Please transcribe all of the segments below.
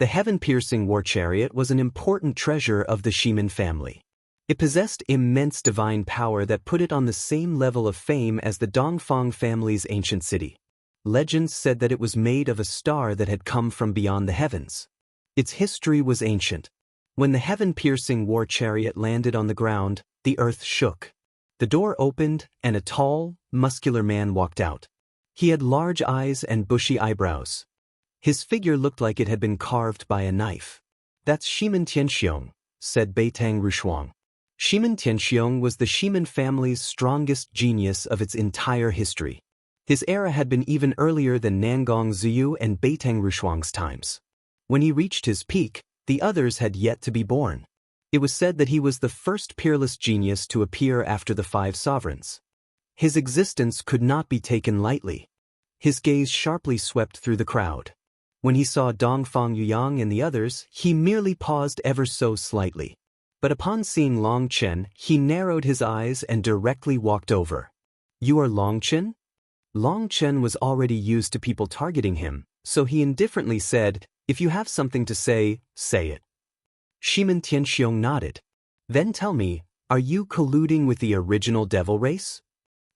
The heaven-piercing war chariot was an important treasure of the Shimin family. It possessed immense divine power that put it on the same level of fame as the Dongfang family's ancient city. Legends said that it was made of a star that had come from beyond the heavens. Its history was ancient. When the heaven-piercing war chariot landed on the ground, the earth shook. The door opened, and a tall, muscular man walked out. He had large eyes and bushy eyebrows. His figure looked like it had been carved by a knife. "That's Shimin Tianxiong," said Beitang Rushuang. Shimin Tianxiong was the Shimin family's strongest genius of its entire history. His era had been even earlier than Nangong Ziyu and Beitang Rushuang's times. When he reached his peak, the others had yet to be born. It was said that he was the first peerless genius to appear after the 5 sovereigns. His existence could not be taken lightly. His gaze sharply swept through the crowd. When he saw Dongfang Yuyang and the others, he merely paused ever so slightly. But upon seeing Long Chen, he narrowed his eyes and directly walked over. "You are Long Chen?" Long Chen was already used to people targeting him, so he indifferently said, "If you have something to say, say it." Shimin Tianxiong nodded. "Then tell me, are you colluding with the original devil race?"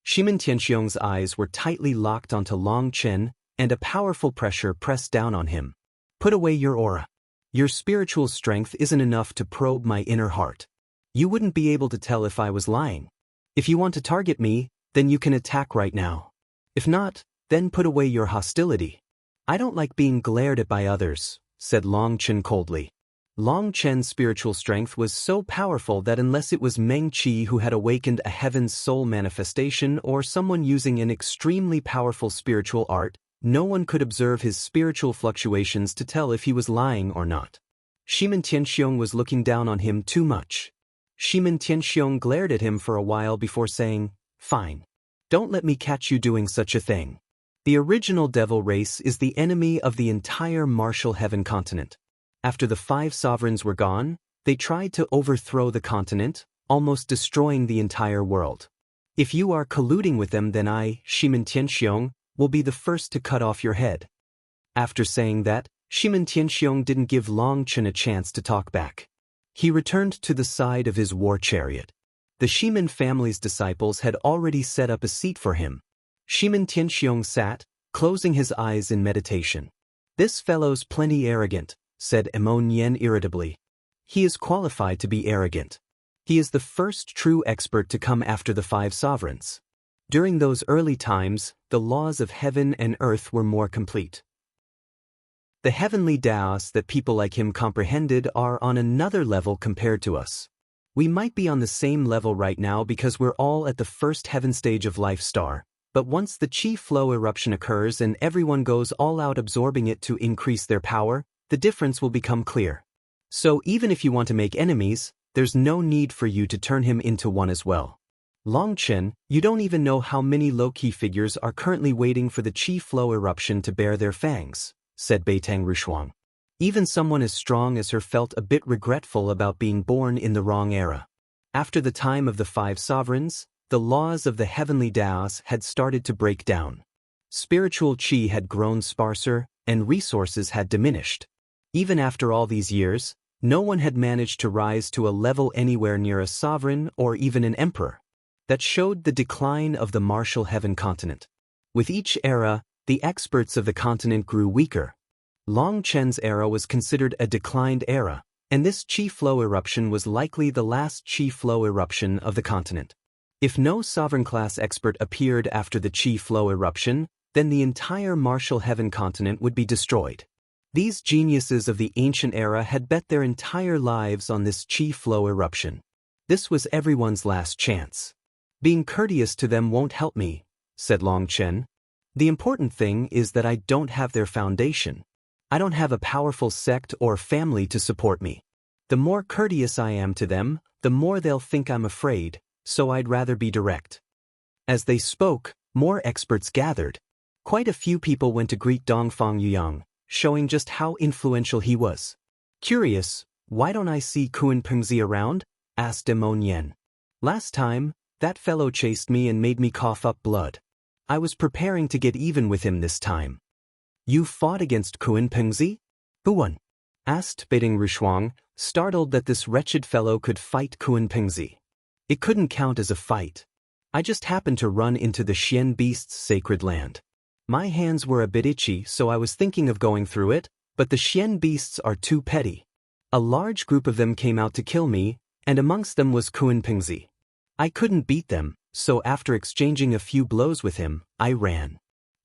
Shimin Tianxiong's eyes were tightly locked onto Long Chen, and a powerful pressure pressed down on him. "Put away your aura. Your spiritual strength isn't enough to probe my inner heart. You wouldn't be able to tell if I was lying. If you want to target me, then you can attack right now. If not, then put away your hostility." "I don't like being glared at by others," said Long Chen coldly. Long Chen's spiritual strength was so powerful that unless it was Meng Qi who had awakened a heaven's soul manifestation or someone using an extremely powerful spiritual art, no one could observe his spiritual fluctuations to tell if he was lying or not. Shimin Tianxiong was looking down on him too much. Shimin Tianxiong glared at him for a while before saying, "Fine. Don't let me catch you doing such a thing. The original devil race is the enemy of the entire martial heaven continent. After the 5 sovereigns were gone, they tried to overthrow the continent, almost destroying the entire world. If you are colluding with them, then I, Shimin Tianxiong, will be the first to cut off your head." After saying that, Shimin Tianxiong didn't give Long Chen a chance to talk back. He returned to the side of his war chariot. The Shimin family's disciples had already set up a seat for him. Shimin Tianxiong sat, closing his eyes in meditation. "This fellow's plenty arrogant," said Emon Yen irritably. "He is qualified to be arrogant. He is the first true expert to come after the 5 sovereigns. During those early times, the laws of heaven and earth were more complete. The heavenly Taoists that people like him comprehended are on another level compared to us. We might be on the same level right now because we're all at the first heaven stage of life star, but once the chi flow eruption occurs and everyone goes all out absorbing it to increase their power, the difference will become clear. So even if you want to make enemies, there's no need for you to turn him into one as well. Long Chen, you don't even know how many low-key figures are currently waiting for the chi flow eruption to bare their fangs," said Beitang Rushuang. Even someone as strong as her felt a bit regretful about being born in the wrong era. After the time of the 5 sovereigns, the laws of the heavenly Taoists had started to break down. Spiritual chi had grown sparser, and resources had diminished. Even after all these years, no one had managed to rise to a level anywhere near a sovereign or even an emperor. That showed the decline of the martial heaven continent. With each era, the experts of the continent grew weaker. Long Chen's era was considered a declined era, and this chi flow eruption was likely the last chi flow eruption of the continent. If no sovereign-class expert appeared after the chi flow eruption, then the entire martial heaven continent would be destroyed. These geniuses of the ancient era had bet their entire lives on this chi flow eruption. This was everyone's last chance. "Being courteous to them won't help me," said Long Chen. "The important thing is that I don't have their foundation. I don't have a powerful sect or family to support me. The more courteous I am to them, the more they'll think I'm afraid, so I'd rather be direct." As they spoke, more experts gathered. Quite a few people went to greet Dongfang Yuyang, showing just how influential he was. "Curious, why don't I see Kuan Pengzi around?" asked Emon Yen. "Last time, that fellow chased me and made me cough up blood. I was preparing to get even with him this time." "You fought against Kuan Pengzi? Who won?" asked Beiting Rushuang, startled that this wretched fellow could fight Pengzi. It couldn't count as a fight. I just happened to run into the Xian beast's sacred land. My hands were a bit itchy, so I was thinking of going through it, but the Xian beasts are too petty. A large group of them came out to kill me, and amongst them was Pengzi. I couldn't beat them, so after exchanging a few blows with him, I ran.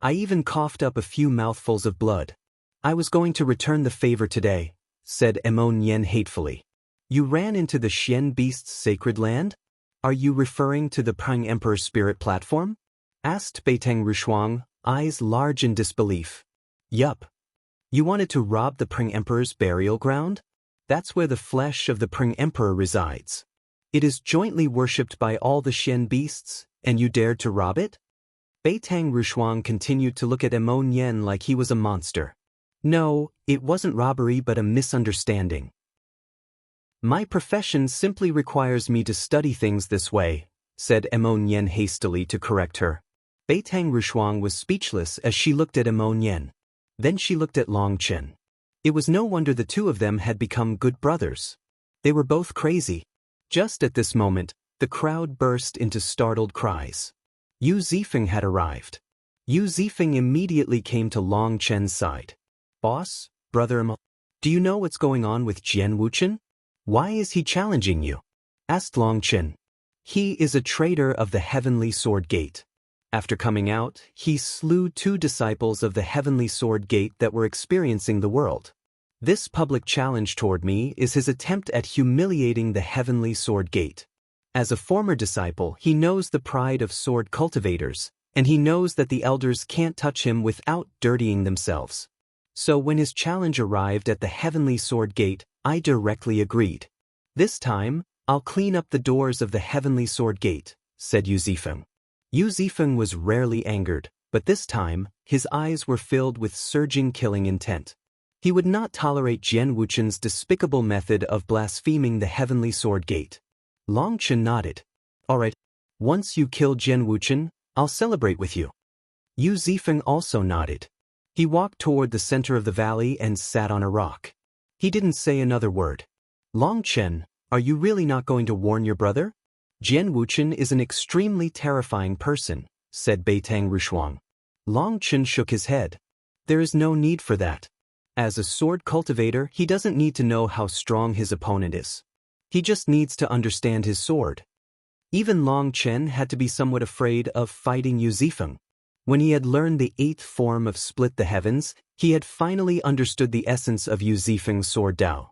I even coughed up a few mouthfuls of blood. I was going to return the favor today, said Emon Yen hatefully. You ran into the Xian beast's sacred land? Are you referring to the Peng Emperor's spirit platform? Asked Beiting Rushuang, eyes large in disbelief. Yup. You wanted to rob the Peng Emperor's burial ground? That's where the flesh of the Peng Emperor resides. It is jointly worshipped by all the Xian beasts, and you dared to rob it? Beiting Rushuang continued to look at Emon Yen like he was a monster. No, it wasn't robbery but a misunderstanding. My profession simply requires me to study things this way, said Emon Yen hastily to correct her. Beiting Rushuang was speechless as she looked at Emon Yen. Then she looked at Long Chen. It was no wonder the two of them had become good brothers. They were both crazy. Just at this moment, the crowd burst into startled cries. Yu Zifeng had arrived. Yu Zifeng immediately came to Long Chen's side. Boss, brother Emon, do you know what's going on with Jian Wuchen? Why is he challenging you? Asked Long Chen. He is a traitor of the Heavenly Sword Gate. After coming out, he slew 2 disciples of the Heavenly Sword Gate that were experiencing the world. This public challenge toward me is his attempt at humiliating the Heavenly Sword Gate. As a former disciple, he knows the pride of sword cultivators, and he knows that the elders can't touch him without dirtying themselves. So when his challenge arrived at the Heavenly Sword Gate, I directly agreed. This time, I'll clean up the doors of the Heavenly Sword Gate, said Yu Zifeng. Yu Zifeng was rarely angered, but this time, his eyes were filled with surging killing intent. He would not tolerate Jian Wuchen's despicable method of blaspheming the Heavenly Sword Gate. Long Chen nodded. All right, once you kill Jian Wuchen, I'll celebrate with you. Yu Zifeng also nodded. He walked toward the center of the valley and sat on a rock. He didn't say another word. Long Chen, are you really not going to warn your brother? Jian Wuchen is an extremely terrifying person, said Beiting Rushuang. Long Chen shook his head. There is no need for that. As a sword cultivator, he doesn't need to know how strong his opponent is. He just needs to understand his sword. Even Long Chen had to be somewhat afraid of fighting Yu Zifeng. When he had learned the 8th form of Split the Heavens, he had finally understood the essence of Yu Zifeng's sword Dao.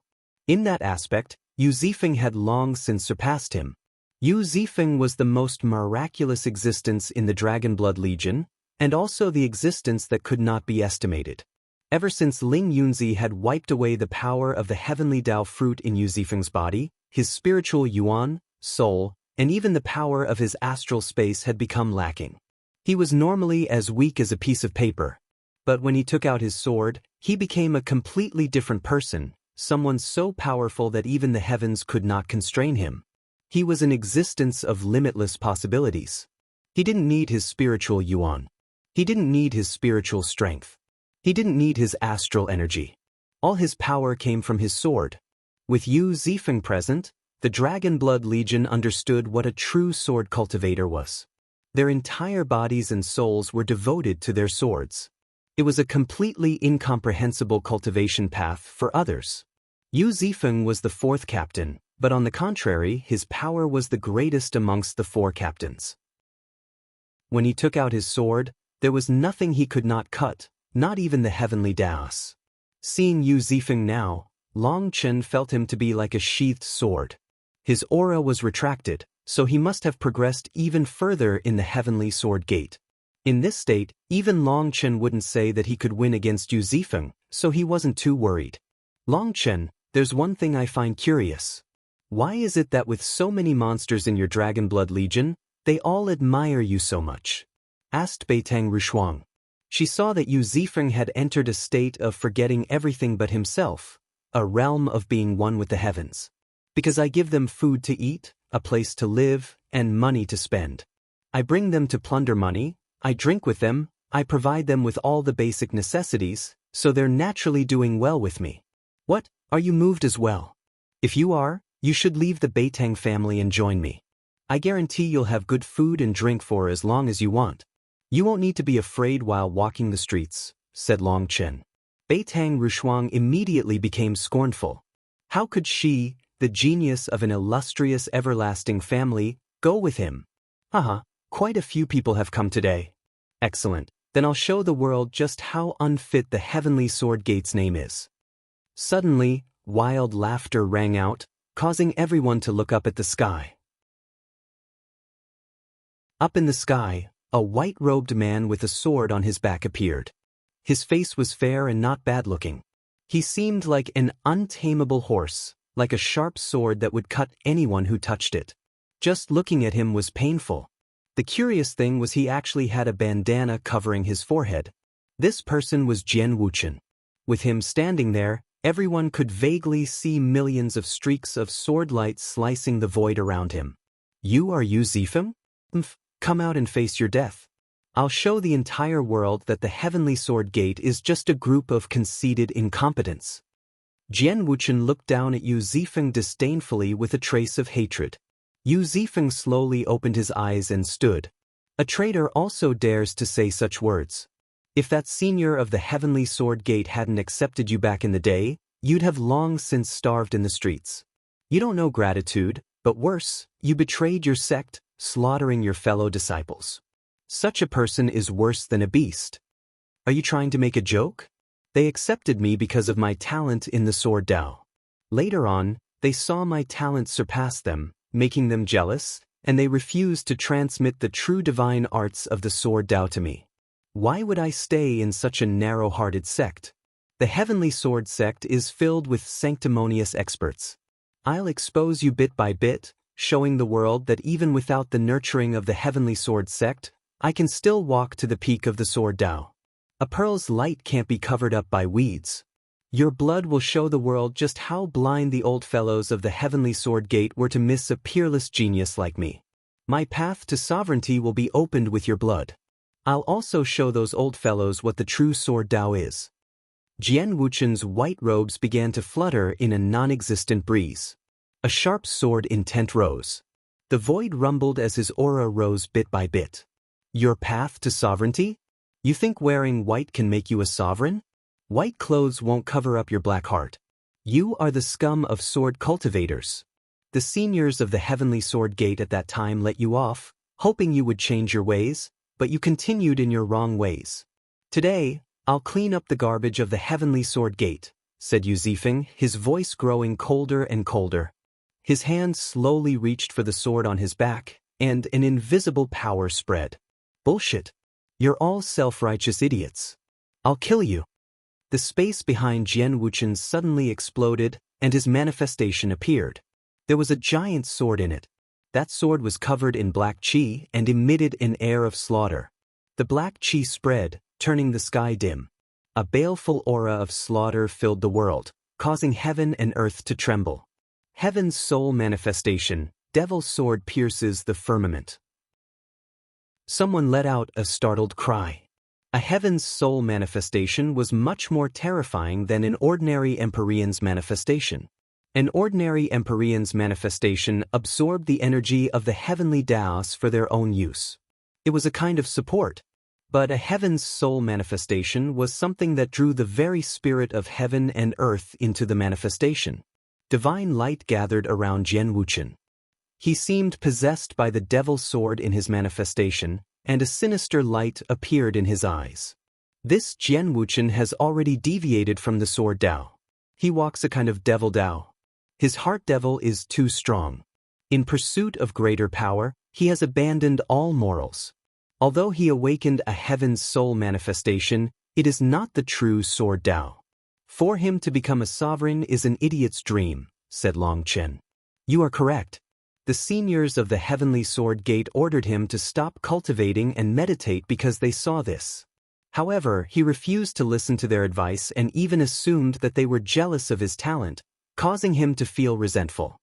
In that aspect, Yu Zifeng had long since surpassed him. Yu Zifeng was the most miraculous existence in the Dragon Blood Legion, and also the existence that could not be estimated. Ever since Ling Yunzi had wiped away the power of the heavenly Dao fruit in Yu Zifeng's body, his spiritual yuan, soul, and even the power of his astral space had become lacking. He was normally as weak as a piece of paper. But when he took out his sword, he became a completely different person, someone so powerful that even the heavens could not constrain him. He was an existence of limitless possibilities. He didn't need his spiritual yuan. He didn't need his spiritual strength. He didn't need his astral energy. All his power came from his sword. With Yu Zifeng present, the Dragon Blood Legion understood what a true sword cultivator was. Their entire bodies and souls were devoted to their swords. It was a completely incomprehensible cultivation path for others. Yu Zifeng was the 4th captain, but on the contrary, his power was the greatest amongst the 4 captains. When he took out his sword, there was nothing he could not cut, not even the heavenly Daos. Seeing Yu Zifeng now, Long Chen felt him to be like a sheathed sword. His aura was retracted, so he must have progressed even further in the Heavenly Sword Gate. In this state, even Long Chen wouldn't say that he could win against Yu Zifeng, so he wasn't too worried. Long Chen, there's one thing I find curious. Why is it that with so many monsters in your Dragon Blood Legion, they all admire you so much? Asked Beiting Rushuang. She saw that Yu Zifeng had entered a state of forgetting everything but himself, a realm of being one with the heavens. Because I give them food to eat, a place to live, and money to spend. I bring them to plunder money, I drink with them, I provide them with all the basic necessities, so they're naturally doing well with me. What, are you moved as well? If you are, you should leave the Beitang family and join me. I guarantee you'll have good food and drink for as long as you want. You won't need to be afraid while walking the streets, said Long Chen. Beitang Rushuang immediately became scornful. How could she, the genius of an illustrious everlasting family, go with him? Haha, quite a few people have come today. Excellent, then I'll show the world just how unfit the Heavenly Sword Gate's name is. Suddenly, wild laughter rang out, causing everyone to look up at the sky. Up in the sky, a white-robed man with a sword on his back appeared. His face was fair and not bad-looking. He seemed like an untamable horse, like a sharp sword that would cut anyone who touched it. Just looking at him was painful. The curious thing was he actually had a bandana covering his forehead. This person was Jian Wuchen. With him standing there, everyone could vaguely see millions of streaks of sword light slicing the void around him. You Zifeng? Come out and face your death. I'll show the entire world that the Heavenly Sword Gate is just a group of conceited incompetents. Jian Wuchen looked down at Zifeng disdainfully with a trace of hatred. Zifeng slowly opened his eyes and stood. A traitor also dares to say such words. If that senior of the Heavenly Sword Gate hadn't accepted you back in the day, you'd have long since starved in the streets. You don't know gratitude, but worse, you betrayed your sect, slaughtering your fellow disciples. Such a person is worse than a beast. Are you trying to make a joke? They accepted me because of my talent in the Sword Dao. Later on, they saw my talent surpass them, making them jealous, and they refused to transmit the true divine arts of the Sword Dao to me. Why would I stay in such a narrow-hearted sect? The Heavenly Sword sect is filled with sanctimonious experts. I'll expose you bit by bit, showing the world that even without the nurturing of the Heavenly Sword sect, I can still walk to the peak of the Sword Dao. A pearl's light can't be covered up by weeds. Your blood will show the world just how blind the old fellows of the Heavenly Sword Gate were to miss a peerless genius like me. My path to sovereignty will be opened with your blood. I'll also show those old fellows what the true Sword Dao is. Jian Wuchen's white robes began to flutter in a non-existent breeze. A sharp sword intent rose. The void rumbled as his aura rose bit by bit. Your path to sovereignty? You think wearing white can make you a sovereign? White clothes won't cover up your black heart. You are the scum of sword cultivators. The seniors of the Heavenly Sword Gate at that time let you off, hoping you would change your ways, but you continued in your wrong ways. Today, I'll clean up the garbage of the Heavenly Sword Gate, said Zifeng, his voice growing colder and colder. His hand slowly reached for the sword on his back, and an invisible power spread. Bullshit. You're all self-righteous idiots. I'll kill you. The space behind Jian Wuchen suddenly exploded, and his manifestation appeared. There was a giant sword in it. That sword was covered in black qi and emitted an air of slaughter. The black qi spread, turning the sky dim. A baleful aura of slaughter filled the world, causing heaven and earth to tremble. Heaven's soul manifestation, Devil's sword pierces the firmament. Someone let out a startled cry. A heaven's soul manifestation was much more terrifying than an ordinary Empyrean's manifestation. An ordinary Empyrean's manifestation absorbed the energy of the heavenly Daos for their own use. It was a kind of support. But a heaven's soul manifestation was something that drew the very spirit of heaven and earth into the manifestation. Divine light gathered around Jian Wuchen. He seemed possessed by the devil's sword in his manifestation, and a sinister light appeared in his eyes. This Jian Wuchen has already deviated from the Sword Dao. He walks a kind of devil Dao. His heart devil is too strong. In pursuit of greater power, he has abandoned all morals. Although he awakened a heaven's soul manifestation, it is not the true Sword Dao. For him to become a sovereign is an idiot's dream, said Long Chen. You are correct. The seniors of the Heavenly Sword Gate ordered him to stop cultivating and meditate because they saw this. However, he refused to listen to their advice and even assumed that they were jealous of his talent, causing him to feel resentful.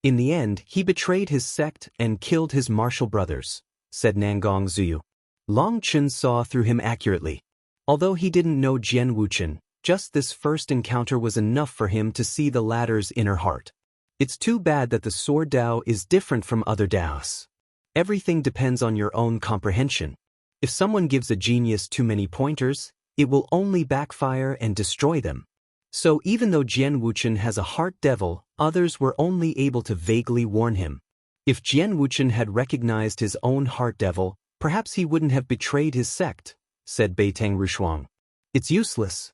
In the end, he betrayed his sect and killed his martial brothers, said Nangong Zuyu. Long Chen saw through him accurately. Although he didn't know Jian Wuchen, Just this first encounter was enough for him to see the latter's inner heart. It's too bad that the sword Dao is different from other Daos. Everything depends on your own comprehension. If someone gives a genius too many pointers, it will only backfire and destroy them. So even though Jian Wuchen has a heart devil, others were only able to vaguely warn him. If Jian Wuchen had recognized his own heart devil, perhaps he wouldn't have betrayed his sect, said Beiteng Rushuang. It's useless.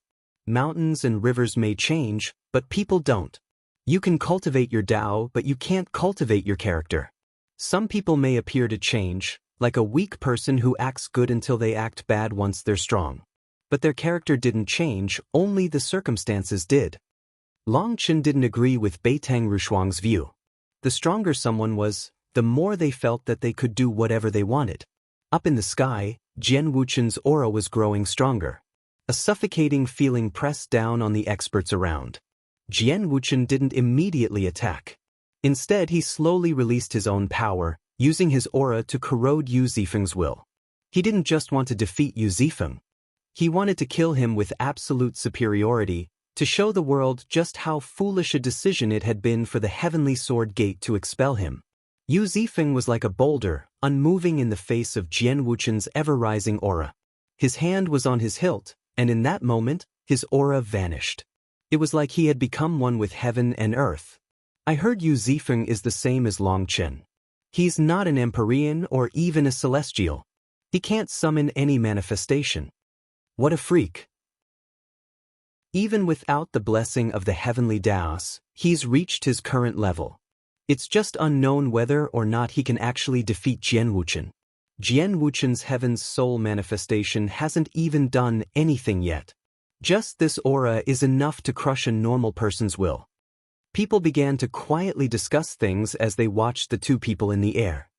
Mountains and rivers may change, but people don't. You can cultivate your Dao, but you can't cultivate your character. Some people may appear to change, like a weak person who acts good until they act bad once they're strong. But their character didn't change, only the circumstances did. Long Chen didn't agree with Beiteng Rushuang's view. The stronger someone was, the more they felt that they could do whatever they wanted. Up in the sky, Jian Wuchen's aura was growing stronger. A suffocating feeling pressed down on the experts around. Jian Wuchen didn't immediately attack. Instead, he slowly released his own power, using his aura to corrode Yu Zifeng's will. He didn't just want to defeat Yu Zifeng. He wanted to kill him with absolute superiority, to show the world just how foolish a decision it had been for the Heavenly Sword Gate to expel him. Yu Zifeng was like a boulder, unmoving in the face of Jian Wuchen's ever-rising aura. His hand was on his hilt, and in that moment, his aura vanished. It was like he had become one with heaven and earth. I heard Yu Zifeng is the same as Long Chen. He's not an Empyrean or even a Celestial. He can't summon any manifestation. What a freak. Even without the blessing of the heavenly Daos, he's reached his current level. It's just unknown whether or not he can actually defeat Jian Wuchen. Jian Wuchen's heaven's soul manifestation hasn't even done anything yet. Just this aura is enough to crush a normal person's will. People began to quietly discuss things as they watched the two people in the air.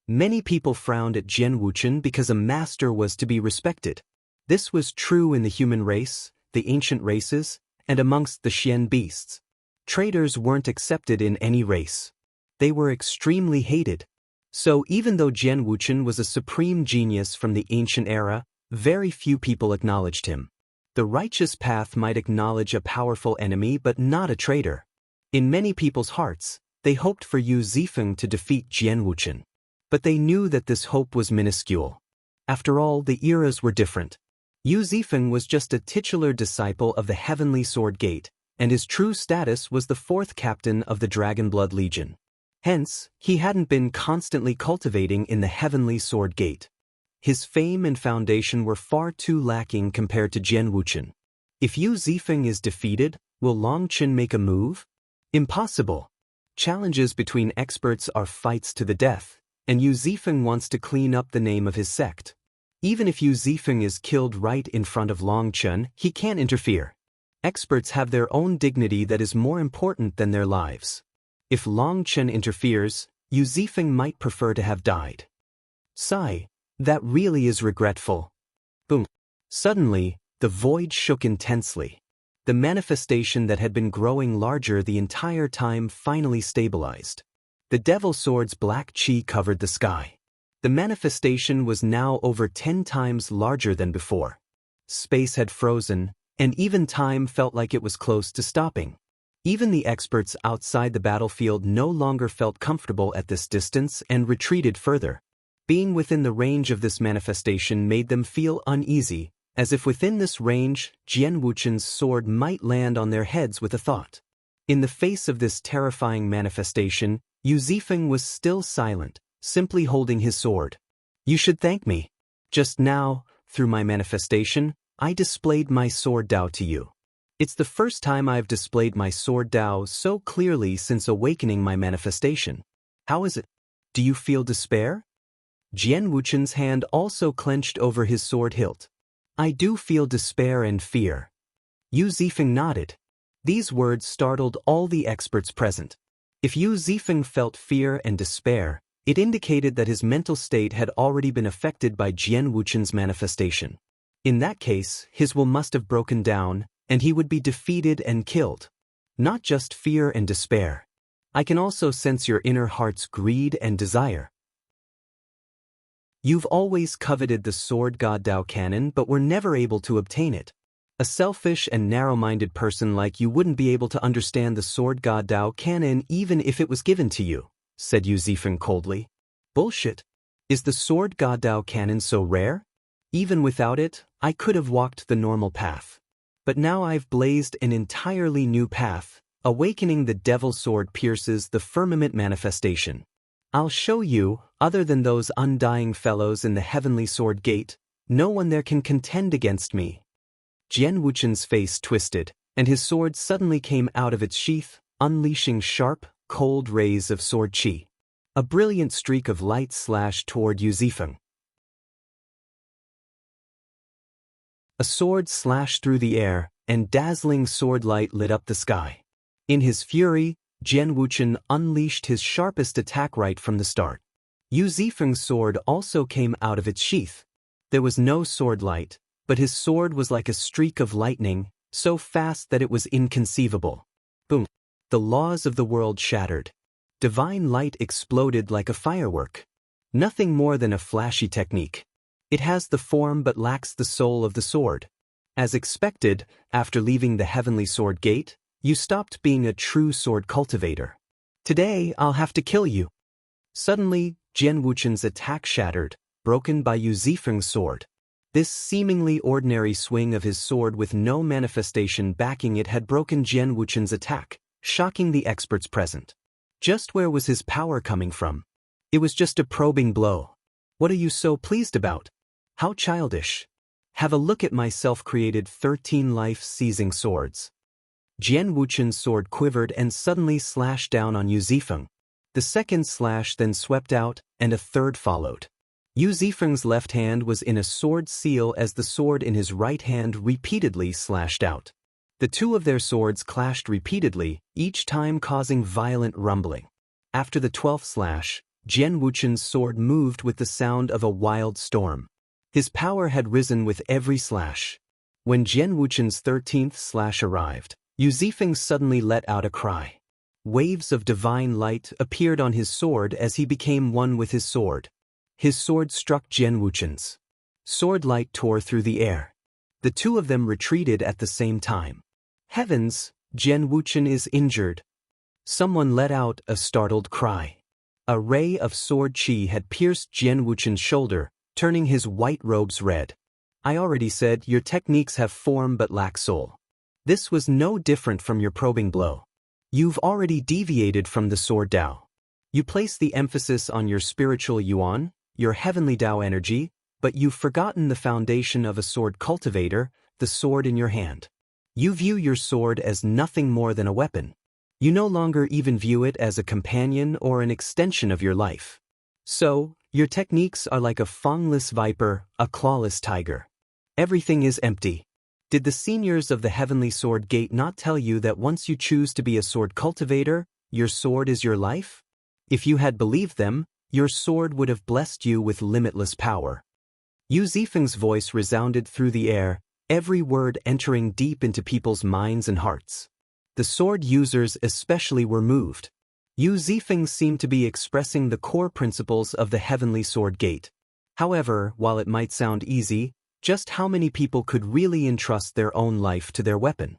Many people frowned at Jian Wuchen because a master was to be respected. This was true in the human race, the ancient races, and amongst the Xian beasts. Traitors weren't accepted in any race. They were extremely hated. So even though Jian Wuchen was a supreme genius from the ancient era, very few people acknowledged him. The righteous path might acknowledge a powerful enemy but not a traitor. In many people's hearts, they hoped for Yu Zifeng to defeat Jian Wuchen. But they knew that this hope was minuscule. After all, the eras were different. Yu Zifeng was just a titular disciple of the Heavenly Sword Gate, and his true status was the fourth captain of the Dragonblood Legion. Hence, he hadn't been constantly cultivating in the Heavenly Sword Gate. His fame and foundation were far too lacking compared to Jian Wuchen. If Yu Zifeng is defeated, will Long Chen make a move? Impossible. Challenges between experts are fights to the death, and Yu Zifeng wants to clean up the name of his sect. Even if Yu Zifeng is killed right in front of Long Chen, he can't interfere. Experts have their own dignity that is more important than their lives. If Long Chen interferes, Yu Zifeng might prefer to have died. Sigh, that really is regretful. Boom. Suddenly, the void shook intensely. The manifestation that had been growing larger the entire time finally stabilized. The Devil Sword's black chi covered the sky. The manifestation was now over 10 times larger than before. Space had frozen, and even time felt like it was close to stopping. Even the experts outside the battlefield no longer felt comfortable at this distance and retreated further. Being within the range of this manifestation made them feel uneasy, as if within this range, Jian Wuchen's sword might land on their heads with a thought. In the face of this terrifying manifestation, Yu Zifeng was still silent, simply holding his sword. You should thank me. Just now, through my manifestation, I displayed my sword Dao to you. It's the first time I've displayed my sword Dao so clearly since awakening my manifestation. How is it? Do you feel despair? Jian Wuchen's hand also clenched over his sword hilt. I do feel despair and fear. Yu Zifeng nodded. These words startled all the experts present. If Yu Zifeng felt fear and despair, it indicated that his mental state had already been affected by Jian Wuchen's manifestation. In that case, his will must have broken down, and he would be defeated and killed. Not just fear and despair. I can also sense your inner heart's greed and desire. You've always coveted the sword god Dao Canon but were never able to obtain it. A selfish and narrow-minded person like you wouldn't be able to understand the sword god Dao Canon even if it was given to you, said Zifeng coldly. Bullshit. Is the sword god Dao Canon so rare? Even without it, I could have walked the normal path. But now I've blazed an entirely new path. Awakening the devil sword pierces the firmament manifestation. I'll show you, other than those undying fellows in the heavenly sword gate, no one there can contend against me. Jian Wuchen's face twisted, and his sword suddenly came out of its sheath, unleashing sharp, cold rays of sword qi. A brilliant streak of light slashed toward Zifeng. A sword slashed through the air, and dazzling sword light lit up the sky. In his fury, Jian Wuchen unleashed his sharpest attack right from the start. Zifeng's sword also came out of its sheath. There was no sword light, but his sword was like a streak of lightning, so fast that it was inconceivable. Boom! The laws of the world shattered. Divine light exploded like a firework. Nothing more than a flashy technique. It has the form but lacks the soul of the sword. As expected, after leaving the heavenly sword gate, you stopped being a true sword cultivator. Today, I'll have to kill you. Suddenly, Jian Wuchen's attack shattered, broken by Zifeng's sword. This seemingly ordinary swing of his sword with no manifestation backing it had broken Jian Wuchen's attack, shocking the experts present. Just where was his power coming from? It was just a probing blow. What are you so pleased about? How childish. Have a look at my self-created 13 life-seizing swords. Jian Wuchen's sword quivered and suddenly slashed down on Zifeng. The second slash then swept out, and a third followed. Zifeng's left hand was in a sword seal as the sword in his right hand repeatedly slashed out. The two of their swords clashed repeatedly, each time causing violent rumbling. After the 12th slash, Jian Wuchen's sword moved with the sound of a wild storm. His power had risen with every slash. When Jian Wuchen's 13th slash arrived, Zifeng suddenly let out a cry. Waves of divine light appeared on his sword as he became one with his sword. His sword struck Jian Wuchen's. Sword light tore through the air. The two of them retreated at the same time. Heavens, Jian Wuchen is injured. Someone let out a startled cry. A ray of sword qi had pierced Jian Wuchen's shoulder, turning his white robes red. I already said your techniques have form but lack soul. This was no different from your probing blow. You've already deviated from the sword Dao. You place the emphasis on your spiritual yuan, your heavenly Dao energy, but you've forgotten the foundation of a sword cultivator, the sword in your hand. You view your sword as nothing more than a weapon. You no longer even view it as a companion or an extension of your life. So, your techniques are like a fangless viper, a clawless tiger. Everything is empty. Did the seniors of the Heavenly Sword Gate not tell you that once you choose to be a sword cultivator, your sword is your life? If you had believed them, your sword would have blessed you with limitless power. Zifeng's voice resounded through the air, every word entering deep into people's minds and hearts. The sword users especially were moved. Zifeng seemed to be expressing the core principles of the Heavenly Sword Gate. However, while it might sound easy, just how many people could really entrust their own life to their weapon?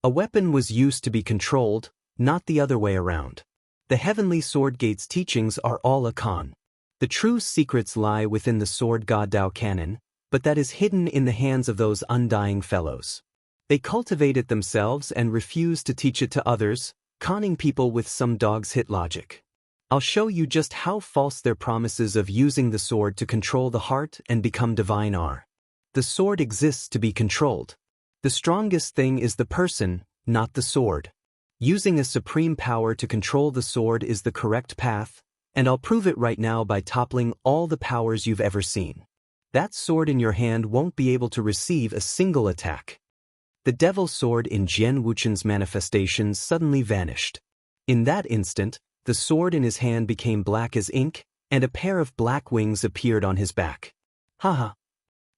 A weapon was used to be controlled, not the other way around. The Heavenly Sword Gate's teachings are all a con. The true secrets lie within the Sword God Dao Canon, but that is hidden in the hands of those undying fellows. They cultivate it themselves and refuse to teach it to others, conning people with some dog's hit logic. I'll show you just how false their promises of using the sword to control the heart and become divine are. The sword exists to be controlled. The strongest thing is the person, not the sword. Using a supreme power to control the sword is the correct path, and I'll prove it right now by toppling all the powers you've ever seen. That sword in your hand won't be able to receive a single attack. The devil sword in Jian Wuchen's manifestation suddenly vanished. In that instant, the sword in his hand became black as ink, and a pair of black wings appeared on his back. Haha.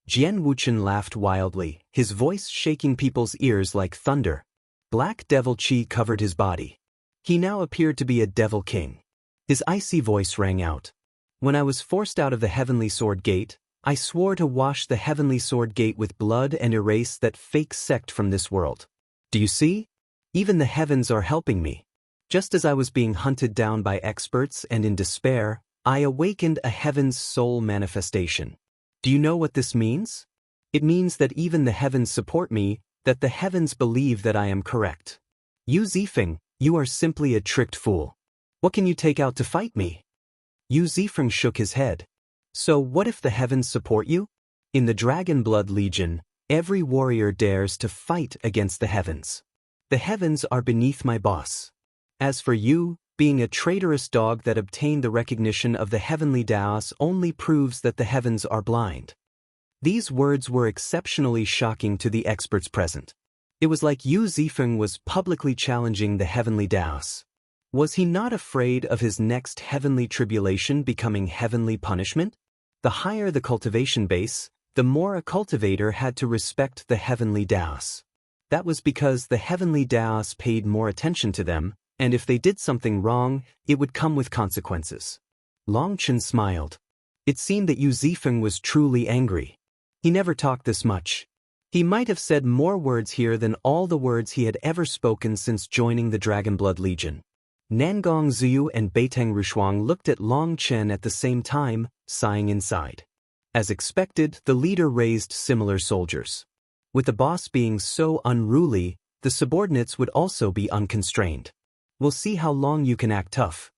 Jian Wuchen laughed wildly, his voice shaking people's ears like thunder. Black devil qi covered his body. He now appeared to be a devil king. His icy voice rang out. When I was forced out of the Heavenly Sword Gate, I swore to wash the heavenly sword gate with blood and erase that fake sect from this world. Do you see? Even the heavens are helping me. Just as I was being hunted down by experts and in despair, I awakened a heaven's soul manifestation. Do you know what this means? It means that even the heavens support me, that the heavens believe that I am correct. You Zifeng, you are simply a tricked fool. What can you take out to fight me? You Zifeng shook his head. So what if the heavens support you? In the Dragon Blood Legion, every warrior dares to fight against the heavens. The heavens are beneath my boss. As for you, being a traitorous dog that obtained the recognition of the heavenly Daos only proves that the heavens are blind. These words were exceptionally shocking to the experts present. It was like Yu Zifeng was publicly challenging the heavenly Daos. Was he not afraid of his next heavenly tribulation becoming heavenly punishment? The higher the cultivation base, the more a cultivator had to respect the heavenly Daos. That was because the heavenly Daos paid more attention to them, and if they did something wrong, it would come with consequences. Long Chen smiled. It seemed that Yu Zifeng was truly angry. He never talked this much. He might have said more words here than all the words he had ever spoken since joining the Dragon Blood Legion. Nangong Ziyu and Beiteng Rushuang looked at Long Chen at the same time, sighing inside. As expected, the leader raised similar soldiers. With the boss being so unruly, the subordinates would also be unconstrained. We'll see how long you can act tough.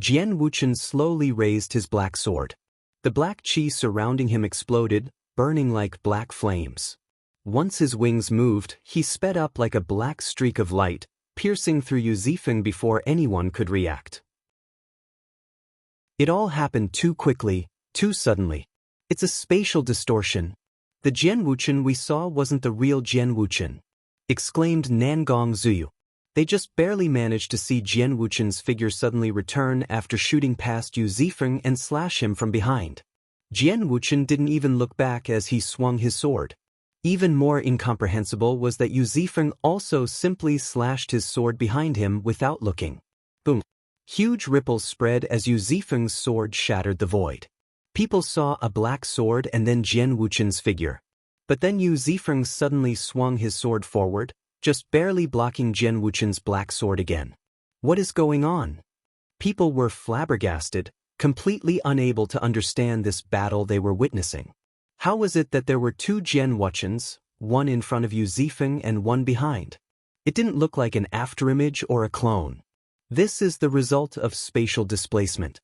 Jian Wuchen slowly raised his black sword. The black chi surrounding him exploded, burning like black flames. Once his wings moved, he sped up like a black streak of light, piercing through Yu Zifeng before anyone could react. It all happened too quickly, too suddenly. It's a spatial distortion. The Jian Wuchen we saw wasn't the real Jian Wuchen, exclaimed Nangong Ziyu. They just barely managed to see Jian Wuchen's figure suddenly return after shooting past Yu Zifeng and slash him from behind. Jian Wuchen didn't even look back as he swung his sword. Even more incomprehensible was that Yu Zifeng also simply slashed his sword behind him without looking. Boom. Huge ripples spread as Yu Zifeng's sword shattered the void. People saw a black sword and then Jian Wuchen's figure. But then Yu Zifeng suddenly swung his sword forward, just barely blocking Jian Wuchen's black sword again. What is going on? People were flabbergasted, completely unable to understand this battle they were witnessing. How was it that there were two Jian Wuchens, one in front of Yu Zifeng and one behind? It didn't look like an afterimage or a clone. This is the result of spatial displacement.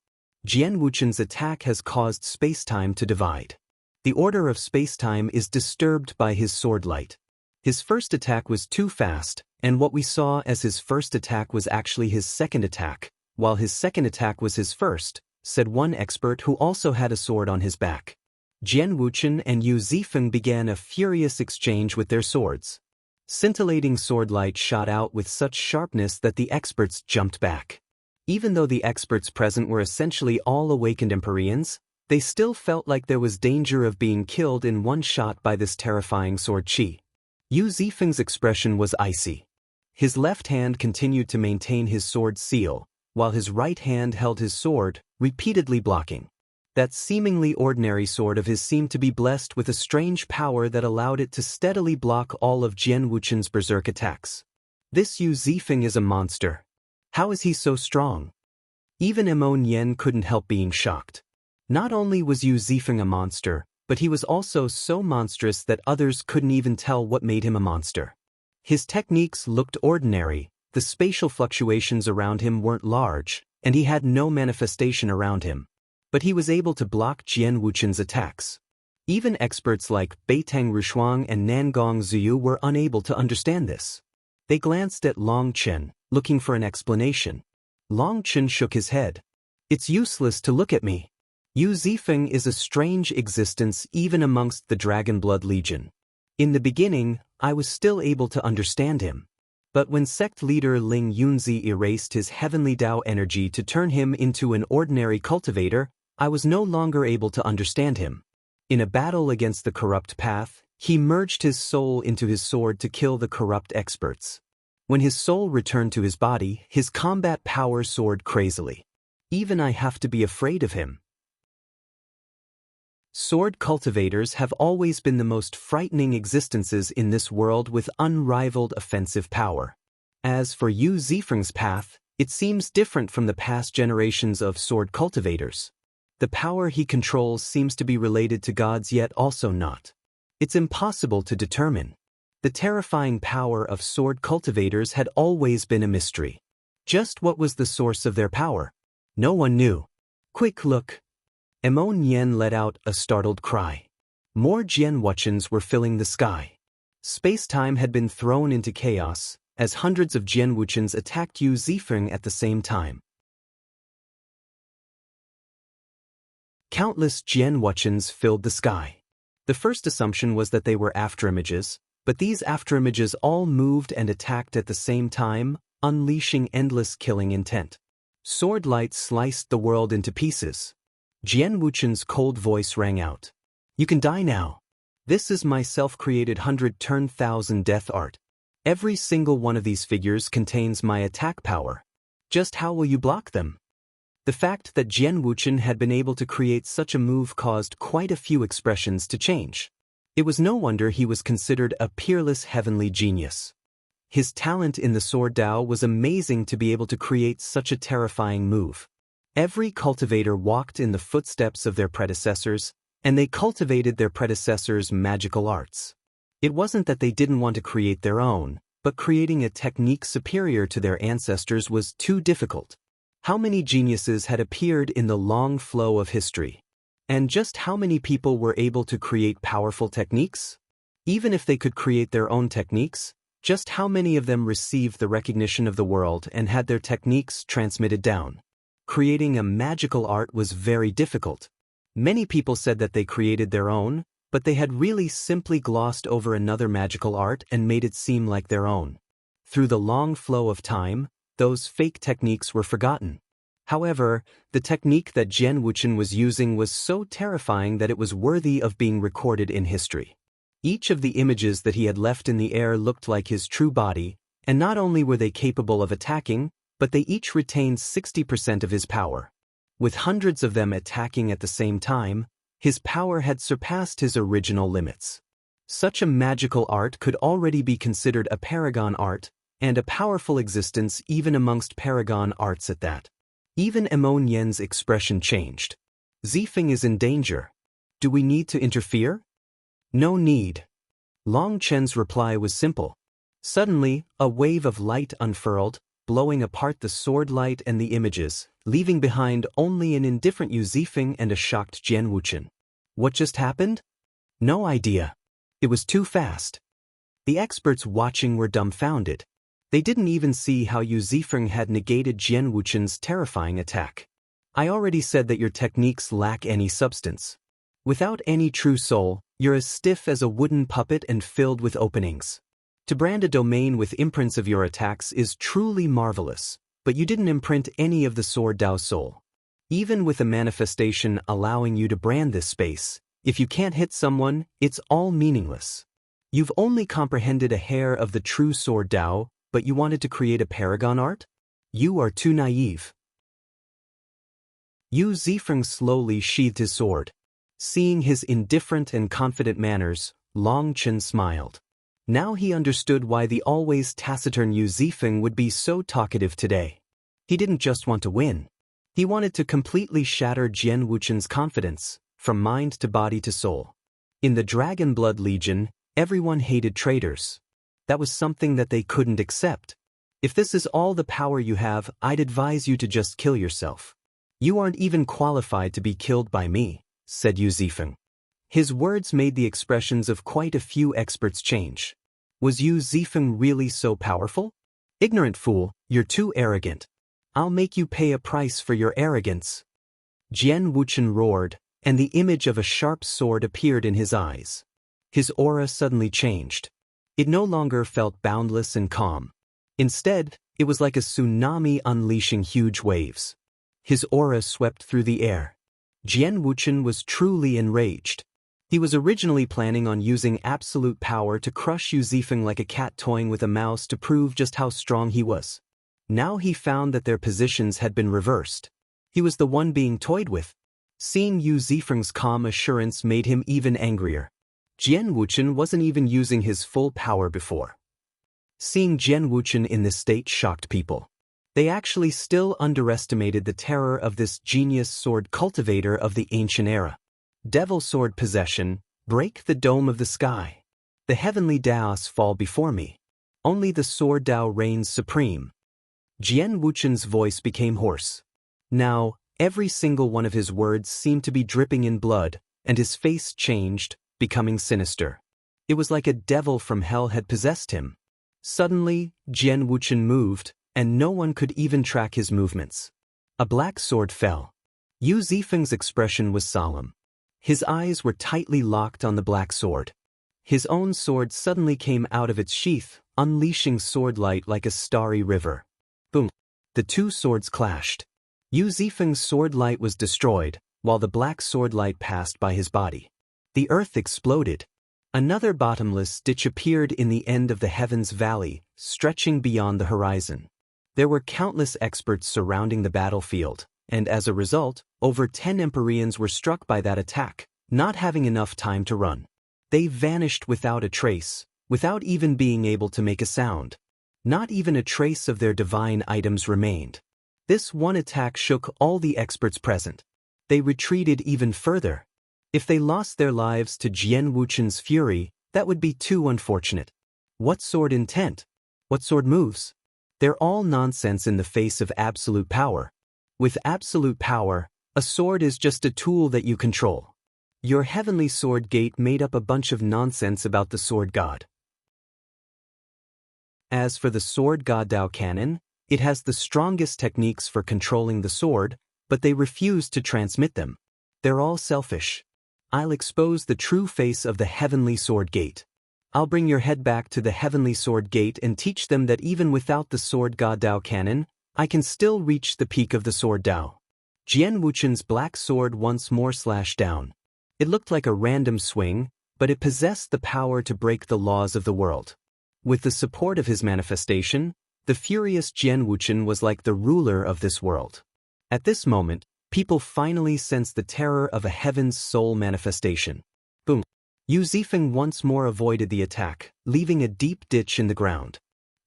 Jian Wuchen's attack has caused spacetime to divide. The order of spacetime is disturbed by his sword light. His first attack was too fast, and what we saw as his first attack was actually his second attack, while his second attack was his first, said one expert who also had a sword on his back. Jian Wuchen and Yu Zifeng began a furious exchange with their swords. Scintillating sword light shot out with such sharpness that the experts jumped back. Even though the experts present were essentially all awakened Empyreans, they still felt like there was danger of being killed in one shot by this terrifying sword chi. Yu Zifeng's expression was icy. His left hand continued to maintain his sword seal, while his right hand held his sword, repeatedly blocking. That seemingly ordinary sword of his seemed to be blessed with a strange power that allowed it to steadily block all of Jian Wuchen's berserk attacks. This Yu Zifeng is a monster. How is he so strong? Even Emon Yen couldn't help being shocked. Not only was Yu Zifeng a monster, but he was also so monstrous that others couldn't even tell what made him a monster. His techniques looked ordinary, the spatial fluctuations around him weren't large, and he had no manifestation around him. But he was able to block Jian Wuchen's attacks. Even experts like Beiteng Rushuang and Nangong Ziyu were unable to understand this. They glanced at Long Chen, looking for an explanation. Long Chen shook his head. It's useless to look at me. Yu Zifeng is a strange existence even amongst the Dragon Blood Legion. In the beginning, I was still able to understand him. But when sect leader Ling Yunzi erased his heavenly Dao energy to turn him into an ordinary cultivator, I was no longer able to understand him. In a battle against the corrupt path, he merged his soul into his sword to kill the corrupt experts. When his soul returned to his body, his combat power soared crazily. Even I have to be afraid of him. Sword cultivators have always been the most frightening existences in this world with unrivaled offensive power. As for Yu Zifeng's path, it seems different from the past generations of sword cultivators. The power he controls seems to be related to gods yet also not. It's impossible to determine. The terrifying power of sword cultivators had always been a mystery. Just what was the source of their power? No one knew. Quick look! Emon Yen let out a startled cry. More Jianwuchens were filling the sky. Space-time had been thrown into chaos, as hundreds of Jianwuchens attacked Yu Zifeng at the same time. Countless Jianwuchens filled the sky. The first assumption was that they were afterimages, but these afterimages all moved and attacked at the same time, unleashing endless killing intent. Sword light sliced the world into pieces. Jianwuchen's cold voice rang out. "You can die now. This is my self-created 100,000 death art. Every single one of these figures contains my attack power. Just how will you block them?" The fact that Jianwuchen had been able to create such a move caused quite a few expressions to change. It was no wonder he was considered a peerless heavenly genius. His talent in the Sword Dao was amazing to be able to create such a terrifying move. Every cultivator walked in the footsteps of their predecessors, and they cultivated their predecessors' magical arts. It wasn't that they didn't want to create their own, but creating a technique superior to their ancestors was too difficult. How many geniuses had appeared in the long flow of history? And just how many people were able to create powerful techniques? Even if they could create their own techniques, just how many of them received the recognition of the world and had their techniques transmitted down? Creating a magical art was very difficult. Many people said that they created their own, but they had really simply glossed over another magical art and made it seem like their own. Through the long flow of time, those fake techniques were forgotten. However, the technique that Jianwuchen was using was so terrifying that it was worthy of being recorded in history. Each of the images that he had left in the air looked like his true body, and not only were they capable of attacking, but they each retained 60% of his power. With hundreds of them attacking at the same time, his power had surpassed his original limits. Such a magical art could already be considered a paragon art, and a powerful existence even amongst paragon arts at that. Even Emon Yen's expression changed. "Zifeng is in danger. Do we need to interfere?" "No need." Long Chen's reply was simple. Suddenly, a wave of light unfurled, blowing apart the sword light and the images, leaving behind only an indifferent Yu Zifeng and a shocked Jianwuchen. What just happened? No idea. It was too fast. The experts watching were dumbfounded. They didn't even see how Yu Zifeng had negated Jianwuchen's terrifying attack. "I already said that your techniques lack any substance. Without any true soul, you're as stiff as a wooden puppet and filled with openings. To brand a domain with imprints of your attacks is truly marvelous, but you didn't imprint any of the Sword Dao soul. Even with a manifestation allowing you to brand this space, if you can't hit someone, it's all meaningless. You've only comprehended a hair of the true Sword Dao, but you wanted to create a paragon art? You are too naive." Yu Zifeng slowly sheathed his sword. Seeing his indifferent and confident manners, Long Chen smiled. Now he understood why the always taciturn Yu Zifeng would be so talkative today. He didn't just want to win. He wanted to completely shatter Jianwuchen's confidence, from mind to body to soul. In the Dragon Blood Legion, everyone hated traitors. That was something that they couldn't accept. "If this is all the power you have, I'd advise you to just kill yourself. You aren't even qualified to be killed by me," said Yu Zifeng. His words made the expressions of quite a few experts change. Was Yu Zifeng really so powerful? "Ignorant fool, you're too arrogant. I'll make you pay a price for your arrogance." Jianwuchen roared, and the image of a sharp sword appeared in his eyes. His aura suddenly changed. It no longer felt boundless and calm. Instead, it was like a tsunami unleashing huge waves. His aura swept through the air. Jianwuchen was truly enraged. He was originally planning on using absolute power to crush Yu Zifeng like a cat toying with a mouse to prove just how strong he was. Now he found that their positions had been reversed. He was the one being toyed with. Seeing Yu Zifeng's calm assurance made him even angrier. Jian Wuchen wasn't even using his full power before. Seeing Jian Wuchen in this state shocked people. They actually still underestimated the terror of this genius sword cultivator of the ancient era. Devil sword possession, break the dome of the sky. The heavenly Daos fall before me. Only the sword Dao reigns supreme. Jian Wuchen's voice became hoarse. Now, every single one of his words seemed to be dripping in blood, and his face changed, becoming sinister. It was like a devil from hell had possessed him. Suddenly, Jian Wuchen moved, and no one could even track his movements. A black sword fell. Yu Zifeng's expression was solemn. His eyes were tightly locked on the black sword. His own sword suddenly came out of its sheath, unleashing sword light like a starry river. Boom! The two swords clashed. Yu Zifeng's sword light was destroyed, while the black sword light passed by his body. The earth exploded. Another bottomless ditch appeared in the end of the heavens valley, stretching beyond the horizon. There were countless experts surrounding the battlefield, and as a result, over 10 Empyreans were struck by that attack, not having enough time to run. They vanished without a trace, without even being able to make a sound. Not even a trace of their divine items remained. This one attack shook all the experts present. They retreated even further. If they lost their lives to Jian Wuchen's fury, that would be too unfortunate. What sword intent? What sword moves? They're all nonsense in the face of absolute power. With absolute power, a sword is just a tool that you control. Your heavenly sword gate made up a bunch of nonsense about the sword god. As for the sword god Dao canon, it has the strongest techniques for controlling the sword, but they refuse to transmit them. They're all selfish. I'll expose the true face of the heavenly sword gate. I'll bring your head back to the heavenly sword gate and teach them that even without the sword god Dao canon, I can still reach the peak of the sword Dao. Jian Wuchen's black sword once more slashed down. It looked like a random swing, but it possessed the power to break the laws of the world. With the support of his manifestation, the furious Jian Wuchen was like the ruler of this world. At this moment, people finally sensed the terror of a heaven's soul manifestation. Boom! Yu Zifeng once more avoided the attack, leaving a deep ditch in the ground.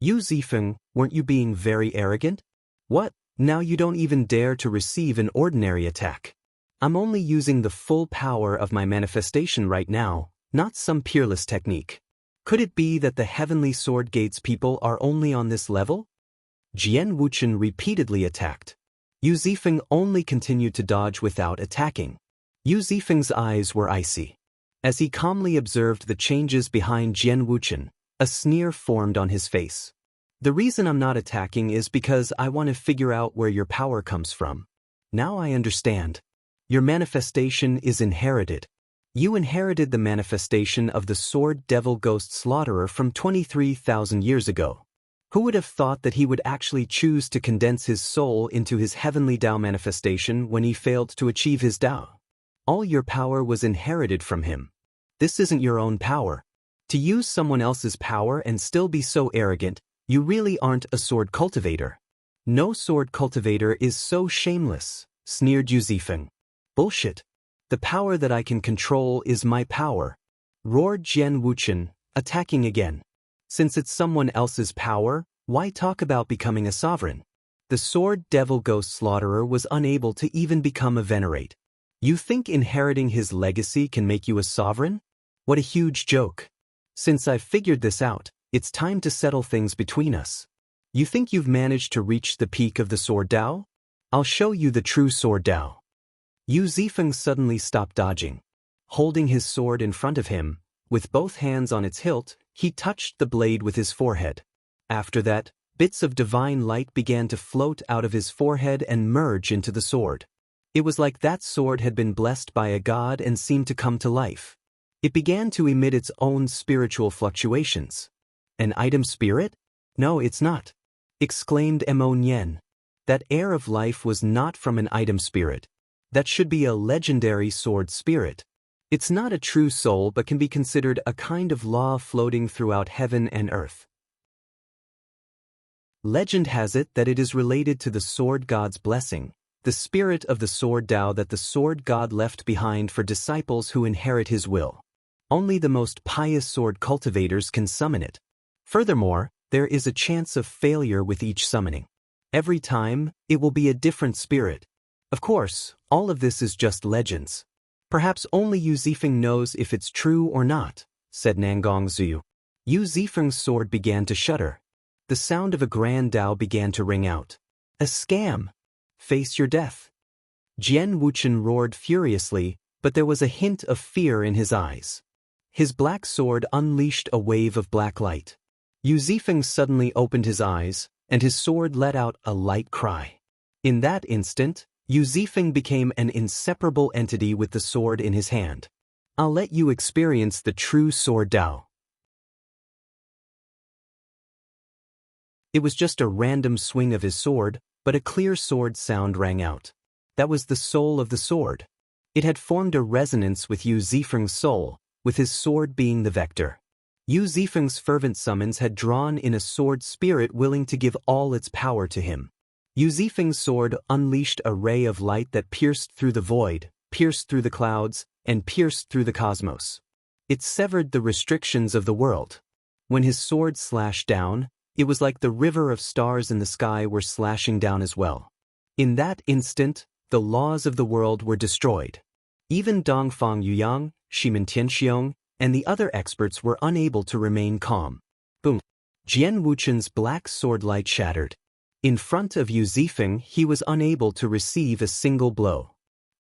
Yu Zifeng, weren't you being very arrogant? What? Now you don't even dare to receive an ordinary attack. I'm only using the full power of my manifestation right now, not some peerless technique. Could it be that the heavenly sword gates people are only on this level? Jian Wuchen repeatedly attacked. Yu Zifeng only continued to dodge without attacking. Yu Zifeng's eyes were icy. As he calmly observed the changes behind Jian Wuchen, a sneer formed on his face. The reason I'm not attacking is because I want to figure out where your power comes from. Now I understand. Your manifestation is inherited. You inherited the manifestation of the sword devil ghost slaughterer from 23,000 years ago. Who would have thought that he would actually choose to condense his soul into his heavenly Dao manifestation when he failed to achieve his Dao? All your power was inherited from him. This isn't your own power. To use someone else's power and still be so arrogant, you really aren't a sword cultivator. No sword cultivator is so shameless, sneered Yu Zifeng. Bullshit. The power that I can control is my power, roared Jian Wuchen, attacking again. Since it's someone else's power, why talk about becoming a sovereign? The sword devil ghost slaughterer was unable to even become a venerate. You think inheriting his legacy can make you a sovereign? What a huge joke. Since I've figured this out, it's time to settle things between us. You think you've managed to reach the peak of the sword Dao? I'll show you the true sword Dao. Yu Zifeng suddenly stopped dodging. Holding his sword in front of him, with both hands on its hilt, he touched the blade with his forehead. After that, bits of divine light began to float out of his forehead and merge into the sword. It was like that sword had been blessed by a god and seemed to come to life. It began to emit its own spiritual fluctuations. An item spirit? No, it's not, exclaimed Mo Nian. That air of life was not from an item spirit. That should be a legendary sword spirit. It's not a true soul but can be considered a kind of law floating throughout heaven and earth. Legend has it that it is related to the sword god's blessing, the spirit of the sword Tao that the sword god left behind for disciples who inherit his will. Only the most pious sword cultivators can summon it. Furthermore, there is a chance of failure with each summoning. Every time, it will be a different spirit. Of course, all of this is just legends. Perhaps only Yu Zifeng knows if it's true or not, said Nangong Zhu. Yu Zifeng's sword began to shudder. The sound of a grand Tao began to ring out. A scam! Face your death. Jian Wuchen roared furiously, but there was a hint of fear in his eyes. His black sword unleashed a wave of black light. Yu Zifeng suddenly opened his eyes, and his sword let out a light cry. In that instant, Yu Zifeng became an inseparable entity with the sword in his hand. I'll let you experience the true sword Tao. It was just a random swing of his sword, but a clear sword sound rang out. That was the soul of the sword. It had formed a resonance with Yu Zifeng's soul, with his sword being the vector. Yu Zifeng's fervent summons had drawn in a sword spirit willing to give all its power to him. Yu Zifeng's sword unleashed a ray of light that pierced through the void, pierced through the clouds, and pierced through the cosmos. It severed the restrictions of the world. When his sword slashed down, it was like the river of stars in the sky were slashing down as well. In that instant, the laws of the world were destroyed. Even Dongfang Yuyang, Shimen Tianxiong, and the other experts were unable to remain calm. Boom! Jian Wuchen's black sword light shattered. In front of Yu Zifeng, he was unable to receive a single blow.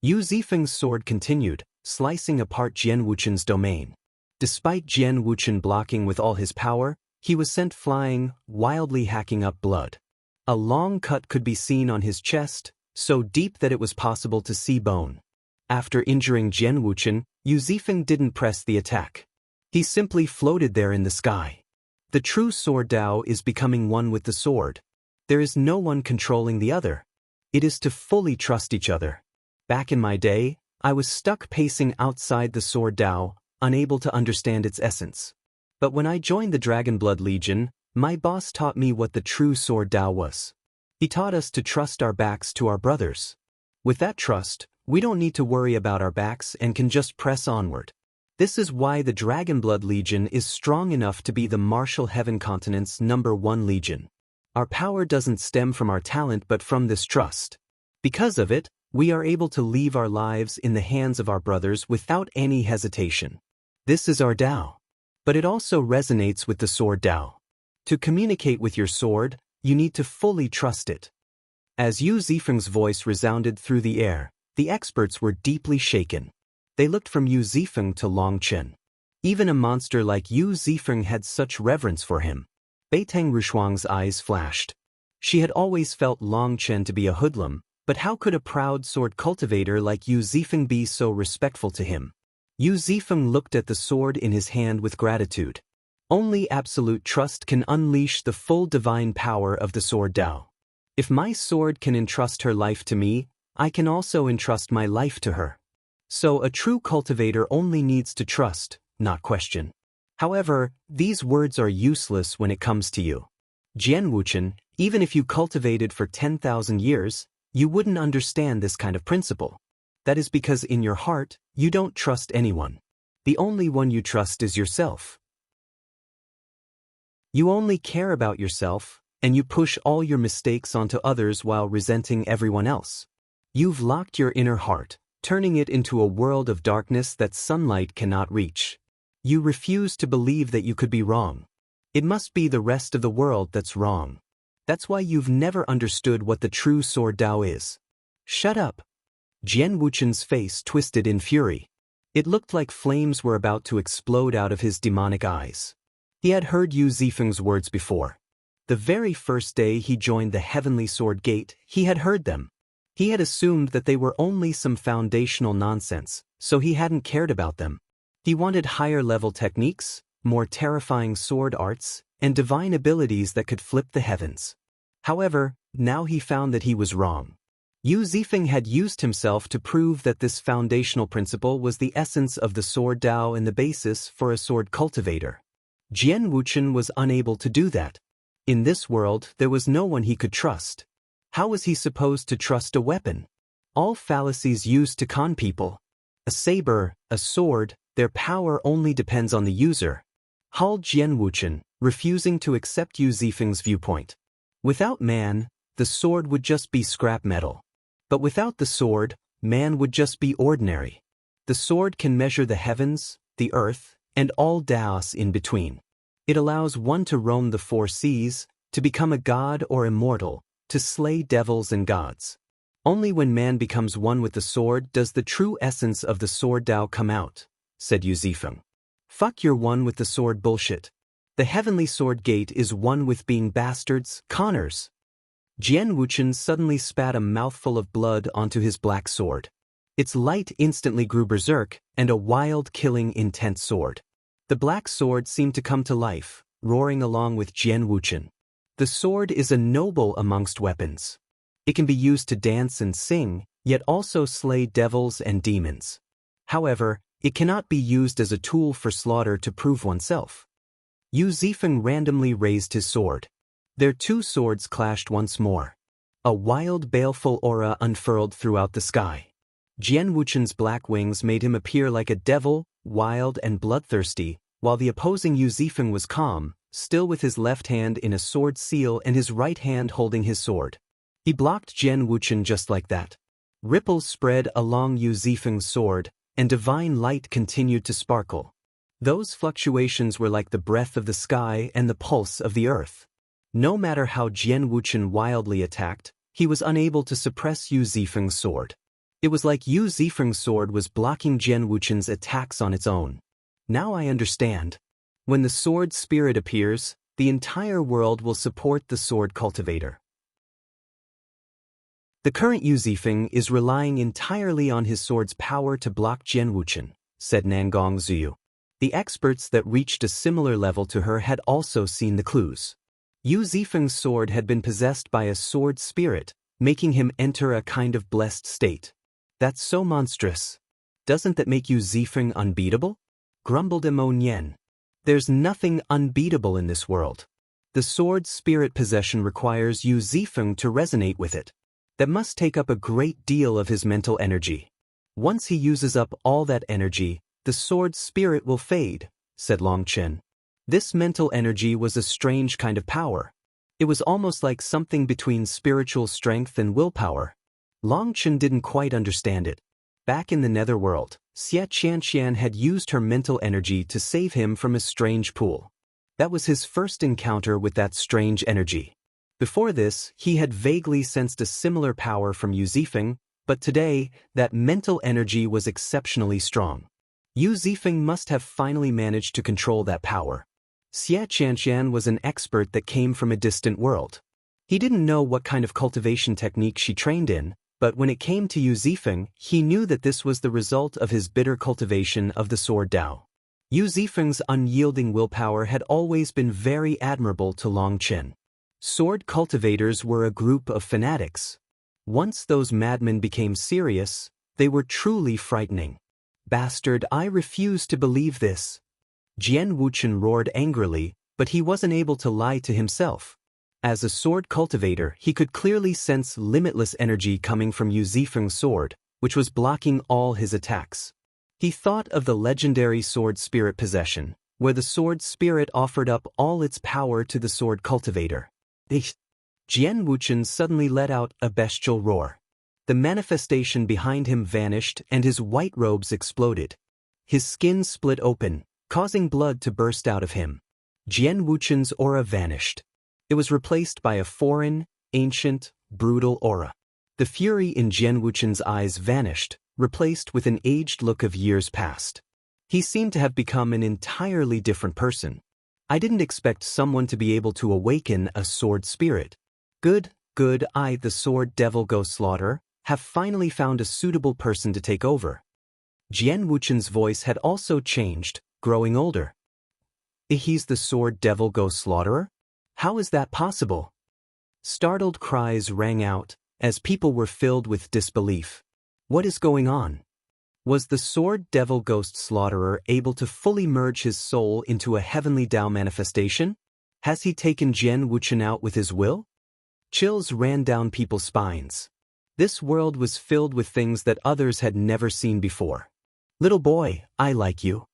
Yu Zifeng's sword continued, slicing apart Jian Wuchen's domain. Despite Jian Wuchen blocking with all his power, he was sent flying, wildly hacking up blood. A long cut could be seen on his chest, so deep that it was possible to see bone. After injuring Jian Wuchen, Yu Zifeng didn't press the attack. He simply floated there in the sky. The true sword Tao is becoming one with the sword. There is no one controlling the other. It is to fully trust each other. Back in my day, I was stuck pacing outside the sword Tao, unable to understand its essence. But when I joined the Dragonblood Legion, my boss taught me what the true sword Tao was. He taught us to trust our backs to our brothers. With that trust, we don't need to worry about our backs and can just press onward. This is why the Dragonblood Legion is strong enough to be the Martial Heaven Continent's #1 legion. Our power doesn't stem from our talent but from this trust. Because of it, we are able to leave our lives in the hands of our brothers without any hesitation. This is our Tao. But it also resonates with the sword Tao. To communicate with your sword, you need to fully trust it. As Yu Zifeng's voice resounded through the air, the experts were deeply shaken. They looked from Yu Zifeng to Long Chen. Even a monster like Yu Zifeng had such reverence for him. Beiteng Rushuang's eyes flashed. She had always felt Long Chen to be a hoodlum, but how could a proud sword cultivator like Yu Zifeng be so respectful to him? Yu Zifeng looked at the sword in his hand with gratitude. Only absolute trust can unleash the full divine power of the sword Tao. If my sword can entrust her life to me, I can also entrust my life to her. So a true cultivator only needs to trust, not question. However, these words are useless when it comes to you. Jian Wuchen, even if you cultivated for 10,000 years, you wouldn't understand this kind of principle. That is because in your heart, you don't trust anyone. The only one you trust is yourself. You only care about yourself, and you push all your mistakes onto others while resenting everyone else. You've locked your inner heart, turning it into a world of darkness that sunlight cannot reach. You refuse to believe that you could be wrong. It must be the rest of the world that's wrong. That's why you've never understood what the true sword Tao is. Shut up. Jian Wuchen's face twisted in fury. It looked like flames were about to explode out of his demonic eyes. He had heard Yu Zifeng's words before. The very first day he joined the Heavenly Sword Gate, he had heard them. He had assumed that they were only some foundational nonsense, so he hadn't cared about them. He wanted higher-level techniques, more terrifying sword arts, and divine abilities that could flip the heavens. However, now he found that he was wrong. Yu Zifeng had used himself to prove that this foundational principle was the essence of the sword Tao and the basis for a sword cultivator. Jian Wuchen was unable to do that. In this world, there was no one he could trust. How was he supposed to trust a weapon? All fallacies used to con people. A saber, a sword, their power only depends on the user. Hal Jianwuchen, refusing to accept Yu Zifeng's viewpoint. Without man, the sword would just be scrap metal. But without the sword, man would just be ordinary. The sword can measure the heavens, the earth, and all Daos in between. It allows one to roam the four seas, to become a god or immortal, to slay devils and gods. Only when man becomes one with the sword does the true essence of the sword Dao come out, said Yu Zifeng. Fuck your one with the sword bullshit. The heavenly sword gate is one with being bastards, conners. Jian Wuchen suddenly spat a mouthful of blood onto his black sword. Its light instantly grew berserk, and a wild, killing, intense sword. The black sword seemed to come to life, roaring along with Jian Wuchen. The sword is a noble amongst weapons. It can be used to dance and sing, yet also slay devils and demons. However, it cannot be used as a tool for slaughter to prove oneself. Yu Zifeng randomly raised his sword. Their two swords clashed once more. A wild, baleful aura unfurled throughout the sky. Jian Wuchen's black wings made him appear like a devil, wild and bloodthirsty, while the opposing Yu Zifeng was calm, still with his left hand in a sword seal and his right hand holding his sword. He blocked Jian Wuchen just like that. Ripples spread along Yu Zifeng's sword, and divine light continued to sparkle. Those fluctuations were like the breath of the sky and the pulse of the earth. No matter how Jian Wuchen wildly attacked, he was unable to suppress Yu Zifeng's sword. It was like Yu Zifeng's sword was blocking Jian Wuchen's attacks on its own. Now I understand. When the sword spirit appears, the entire world will support the sword cultivator. The current Yu Zifeng is relying entirely on his sword's power to block Jian Wuchen, said Nangong Zuyu. The experts that reached a similar level to her had also seen the clues. Yu Zifeng's sword had been possessed by a sword spirit, making him enter a kind of blessed state. That's so monstrous. Doesn't that make Yu Zifeng unbeatable? Grumbled Mo Nian. There's nothing unbeatable in this world. The sword spirit possession requires Yu Zifeng to resonate with it. That must take up a great deal of his mental energy. Once he uses up all that energy, the sword spirit will fade, said Long Chen. This mental energy was a strange kind of power. It was almost like something between spiritual strength and willpower. Long Chen didn't quite understand it. Back in the netherworld, Xie Qianxian had used her mental energy to save him from a strange pool. That was his first encounter with that strange energy. Before this, he had vaguely sensed a similar power from Yu Zifeng, but today, that mental energy was exceptionally strong. Yu Zifeng must have finally managed to control that power. Xie Qianxian was an expert that came from a distant world. He didn't know what kind of cultivation technique she trained in, but when it came to Yu Zifeng, he knew that this was the result of his bitter cultivation of the sword Dao. Yu Zifeng's unyielding willpower had always been very admirable to Long Chen. Sword cultivators were a group of fanatics. Once those madmen became serious, they were truly frightening. Bastard, I refuse to believe this. Jian Wuchen roared angrily, but he wasn't able to lie to himself. As a sword cultivator, he could clearly sense limitless energy coming from Yu Zifeng's sword, which was blocking all his attacks. He thought of the legendary sword spirit possession, where the sword spirit offered up all its power to the sword cultivator. Jian Wuchen suddenly let out a bestial roar. The manifestation behind him vanished and his white robes exploded. His skin split open, causing blood to burst out of him. Jian Wuchen's aura vanished. It was replaced by a foreign, ancient, brutal aura. The fury in Jian Wuchen's eyes vanished, replaced with an aged look of years past. He seemed to have become an entirely different person. I didn't expect someone to be able to awaken a sword spirit. Good, I, the sword devil ghost slaughterer, have finally found a suitable person to take over. Jian Wuchen's voice had also changed, growing older. He's the sword devil ghost slaughterer? How is that possible? Startled cries rang out, as people were filled with disbelief. What is going on? Was the sword devil ghost slaughterer able to fully merge his soul into a heavenly Dao manifestation? Has he taken Jian Wuchen out with his will? Chills ran down people's spines. This world was filled with things that others had never seen before. Little boy, I like you.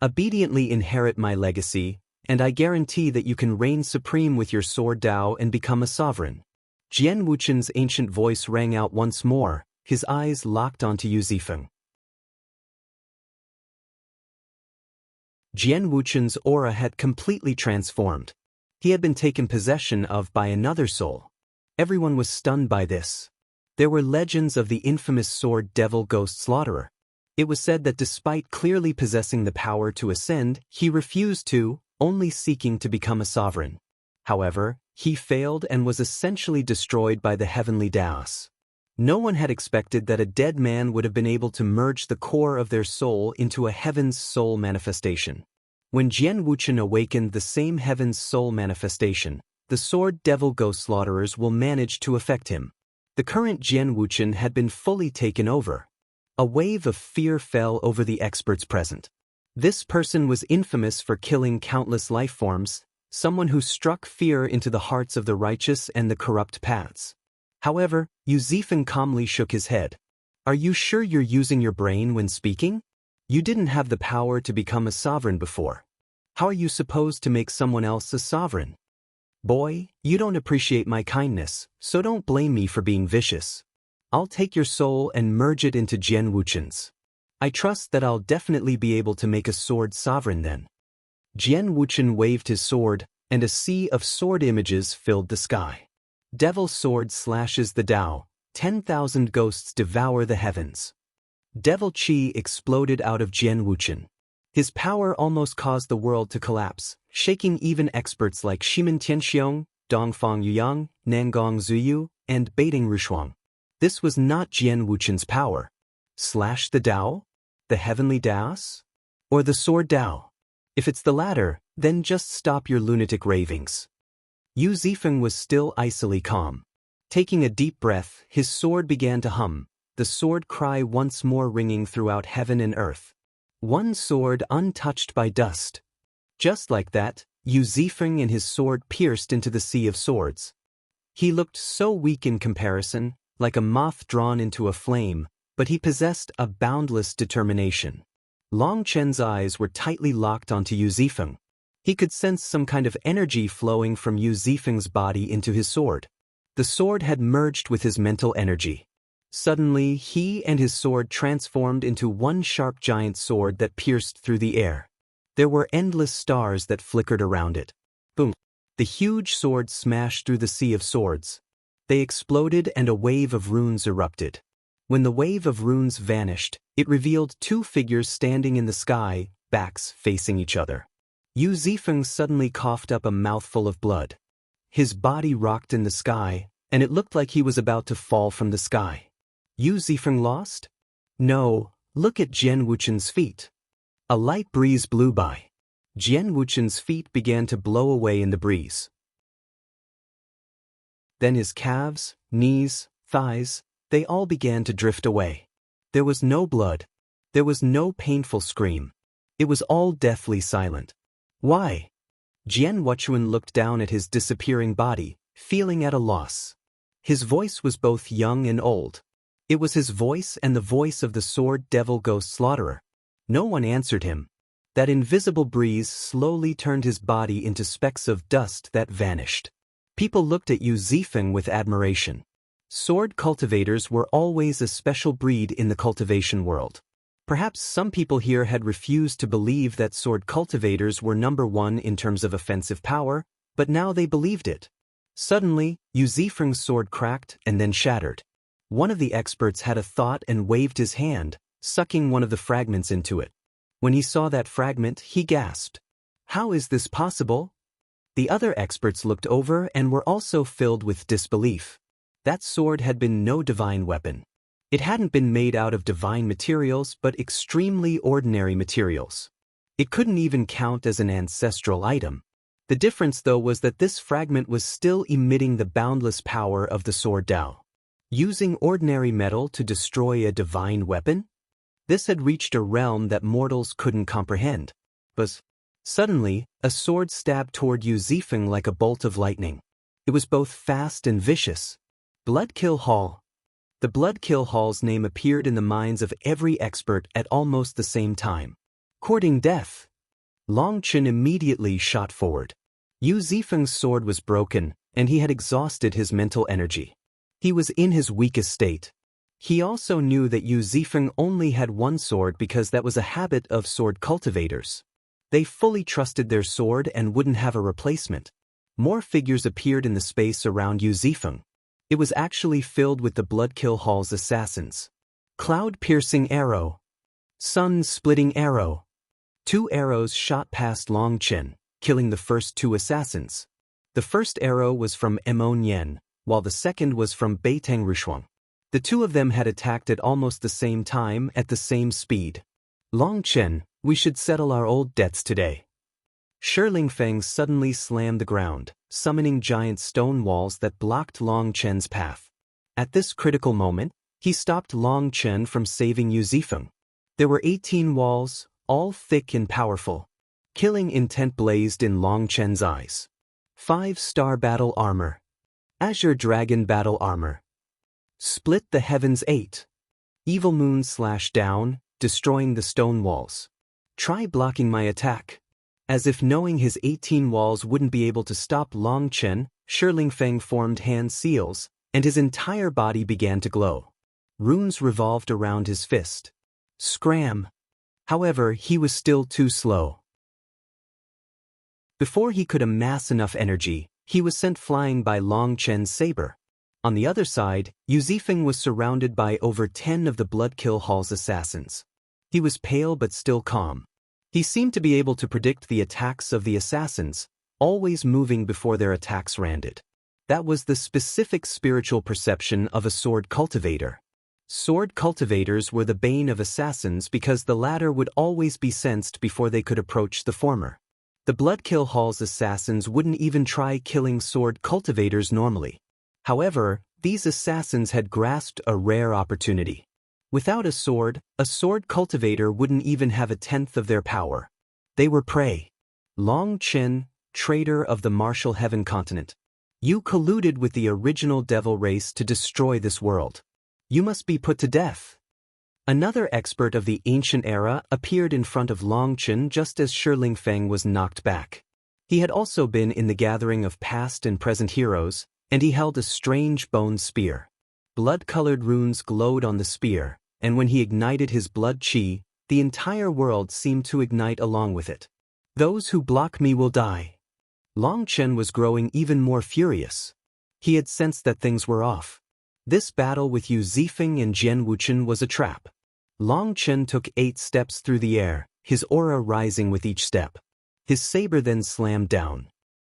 Obediently inherit my legacy, and I guarantee that you can reign supreme with your sword Dao and become a sovereign. Jian Wuchen's ancient voice rang out once more, his eyes locked onto Zifeng. Jian Wuchen's aura had completely transformed. He had been taken possession of by another soul. Everyone was stunned by this. There were legends of the infamous sword devil ghost slaughterer. It was said that despite clearly possessing the power to ascend, he refused to, only seeking to become a sovereign. However, he failed and was essentially destroyed by the heavenly Daos. No one had expected that a dead man would have been able to merge the core of their soul into a heaven's soul manifestation. When Jian Wuchen awakened the same heaven's soul manifestation, the sword devil ghost slaughterers will manage to affect him. The current Jian Wuchen had been fully taken over. A wave of fear fell over the experts present. This person was infamous for killing countless life forms, someone who struck fear into the hearts of the righteous and the corrupt paths. However, Zifeng calmly shook his head. Are you sure you're using your brain when speaking? You didn't have the power to become a sovereign before. How are you supposed to make someone else a sovereign? Boy, you don't appreciate my kindness, so don't blame me for being vicious. I'll take your soul and merge it into Jian Wuchen's. I trust that I'll definitely be able to make a sword sovereign then. Jian Wuchen waved his sword, and a sea of sword images filled the sky. Devil sword slashes the Tao, 10,000 ghosts devour the heavens. Devil Qi exploded out of Jian Wuchen. His power almost caused the world to collapse, shaking even experts like Shimen Tianxiong, Dongfang Yuyang, Nangong Zuyu, and Beiting Rushuang. This was not Jian Wuchen's power. Slash the Tao? The heavenly Daos? Or the sword Tao? If it's the latter, then just stop your lunatic ravings. Zifeng was still icily calm. Taking a deep breath, his sword began to hum, the sword cry once more ringing throughout heaven and earth. One sword untouched by dust. Just like that, Zifeng and his sword pierced into the sea of swords. He looked so weak in comparison, like a moth drawn into a flame, but he possessed a boundless determination. Long Chen's eyes were tightly locked onto Zifeng. He could sense some kind of energy flowing from Zifeng's body into his sword. The sword had merged with his mental energy. Suddenly, he and his sword transformed into one sharp giant sword that pierced through the air. There were endless stars that flickered around it. Boom! The huge sword smashed through the sea of swords. They exploded and a wave of runes erupted. When the wave of runes vanished, it revealed two figures standing in the sky, backs facing each other. Zifeng suddenly coughed up a mouthful of blood. His body rocked in the sky, and it looked like he was about to fall from the sky. Zifeng lost? No, look at Jian Wuchen's feet. A light breeze blew by. Jian Wuchen's feet began to blow away in the breeze. Then his calves, knees, thighs, they all began to drift away. There was no blood. There was no painful scream. It was all deathly silent. Why? Jian Wuchen looked down at his disappearing body, feeling at a loss. His voice was both young and old. It was his voice and the voice of the sword devil ghost slaughterer. No one answered him. That invisible breeze slowly turned his body into specks of dust that vanished. People looked at Zifeng with admiration. Sword cultivators were always a special breed in the cultivation world. Perhaps some people here had refused to believe that sword cultivators were number one in terms of offensive power, but now they believed it. Suddenly, Zifeng's sword cracked and then shattered. One of the experts had a thought and waved his hand, sucking one of the fragments into it. When he saw that fragment, he gasped. How is this possible? The other experts looked over and were also filled with disbelief. That sword had been no divine weapon. It hadn't been made out of divine materials but extremely ordinary materials. It couldn't even count as an ancestral item. The difference though was that this fragment was still emitting the boundless power of the sword Tao. Using ordinary metal to destroy a divine weapon? This had reached a realm that mortals couldn't comprehend. But suddenly, a sword stabbed toward Zifeng like a bolt of lightning. It was both fast and vicious. Bloodkill Hall. The Bloodkill Hall's name appeared in the minds of every expert at almost the same time. Courting death. Long Chen immediately shot forward. Zifeng's sword was broken, and he had exhausted his mental energy. He was in his weakest state. He also knew that Zifeng only had one sword because that was a habit of sword cultivators. They fully trusted their sword and wouldn't have a replacement. More figures appeared in the space around Zifeng. It was actually filled with the Bloodkill Hall's assassins. Cloud-piercing arrow. Sun-splitting arrow. 2 arrows shot past Long Chen, killing the first 2 assassins. The first arrow was from Emon, while the second was from Beiteng Rushuang. The 2 of them had attacked at almost the same time at the same speed. Long Chen, we should settle our old debts today. Zifeng suddenly slammed the ground, summoning giant stone walls that blocked Long Chen's path. At this critical moment, he stopped Long Chen from saving Zifeng. There were 18 walls, all thick and powerful. Killing intent blazed in Long Chen's eyes. 5-star battle armor. Azure Dragon battle armor. Split the heavens 8. Evil Moon slash down, destroying the stone walls. Try blocking my attack. As if knowing his 18 walls wouldn't be able to stop Long Chen, Zifeng formed hand seals, and his entire body began to glow. Runes revolved around his fist. Scram! However, he was still too slow. Before he could amass enough energy, he was sent flying by Long Chen's saber. On the other side, Zifeng was surrounded by over 10 of the Bloodkill Hall's assassins. He was pale but still calm. He seemed to be able to predict the attacks of the assassins, always moving before their attacks landed. That was the specific spiritual perception of a sword cultivator. Sword cultivators were the bane of assassins because the latter would always be sensed before they could approach the former. The Bloodkill Hall's assassins wouldn't even try killing sword cultivators normally. However, these assassins had grasped a rare opportunity. Without a sword cultivator wouldn't even have 1/10 of their power. They were prey. Long Chen, traitor of the Martial Heaven continent. You colluded with the original devil race to destroy this world. You must be put to death. Another expert of the ancient era appeared in front of Long Chen just as Zifeng was knocked back. He had also been in the gathering of past and present heroes, and he held a strange bone spear. Blood-colored runes glowed on the spear, and when he ignited his blood chi, the entire world seemed to ignite along with it. Those who block me will die. Long Chen was growing even more furious. He had sensed that things were off. This battle with Zifeng and Jian Wuchen was a trap. Long Chen took 8 steps through the air, his aura rising with each step. His saber then slammed down.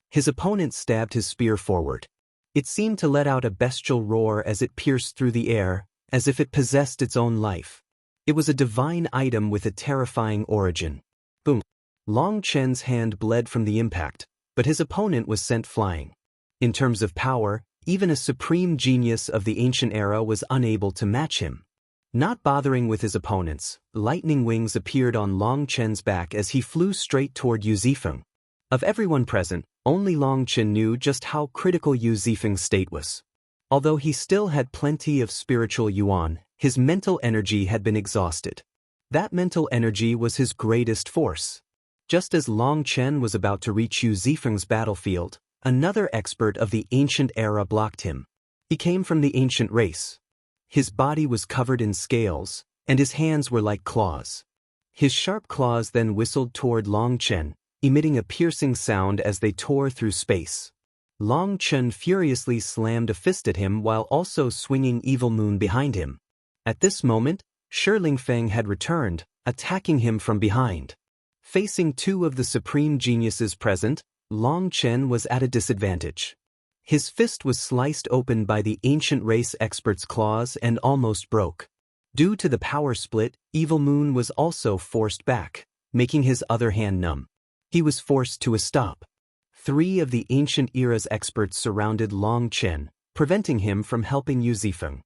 His opponent stabbed his spear forward. It seemed to let out a bestial roar as it pierced through the air, as if it possessed its own life. It was a divine item with a terrifying origin. Boom! Long Chen's hand bled from the impact, but his opponent was sent flying. In terms of power, even a supreme genius of the ancient era was unable to match him. Not bothering with his opponents, lightning wings appeared on Long Chen's back as he flew straight toward Zifeng. Of everyone present, only Long Chen knew just how critical Zifeng's state was. Although he still had plenty of spiritual yuan, his mental energy had been exhausted. That mental energy was his greatest force. Just as Long Chen was about to reach Zifeng's battlefield, another expert of the ancient era blocked him. He came from the ancient race. His body was covered in scales, and his hands were like claws. His sharp claws then whistled toward Long Chen, emitting a piercing sound as they tore through space. Long Chen furiously slammed a fist at him while also swinging Evil Moon behind him. At this moment, Zifeng had returned, attacking him from behind. Facing 2 of the supreme geniuses present, Long Chen was at a disadvantage. His fist was sliced open by the ancient race expert's claws and almost broke. Due to the power split, Evil Moon was also forced back, making his other hand numb. He was forced to a stop. 3 of the ancient era's experts surrounded Long Chen, preventing him from helping Zifeng.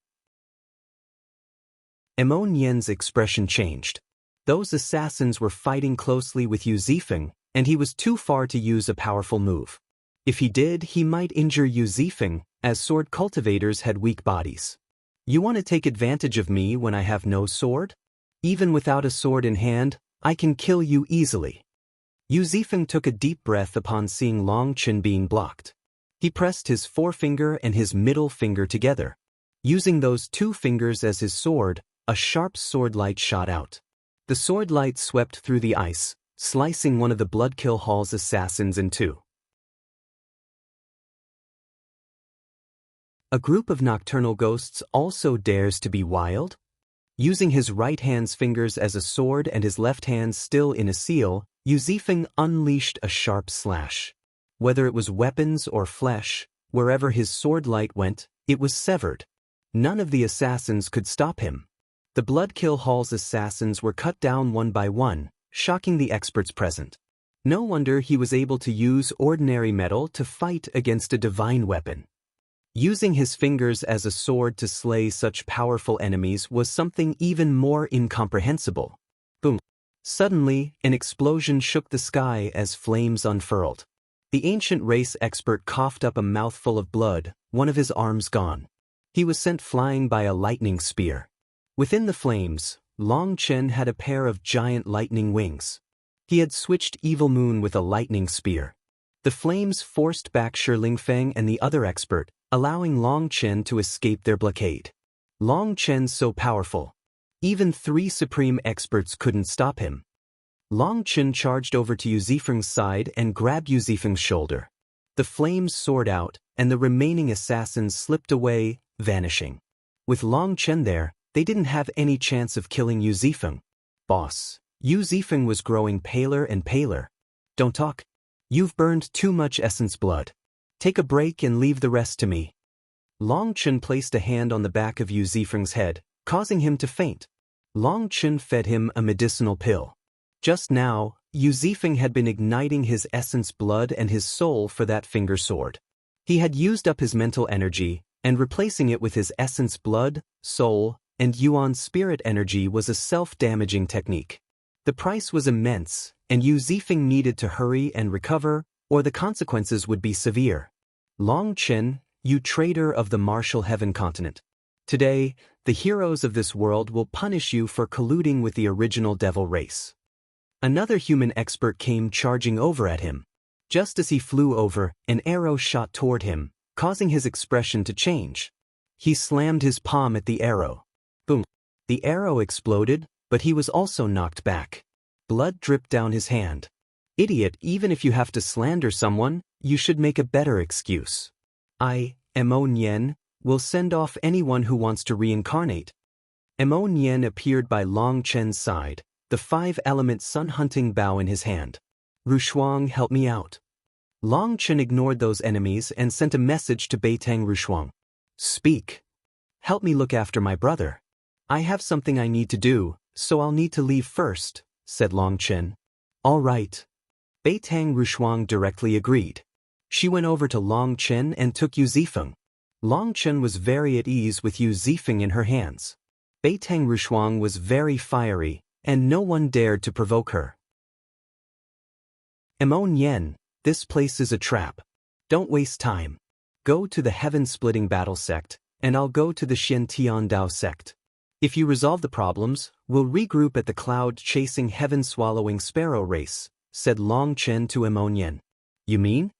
Emon Yen's expression changed. Those assassins were fighting closely with Zifeng, and he was too far to use a powerful move. If he did, he might injure Zifeng, as sword cultivators had weak bodies. You want to take advantage of me when I have no sword? Even without a sword in hand, I can kill you easily. Zifeng took a deep breath upon seeing Long Chen being blocked. He pressed his forefinger and his middle finger together. Using those two fingers as his sword, a sharp sword light shot out. The sword light swept through the ice, slicing one of the Bloodkill Hall's assassins in two. A group of nocturnal ghosts also dares to be wild? Using his right hand's fingers as a sword and his left hand still in a seal, Zifeng unleashed a sharp slash. Whether it was weapons or flesh, wherever his sword light went, it was severed. None of the assassins could stop him. The Bloodkill Hall's assassins were cut down one by one, shocking the experts present. No wonder he was able to use ordinary metal to fight against a divine weapon. Using his fingers as a sword to slay such powerful enemies was something even more incomprehensible. Boom! Suddenly, an explosion shook the sky as flames unfurled. The ancient race expert coughed up a mouthful of blood, one of his arms gone. He was sent flying by a lightning spear. Within the flames, Long Chen had a pair of giant lightning wings. He had switched Evil Moon with a lightning spear. The flames forced back Zifeng and the other expert, allowing Long Chen to escape their blockade. Long Chen's so powerful. Even 3 supreme experts couldn't stop him. Long Chen charged over to Zifeng's side and grabbed Zifeng's shoulder. The flames soared out, and the remaining assassins slipped away, vanishing. With Long Chen there, they didn't have any chance of killing Zifeng. Boss, Zifeng was growing paler and paler. Don't talk. You've burned too much essence blood. Take a break and leave the rest to me. Long Chen placed a hand on the back of Zifeng's head, causing him to faint. Long Chen fed him a medicinal pill. Just now, Zifeng had been igniting his essence blood and his soul for that finger sword. He had used up his mental energy, and replacing it with his essence blood, soul, and Yuan spirit energy was a self-damaging technique. The price was immense, and Zifeng needed to hurry and recover, or the consequences would be severe. Long Chen, you traitor of the martial heaven continent. Today, the heroes of this world will punish you for colluding with the original devil race. Another human expert came charging over at him. Just as he flew over, an arrow shot toward him, causing his expression to change. He slammed his palm at the arrow. Boom! The arrow exploded, but he was also knocked back. Blood dripped down his hand. Idiot, even if you have to slander someone, you should make a better excuse. Mo Nian, will send off anyone who wants to reincarnate. Mo Nian appeared by Long Chen's side, the 5-element sun-hunting bow in his hand. Rushuang, help me out. Long Chen ignored those enemies and sent a message to Beitang Rushuang. Speak. Help me look after my brother. I have something I need to do, so I'll need to leave first, said Long Chen. All right. Beitang Rushuang directly agreed. She went over to Long Chen and took Zifeng. Long Chen was very at ease with Zifeng in her hands. Beitang Rushuang was very fiery, and no one dared to provoke her. Mo Nian, this place is a trap. Don't waste time. Go to the Heaven-Splitting Battle Sect, and I'll go to the Xian Tian Dao Sect. If you resolve the problems, we'll regroup at the cloud-chasing heaven-swallowing Sparrow race, said Long Chen to Mo Nian. You mean?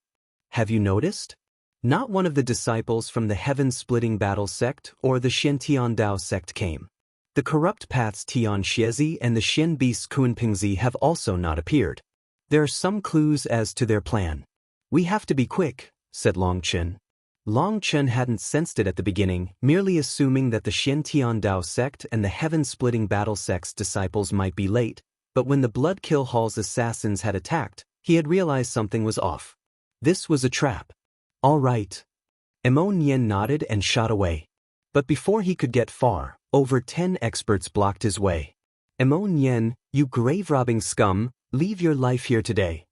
Have you noticed? Not one of the disciples from the Heaven-Splitting Battle Sect or the Xian Tian Dao Sect came. The corrupt paths Tian Xiezi and the Xian beasts Kun Pengzi have also not appeared. There are some clues as to their plan. We have to be quick, said Long Chen. Long Chen hadn't sensed it at the beginning, merely assuming that the Xian Tian Dao Sect and the Heaven-Splitting Battle Sect's disciples might be late, but when the Bloodkill Hall's assassins had attacked, he had realized something was off. This was a trap. All right. Mo Nian nodded and shot away. But before he could get far, over 10 experts blocked his way. Mo Nian, you grave-robbing scum, leave your life here today.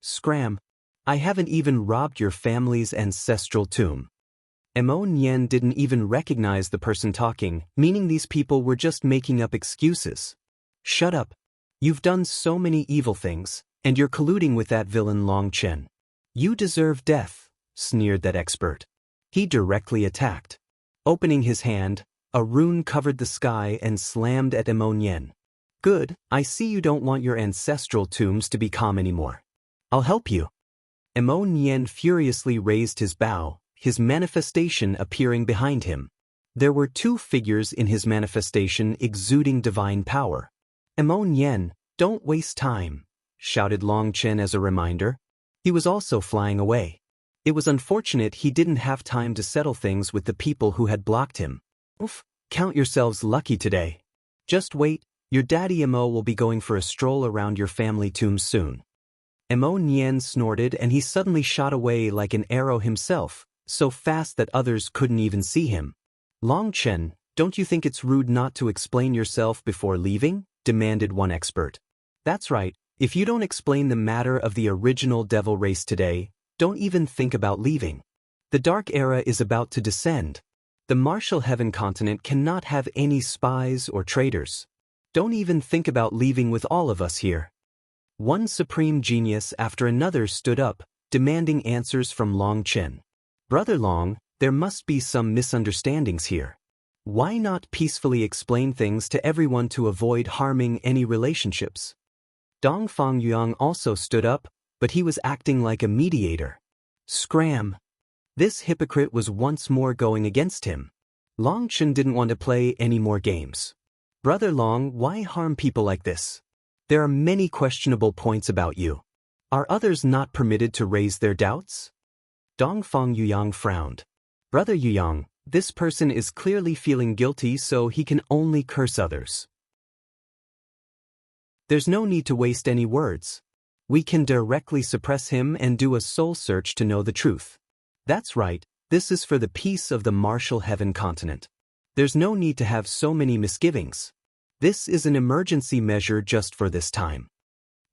Scram. I haven't even robbed your family's ancestral tomb. Mo Nian didn't even recognize the person talking, meaning these people were just making up excuses. Shut up. You've done so many evil things, and you're colluding with that villain Long Chen. You deserve death, sneered that expert. He directly attacked. Opening his hand, a rune covered the sky and slammed at Emon. Good, I see you don't want your ancestral tombs to be calm anymore. I'll help you. Emon furiously raised his bow, his manifestation appearing behind him. There were two figures in his manifestation exuding divine power. Emon, don't waste time, shouted Long Chen as a reminder. He was also flying away. It was unfortunate he didn't have time to settle things with the people who had blocked him. Oof, count yourselves lucky today. Just wait, your daddy Emo will be going for a stroll around your family tombs soon. Emon snorted and he suddenly shot away like an arrow himself, so fast that others couldn't even see him. Long Chen, don't you think it's rude not to explain yourself before leaving? Demanded one expert. That's right, if you don't explain the matter of the original devil race today, don't even think about leaving. The Dark Era is about to descend. The martial heaven continent cannot have any spies or traitors. Don't even think about leaving with all of us here. One supreme genius after another stood up, demanding answers from Long Chen. Brother Long, there must be some misunderstandings here. Why not peacefully explain things to everyone to avoid harming any relationships? Dongfang Yuan also stood up, but he was acting like a mediator. Scram! This hypocrite was once more going against him. Long Chen didn't want to play any more games. Brother Long, why harm people like this? There are many questionable points about you. Are others not permitted to raise their doubts? Dongfang Yuan frowned. Brother Yuyang, this person is clearly feeling guilty, so he can only curse others. There's no need to waste any words. We can directly suppress him and do a soul search to know the truth. That's right, this is for the peace of the martial heaven continent. There's no need to have so many misgivings. This is an emergency measure just for this time.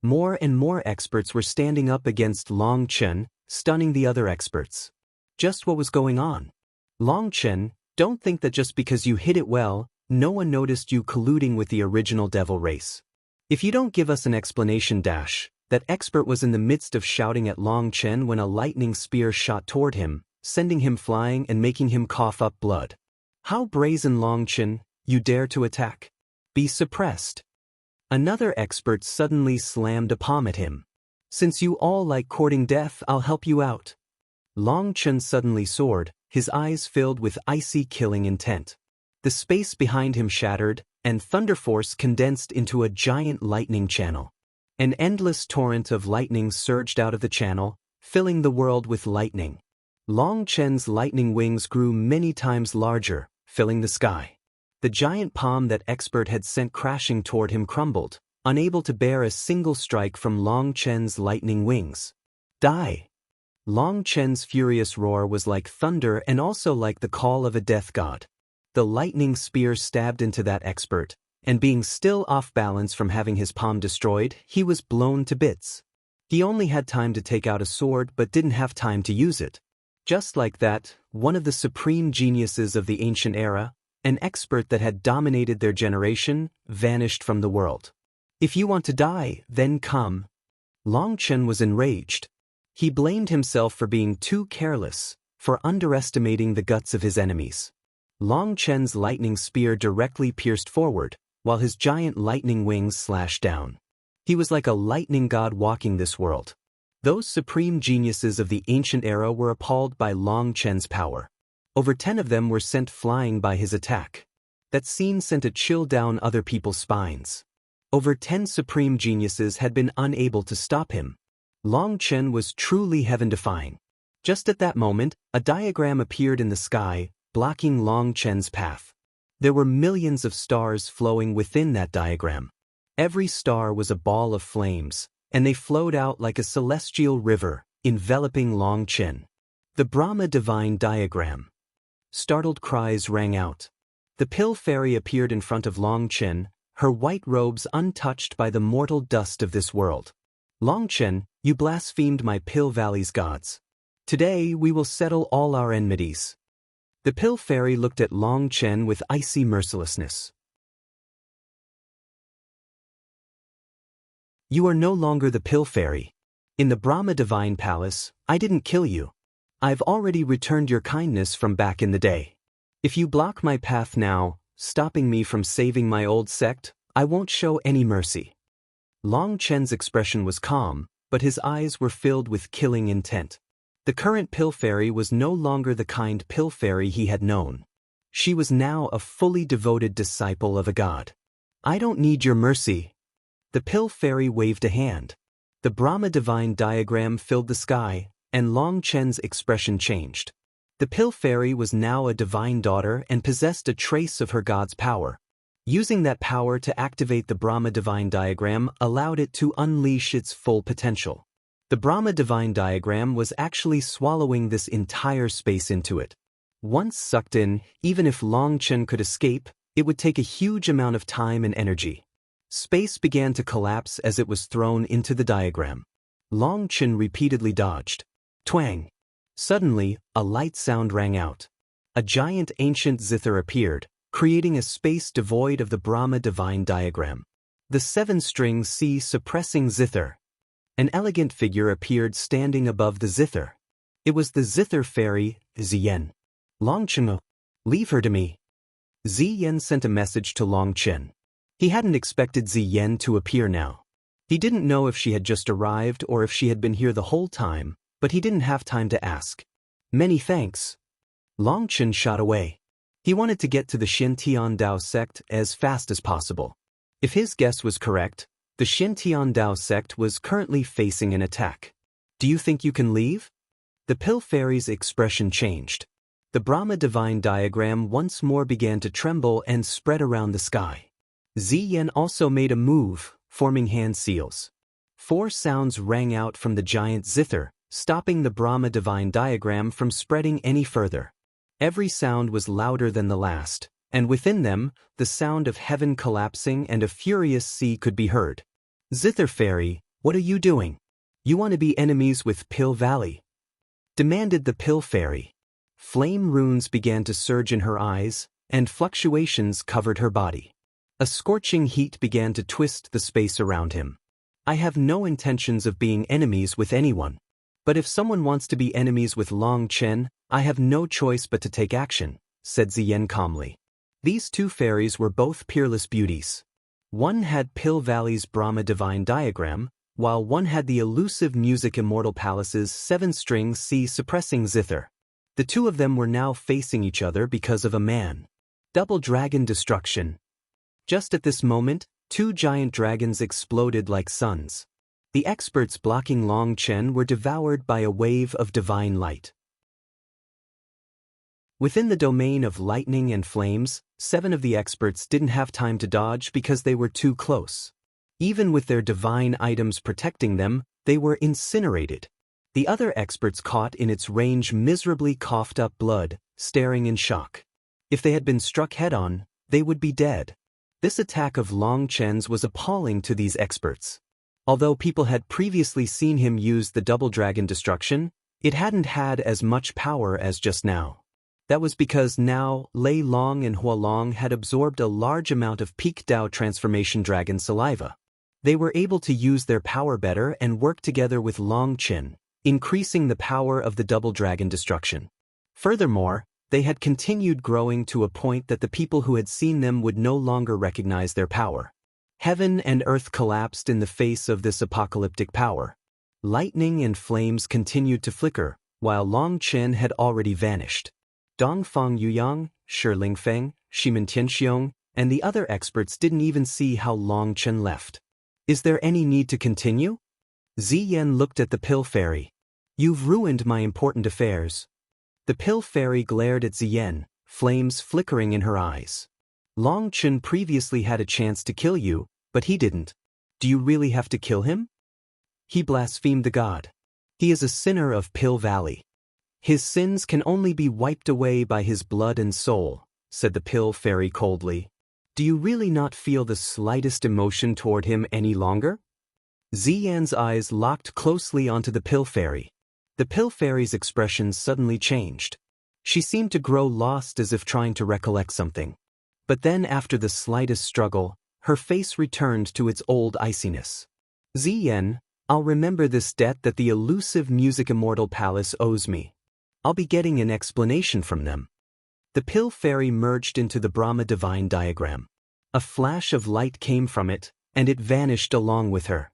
More and more experts were standing up against Long Chen, stunning the other experts. Just what was going on? Long Chen, don't think that just because you hit it well, no one noticed you colluding with the original devil race. If you don't give us an explanation that expert was in the midst of shouting at Long Chen when a lightning spear shot toward him, sending him flying and making him cough up blood. How brazen, Long Chen, you dare to attack? Be suppressed. Another expert suddenly slammed a palm at him. Since you all like courting death, I'll help you out. Long Chen suddenly soared, his eyes filled with icy killing intent. The space behind him shattered, and thunder force condensed into a giant lightning channel. An endless torrent of lightning surged out of the channel, filling the world with lightning. Long Chen's lightning wings grew many times larger, filling the sky. The giant palm that expert had sent crashing toward him crumbled, unable to bear a single strike from Long Chen's lightning wings. Die! Long Chen's furious roar was like thunder and also like the call of a death god. The lightning spear stabbed into that expert, and being still off balance from having his palm destroyed, he was blown to bits. He only had time to take out a sword but didn't have time to use it. Just like that, one of the supreme geniuses of the ancient era, an expert that had dominated their generation, vanished from the world. If you want to die, then come. Long Chen was enraged. He blamed himself for being too careless, for underestimating the guts of his enemies. Long Chen's lightning spear directly pierced forward, while his giant lightning wings slashed down. He was like a lightning god walking this world. Those supreme geniuses of the ancient era were appalled by Long Chen's power. Over 10 of them were sent flying by his attack. That scene sent a chill down other people's spines. Over 10 supreme geniuses had been unable to stop him. Long Chen was truly heaven-defying. Just at that moment, a diagram appeared in the sky, blocking Long Chen's path. There were millions of stars flowing within that diagram. Every star was a ball of flames, and they flowed out like a celestial river, enveloping Long Chen. The Brahma divine diagram. Startled cries rang out. The pill fairy appeared in front of Long Chen, her white robes untouched by the mortal dust of this world. Long Chen, you blasphemed my Pill Valley's gods. Today we will settle all our enmities. The Pill Fairy looked at Long Chen with icy mercilessness. You are no longer the Pill Fairy. In the Brahma Divine Palace, I didn't kill you. I've already returned your kindness from back in the day. If you block my path now, stopping me from saving my old sect, I won't show any mercy. Long Chen's expression was calm, but his eyes were filled with killing intent. The current pill fairy was no longer the kind pill fairy he had known. She was now a fully devoted disciple of a god. I don't need your mercy. The pill fairy waved a hand. The Brahma divine diagram filled the sky, and Long Chen's expression changed. The pill fairy was now a divine daughter and possessed a trace of her god's power. Using that power to activate the Brahma divine diagram allowed it to unleash its full potential. The Brahma divine diagram was actually swallowing this entire space into it. Once sucked in, even if Long Chen could escape, it would take a huge amount of time and energy. Space began to collapse as it was thrown into the diagram. Long Chen repeatedly dodged. Twang! Suddenly, a light sound rang out. A giant ancient zither appeared, creating a space devoid of the Brahma divine diagram. The 7-string C suppressing zither. An elegant figure appeared standing above the zither. It was the zither fairy, Zifeng. Long Chen, leave her to me. Zifeng sent a message to Long Chen. He hadn't expected Zifeng to appear now. He didn't know if she had just arrived or if she had been here the whole time, but he didn't have time to ask. Many thanks. Long Chen shot away. He wanted to get to the Xintian Dao sect as fast as possible. If his guess was correct, the Xintian Dao sect was currently facing an attack. Do you think you can leave? The pill fairy's expression changed. The Brahma divine diagram once more began to tremble and spread around the sky. Zifeng also made a move, forming hand seals. 4 sounds rang out from the giant zither, stopping the Brahma divine diagram from spreading any further. Every sound was louder than the last, and within them, the sound of heaven collapsing and a furious sea could be heard. Zither fairy, what are you doing? You want to be enemies with Pill Valley? Demanded the pill fairy. Flame runes began to surge in her eyes, and fluctuations covered her body. A scorching heat began to twist the space around him. I have no intentions of being enemies with anyone. But if someone wants to be enemies with Long Chen, I have no choice but to take action, said Zifeng calmly. These 2 fairies were both peerless beauties. One had Pill Valley's Brahma divine diagram, while one had the elusive Music Immortal Palace's 7-string C suppressing zither. The 2 of them were now facing each other because of a man. Double dragon destruction. Just at this moment, 2 giant dragons exploded like suns. The experts blocking Long Chen were devoured by a wave of divine light. Within the domain of lightning and flames, 7 of the experts didn't have time to dodge because they were too close. Even with their divine items protecting them, they were incinerated. The other experts caught in its range miserably coughed up blood, staring in shock. If they had been struck head-on, they would be dead. This attack of Long Chen's was appalling to these experts. Although people had previously seen him use the double dragon destruction, it hadn't had as much power as just now. That was because now Lei Long and Hua Long had absorbed a large amount of peak Dao transformation dragon saliva. They were able to use their power better and work together with Long Chen, increasing the power of the double dragon destruction. Furthermore, they had continued growing to a point that the people who had seen them would no longer recognize their power. Heaven and earth collapsed in the face of this apocalyptic power. Lightning and flames continued to flicker, while Long Chen had already vanished. Dongfang Yuyang, Shiling Feng, Shimen Tianxiong, and the other experts didn't even see how Long Chen left. Is there any need to continue? Zifeng looked at the pill fairy. You've ruined my important affairs. The pill fairy glared at Zifeng, flames flickering in her eyes. Long Chen previously had a chance to kill you, but he didn't. Do you really have to kill him? He blasphemed the god. He is a sinner of Pill Valley. His sins can only be wiped away by his blood and soul, said the pill fairy coldly. Do you really not feel the slightest emotion toward him any longer? Zifeng's eyes locked closely onto the pill fairy. The pill fairy's expression suddenly changed. She seemed to grow lost as if trying to recollect something. But then after the slightest struggle, her face returned to its old iciness. Zifeng, I'll remember this debt that the elusive Music Immortal Palace owes me. I'll be getting an explanation from them. The pill fairy merged into the Brahma divine diagram. A flash of light came from it, and it vanished along with her.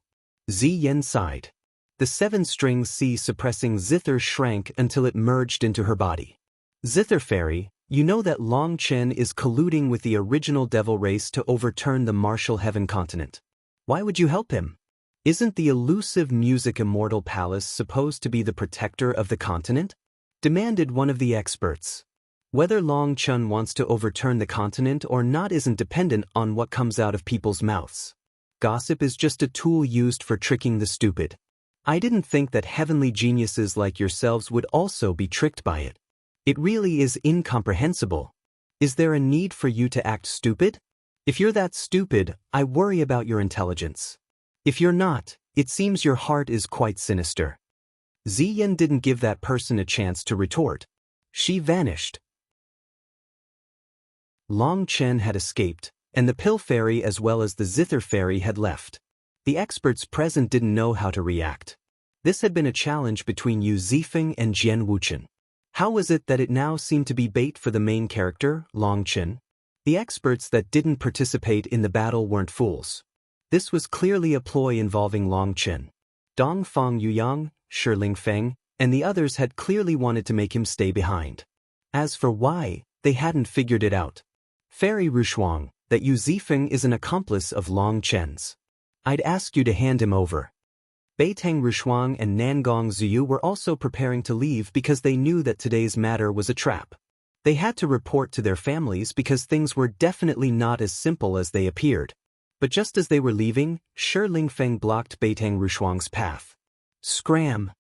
Zifeng sighed. The 7-string C suppressing zither shrank until it merged into her body. Zither fairy, you know that Long Chen is colluding with the original devil race to overturn the martial heaven continent. Why would you help him? Isn't the elusive music immortal palace supposed to be the protector of the continent? Demanded one of the experts. Whether Long Chen wants to overturn the continent or not isn't dependent on what comes out of people's mouths. Gossip is just a tool used for tricking the stupid. I didn't think that heavenly geniuses like yourselves would also be tricked by it. It really is incomprehensible. Is there a need for you to act stupid? If you're that stupid, I worry about your intelligence. If you're not, it seems your heart is quite sinister. Zifeng didn't give that person a chance to retort. She vanished. Long Chen had escaped, and the pill fairy as well as the zither fairy had left. The experts present didn't know how to react. This had been a challenge between Yu Zifeng and Jian Wuchen. How was it that it now seemed to be bait for the main character, Long Chen? The experts that didn't participate in the battle weren't fools. This was clearly a ploy involving Long Chen. Dongfang Yuyang, Shiling Feng, and the others had clearly wanted to make him stay behind. As for why, they hadn't figured it out. Fairy Rushuang, that Yu Zifeng is an accomplice of Long Chen's. I'd ask you to hand him over. Beitang Rushuang and Nangong Ziyu were also preparing to leave because they knew that today's matter was a trap. They had to report to their families because things were definitely not as simple as they appeared. But just as they were leaving, Shiling Feng blocked Beitang Rushuang's path. Scram!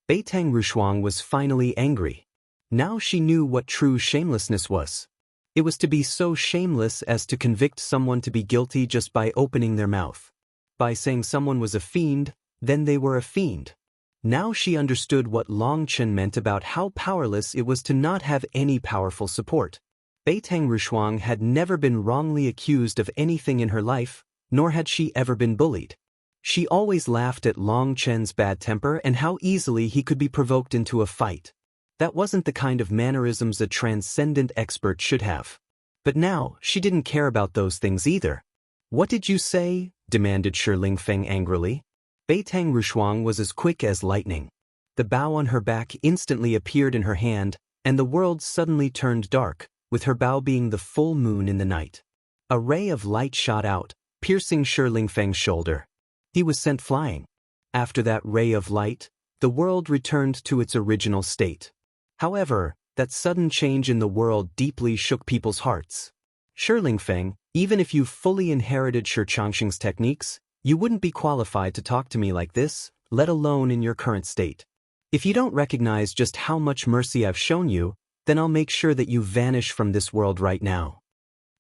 Beitang Rushuang was finally angry. Now she knew what true shamelessness was. It was to be so shameless as to convict someone to be guilty just by opening their mouth. By saying someone was a fiend, then they were a fiend. Now she understood what Long Chen meant about how powerless it was to not have any powerful support. Beitang Rushuang had never been wrongly accused of anything in her life, nor had she ever been bullied. She always laughed at Long Chen's bad temper and how easily he could be provoked into a fight. That wasn't the kind of mannerisms a transcendent expert should have. But now, she didn't care about those things either. What did you say? Demanded Shiling Feng angrily. Beitang Rushuang was as quick as lightning. The bow on her back instantly appeared in her hand, and the world suddenly turned dark, with her bow being the full moon in the night. A ray of light shot out, piercing Shiling Feng's shoulder. He was sent flying. After that ray of light, the world returned to its original state. However, that sudden change in the world deeply shook people's hearts. Shiling Feng, even if you fully inherited Shi Changxing's techniques, you wouldn't be qualified to talk to me like this, let alone in your current state. If you don't recognize just how much mercy I've shown you, then I'll make sure that you vanish from this world right now.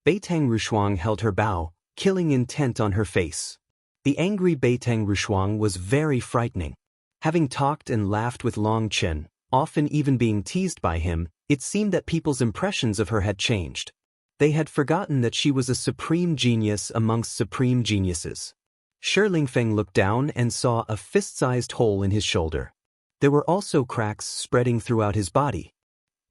Beitang Rushuang held her bow, killing intent on her face. The angry Beitang Rushuang was very frightening. Having talked and laughed with Long Chen, often even being teased by him, it seemed that people's impressions of her had changed. They had forgotten that she was a supreme genius amongst supreme geniuses. Shiling Feng looked down and saw a fist-sized hole in his shoulder. There were also cracks spreading throughout his body.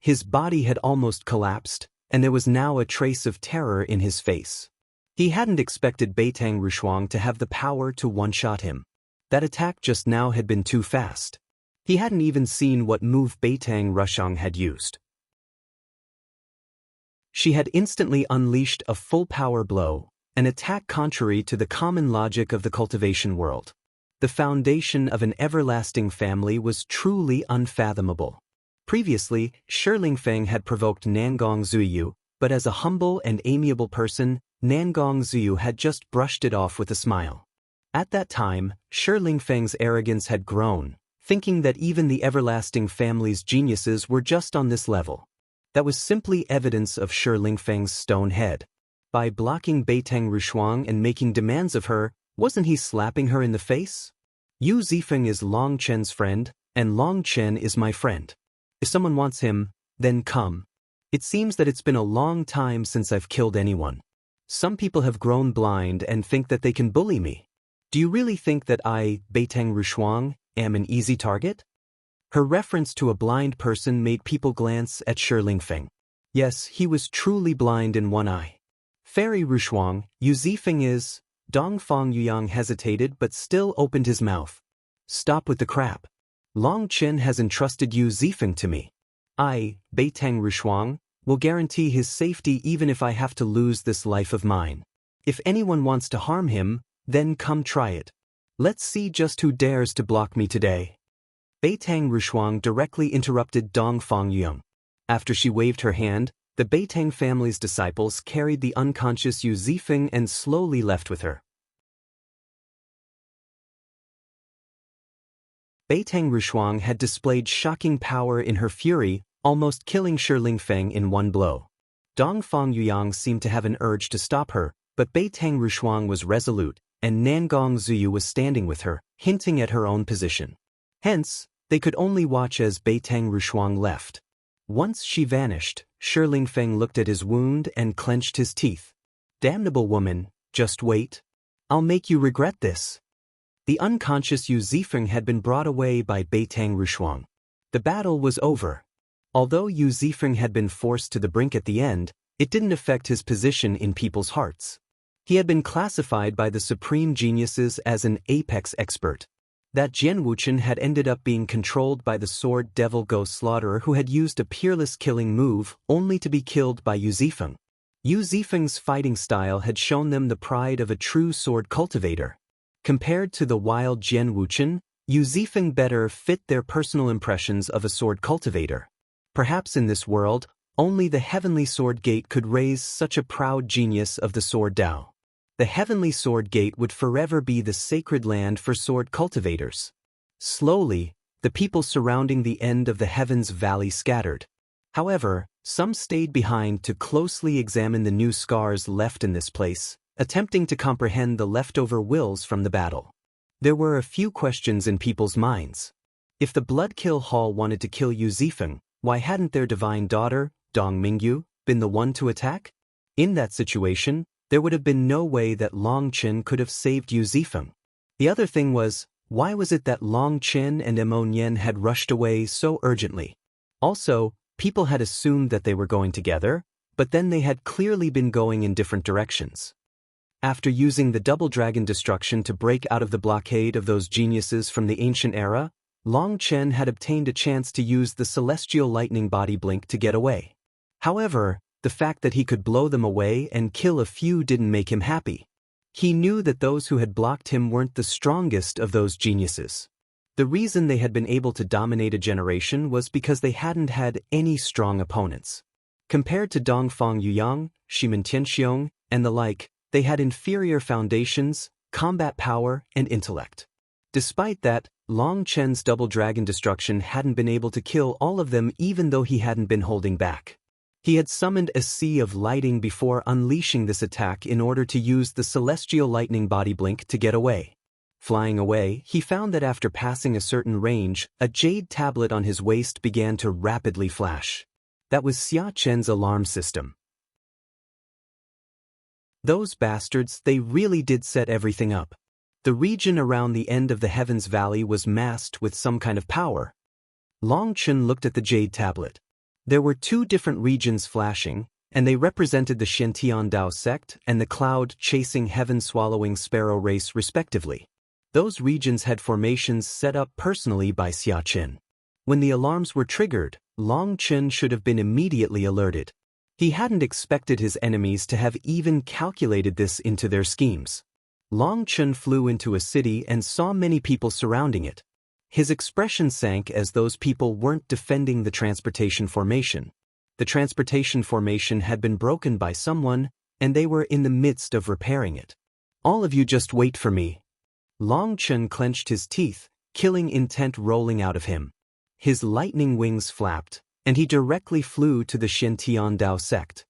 His body had almost collapsed, and there was now a trace of terror in his face. He hadn't expected Beitang Rushuang to have the power to one-shot him. That attack just now had been too fast. He hadn't even seen what move Beitang Rushuang had used. She had instantly unleashed a full-power blow, an attack contrary to the common logic of the cultivation world. The foundation of an everlasting family was truly unfathomable. Previously, Shiling Feng had provoked Nangong Ziyu, but as a humble and amiable person, Nangong Ziyu had just brushed it off with a smile. At that time, Shiling Feng's arrogance had grown, thinking that even the everlasting family's geniuses were just on this level. That was simply evidence of Shiling Feng's stone head. By blocking Beitang Rushuang and making demands of her, wasn't he slapping her in the face? Yu Zifeng is Long Chen's friend, and Long Chen is my friend. If someone wants him, then come. It seems that it's been a long time since I've killed anyone. Some people have grown blind and think that they can bully me. Do you really think that I, Beitang Rushuang, am an easy target? Her reference to a blind person made people glance at Zifeng. Yes, he was truly blind in one eye. Fairy Rushuang, Zifeng is... Dongfang Yuyang hesitated but still opened his mouth. Stop with the crap. Long Chen has entrusted Zifeng to me. I, Beitang Rushuang, will guarantee his safety even if I have to lose this life of mine. If anyone wants to harm him, then come try it. Let's see just who dares to block me today. Beitang Rushuang directly interrupted Dongfang Yuyang. After she waved her hand, the Beitang family's disciples carried the unconscious Zifeng and slowly left with her. Beitang Rushuang had displayed shocking power in her fury, almost killing Zifeng in one blow. Dongfang Yuyang seemed to have an urge to stop her, but Beitang Rushuang was resolute, and Nangong Zuyu was standing with her, hinting at her own position. Hence, they could only watch as Beitang Rushuang left. Once she vanished, Zifeng looked at his wound and clenched his teeth. Damnable woman, just wait. I'll make you regret this. The unconscious Zifeng had been brought away by Beitang Rushuang. The battle was over. Although Zifeng had been forced to the brink at the end, it didn't affect his position in people's hearts. He had been classified by the supreme geniuses as an apex expert. That Jian Wuchen had ended up being controlled by the sword devil ghost slaughterer who had used a peerless killing move only to be killed by Zifeng. Zifeng's fighting style had shown them the pride of a true sword cultivator. Compared to the wild Jian Wuchen, Zifeng better fit their personal impressions of a sword cultivator. Perhaps in this world, only the Heavenly Sword Gate could raise such a proud genius of the Sword Tao. The Heavenly Sword Gate would forever be the sacred land for sword cultivators. Slowly, the people surrounding the end of the Heavens Valley scattered. However, some stayed behind to closely examine the new scars left in this place, attempting to comprehend the leftover wills from the battle. There were a few questions in people's minds. If the Bloodkill Hall wanted to kill Zifeng, why hadn't their divine daughter, Dong Mingyu, been the one to attack? In that situation, there would have been no way that Long Chen could have saved Zifeng. The other thing was, why was it that Long Chen and Mo Nian had rushed away so urgently? Also, people had assumed that they were going together, but then they had clearly been going in different directions. After using the Double Dragon destruction to break out of the blockade of those geniuses from the ancient era, Long Chen had obtained a chance to use the celestial lightning body blink to get away. However, the fact that he could blow them away and kill a few didn't make him happy. He knew that those who had blocked him weren't the strongest of those geniuses. The reason they had been able to dominate a generation was because they hadn't had any strong opponents. Compared to Dongfang Yuyang, Shimen Tianxiong, and the like, they had inferior foundations, combat power, and intellect. Despite that, Long Chen's Double Dragon destruction hadn't been able to kill all of them even though he hadn't been holding back. He had summoned a sea of lighting before unleashing this attack in order to use the celestial lightning body blink to get away. Flying away, he found that after passing a certain range, a jade tablet on his waist began to rapidly flash. That was Xia Chen's alarm system. Those bastards, they really did set everything up. The region around the end of the Heavens Valley was masked with some kind of power. Long Chen looked at the jade tablet. There were two different regions flashing, and they represented the Shentian Dao sect and the cloud-chasing heaven-swallowing Sparrow race respectively. Those regions had formations set up personally by Xia Chen. When the alarms were triggered, Long Chen should have been immediately alerted. He hadn't expected his enemies to have even calculated this into their schemes. Long Chen flew into a city and saw many people surrounding it. His expression sank as those people weren't defending the transportation formation. The transportation formation had been broken by someone, and they were in the midst of repairing it. All of you just wait for me. Long Chen clenched his teeth, killing intent rolling out of him. His lightning wings flapped, and he directly flew to the Shentian Dao sect.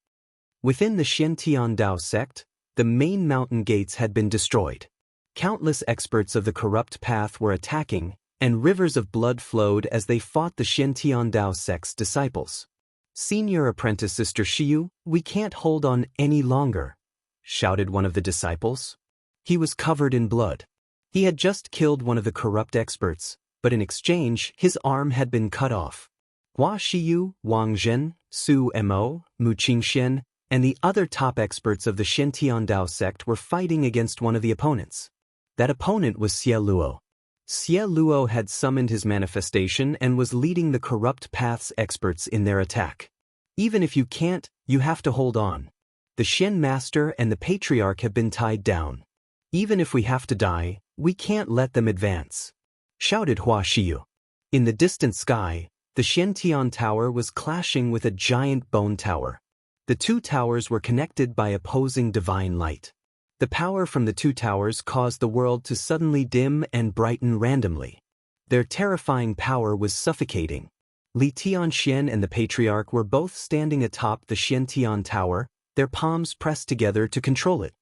Within the Shentian Dao sect, the main mountain gates had been destroyed. Countless experts of the corrupt path were attacking, and rivers of blood flowed as they fought the Shentian Dao sect's disciples. Senior apprentice Sister Shiyu, we can't hold on any longer, shouted one of the disciples. He was covered in blood. He had just killed one of the corrupt experts, but in exchange, his arm had been cut off. Hua Shiyu, Wang Zhen, Su Mo, Mu Qingxian, and the other top experts of the Shen Tiandao sect were fighting against one of the opponents. That opponent was Xie Luo. Xie Luo had summoned his manifestation and was leading the Corrupt Path's experts in their attack. Even if you can't, you have to hold on. The Shen Master and the Patriarch have been tied down. Even if we have to die, we can't let them advance, shouted Hua Shiyu. In the distant sky, the Shen Tian Tower was clashing with a giant bone tower. The two towers were connected by opposing divine light. The power from the two towers caused the world to suddenly dim and brighten randomly. Their terrifying power was suffocating. Li Tianxian and the Patriarch were both standing atop the Shen Tian Tower, their palms pressed together to control it.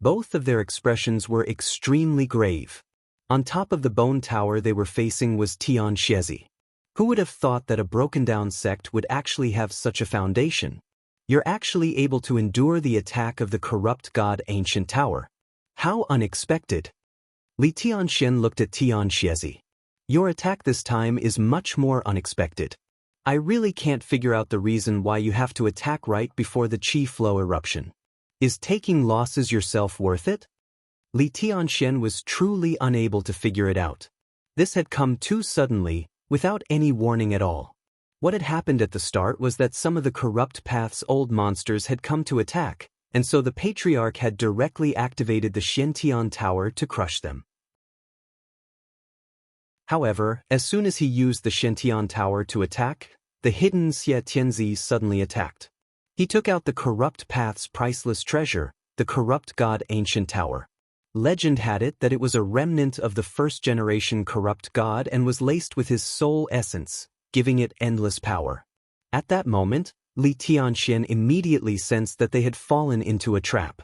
Both of their expressions were extremely grave. On top of the bone tower they were facing was Tian Shezi. Who would have thought that a broken-down sect would actually have such a foundation? You're actually able to endure the attack of the corrupt god ancient tower. How unexpected! Li Tianxian looked at Tian Shezi. Your attack this time is much more unexpected. I really can't figure out the reason why you have to attack right before the chi flow eruption. Is taking losses yourself worth it? Li Tianxian was truly unable to figure it out. This had come too suddenly, without any warning at all. What had happened at the start was that some of the Corrupt Path's old monsters had come to attack, and so the Patriarch had directly activated the Shen Tian Tower to crush them. However, as soon as he used the Shen Tian Tower to attack, the hidden Xie Tianzi suddenly attacked. He took out the Corrupt Path's priceless treasure, the Corrupt God Ancient Tower. Legend had it that it was a remnant of the first-generation Corrupt God and was laced with his soul essence, giving it endless power. At that moment, Li Tianxian immediately sensed that they had fallen into a trap.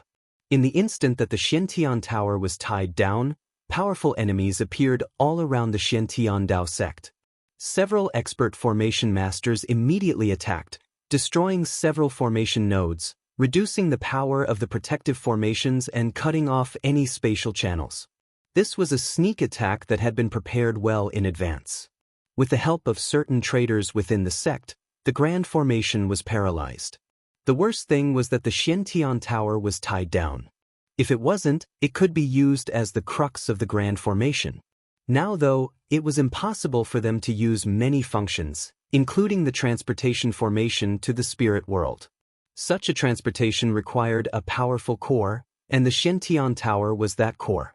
In the instant that the Shen Tian Tower was tied down, powerful enemies appeared all around the Shen Tian Dao sect. Several expert formation masters immediately attacked, destroying several formation nodes, reducing the power of the protective formations and cutting off any spatial channels. This was a sneak attack that had been prepared well in advance. With the help of certain traders within the sect, the Grand Formation was paralyzed. The worst thing was that the Shen Tian Tower was tied down. If it wasn't, it could be used as the crux of the Grand Formation. Now though, it was impossible for them to use many functions, including the transportation formation to the spirit world. Such a transportation required a powerful core, and the Shen Tian Tower was that core.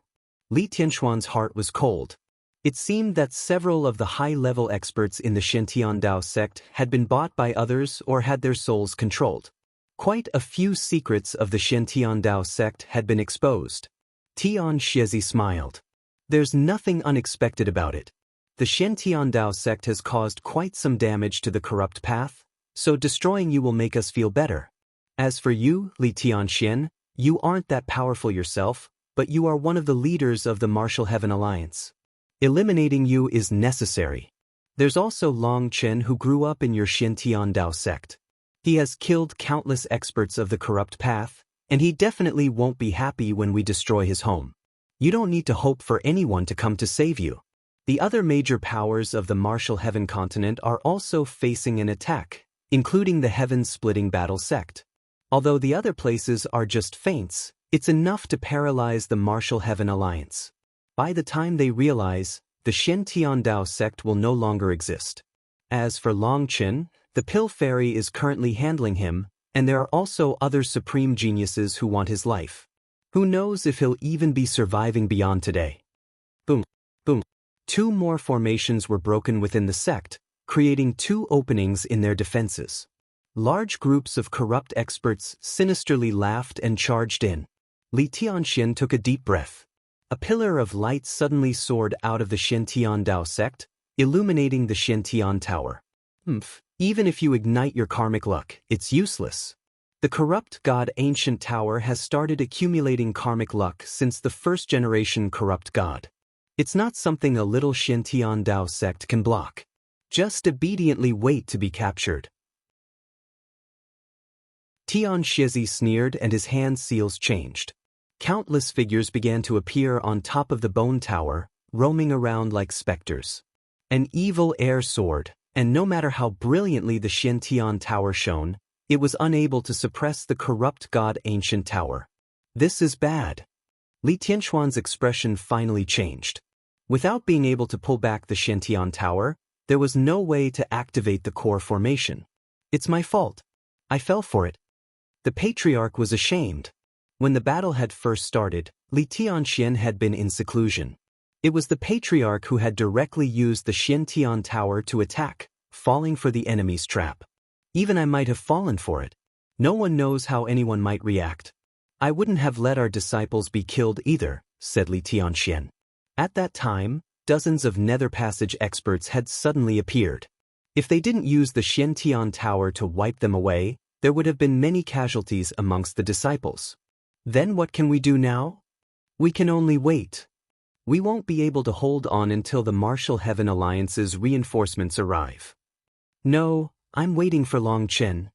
Li Tianxuan's heart was cold. It seemed that several of the high-level experts in the Shen Tian Dao sect had been bought by others or had their souls controlled. Quite a few secrets of the Shen Tian Dao sect had been exposed. Tian Shezi smiled. There's nothing unexpected about it. The Shen Tian Dao sect has caused quite some damage to the Corrupt Path, so destroying you will make us feel better. As for you, Li Tianxian, you aren't that powerful yourself, but you are one of the leaders of the Martial Heaven Alliance. Eliminating you is necessary. There's also Long Chen who grew up in your Shen Tian Dao sect. He has killed countless experts of the Corrupt Path, and he definitely won't be happy when we destroy his home. You don't need to hope for anyone to come to save you. The other major powers of the Martial Heaven continent are also facing an attack, including the Heaven-Splitting Battle sect. Although the other places are just feints, it's enough to paralyze the Martial Heaven Alliance. By the time they realize, the Shen Tian Dao sect will no longer exist. As for Long Chen, the Pill Fairy is currently handling him, and there are also other supreme geniuses who want his life. Who knows if he'll even be surviving beyond today? Boom, boom. 2 more formations were broken within the sect, creating 2 openings in their defenses. Large groups of corrupt experts sinisterly laughed and charged in. Li Tianxian took a deep breath. A pillar of light suddenly soared out of the Shen Tian Dao sect, illuminating the Shen Tian Tower. Even if you ignite your karmic luck, it's useless. The Corrupt God Ancient Tower has started accumulating karmic luck since the first-generation Corrupt God. It's not something a little Shen Tian Dao sect can block. Just obediently wait to be captured. Tian Shezi sneered and his hand seals changed. Countless figures began to appear on top of the bone tower, roaming around like specters. An evil air sword, and no matter how brilliantly the Xiantian Tower shone, it was unable to suppress the corrupt god ancient tower. This is bad. Li Tianxuan's expression finally changed. Without being able to pull back the Xiantian Tower, there was no way to activate the core formation. It's my fault. I fell for it. The patriarch was ashamed. When the battle had first started, Li Tianxian had been in seclusion. It was the patriarch who had directly used the Xiantian Tower to attack, falling for the enemy's trap. Even I might have fallen for it. No one knows how anyone might react. I wouldn't have let our disciples be killed either, said Li Tianxian. At that time, dozens of Nether Passage experts had suddenly appeared. If they didn't use the Xiantian Tower to wipe them away, there would have been many casualties amongst the disciples. Then what can we do now? We can only wait. We won't be able to hold on until the Martial Heaven Alliance's reinforcements arrive. No, I'm waiting for Long Chen.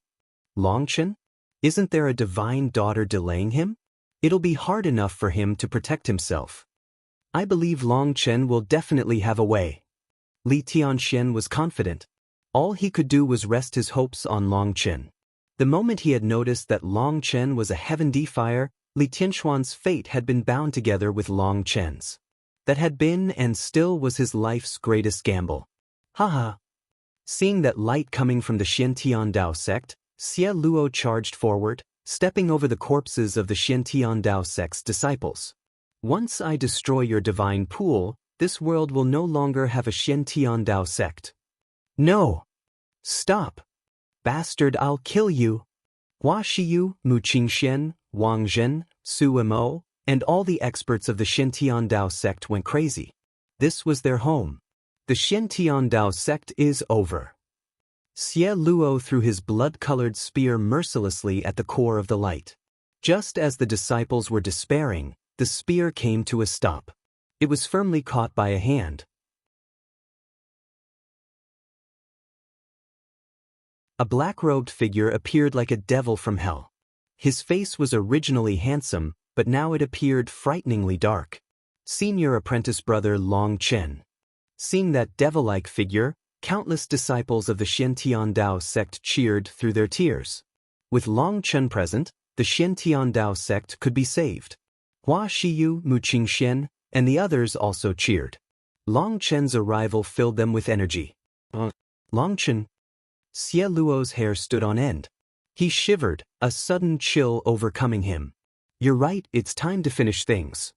Long Chen? Isn't there a divine daughter delaying him? It'll be hard enough for him to protect himself. I believe Long Chen will definitely have a way. Li Tianxian was confident. All he could do was rest his hopes on Long Chen. The moment he had noticed that Long Chen was a heaven defier, Li Tianxuan's fate had been bound together with Long Chen's. That had been and still was his life's greatest gamble. Haha. Seeing that light coming from the Xiantian Dao sect, Xie Luo charged forward, stepping over the corpses of the Xiantian Dao sect's disciples. Once I destroy your divine pool, this world will no longer have a Xiantian Dao sect. No! Stop! Bastard, I'll kill you! Hua Shiyu, Mu Qingxian, Wang Zhen, Su Mo, and all the experts of the Xiantian Dao sect went crazy. This was their home. The Xiantian Dao sect is over. Xie Luo threw his blood-colored spear mercilessly at the core of the light. Just as the disciples were despairing, the spear came to a stop. It was firmly caught by a hand. A black-robed figure appeared like a devil from hell. His face was originally handsome, but now it appeared frighteningly dark. Senior apprentice brother Long Chen. Seeing that devil-like figure, countless disciples of the Xiantian Dao sect cheered through their tears. With Long Chen present, the Xiantian Dao sect could be saved. Hua Shiyu, Mu Qingxian, and the others also cheered. Long Chen's arrival filled them with energy. Long Chen. Xie Luo's hair stood on end. He shivered, a sudden chill overcoming him. You're right, it's time to finish things.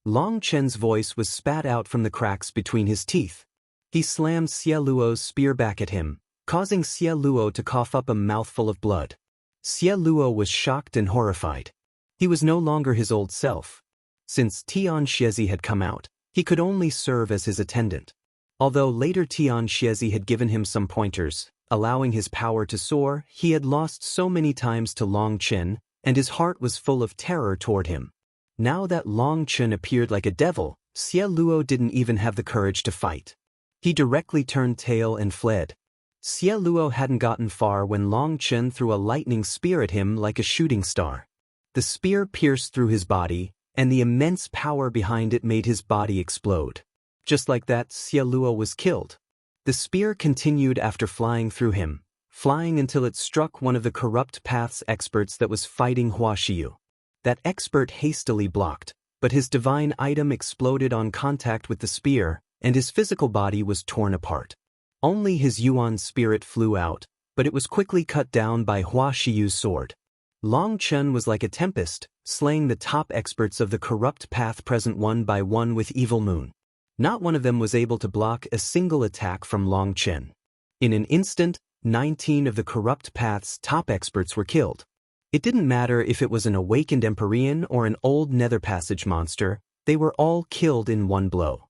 Long Chen's voice was spat out from the cracks between his teeth. He slammed Xie Luo's spear back at him, causing Xie Luo to cough up a mouthful of blood. Xie Luo was shocked and horrified. He was no longer his old self. Since Tian Xiezi had come out, he could only serve as his attendant. Although later Tian Xiezi had given him some pointers, allowing his power to soar, he had lost so many times to Long Chen, and his heart was full of terror toward him. Now that Long Chen appeared like a devil, Xie Luo didn't even have the courage to fight. He directly turned tail and fled. Xie Luo hadn't gotten far when Long Chen threw a lightning spear at him like a shooting star. The spear pierced through his body, and the immense power behind it made his body explode. Just like that, Xie Luo was killed. The spear continued after flying through him, flying until it struck one of the corrupt paths experts that was fighting Hua Shiyu. That expert hastily blocked, but his divine item exploded on contact with the spear, and his physical body was torn apart. Only his Yuan spirit flew out, but it was quickly cut down by Hua Shiyu's sword. Long Chen was like a tempest, slaying the top experts of the corrupt path present one by one with evil moon. Not one of them was able to block a single attack from Long Chen. In an instant, 19 of the corrupt path's top experts were killed. It didn't matter if it was an awakened Empyrean or an old Nether Passage monster, they were all killed in one blow.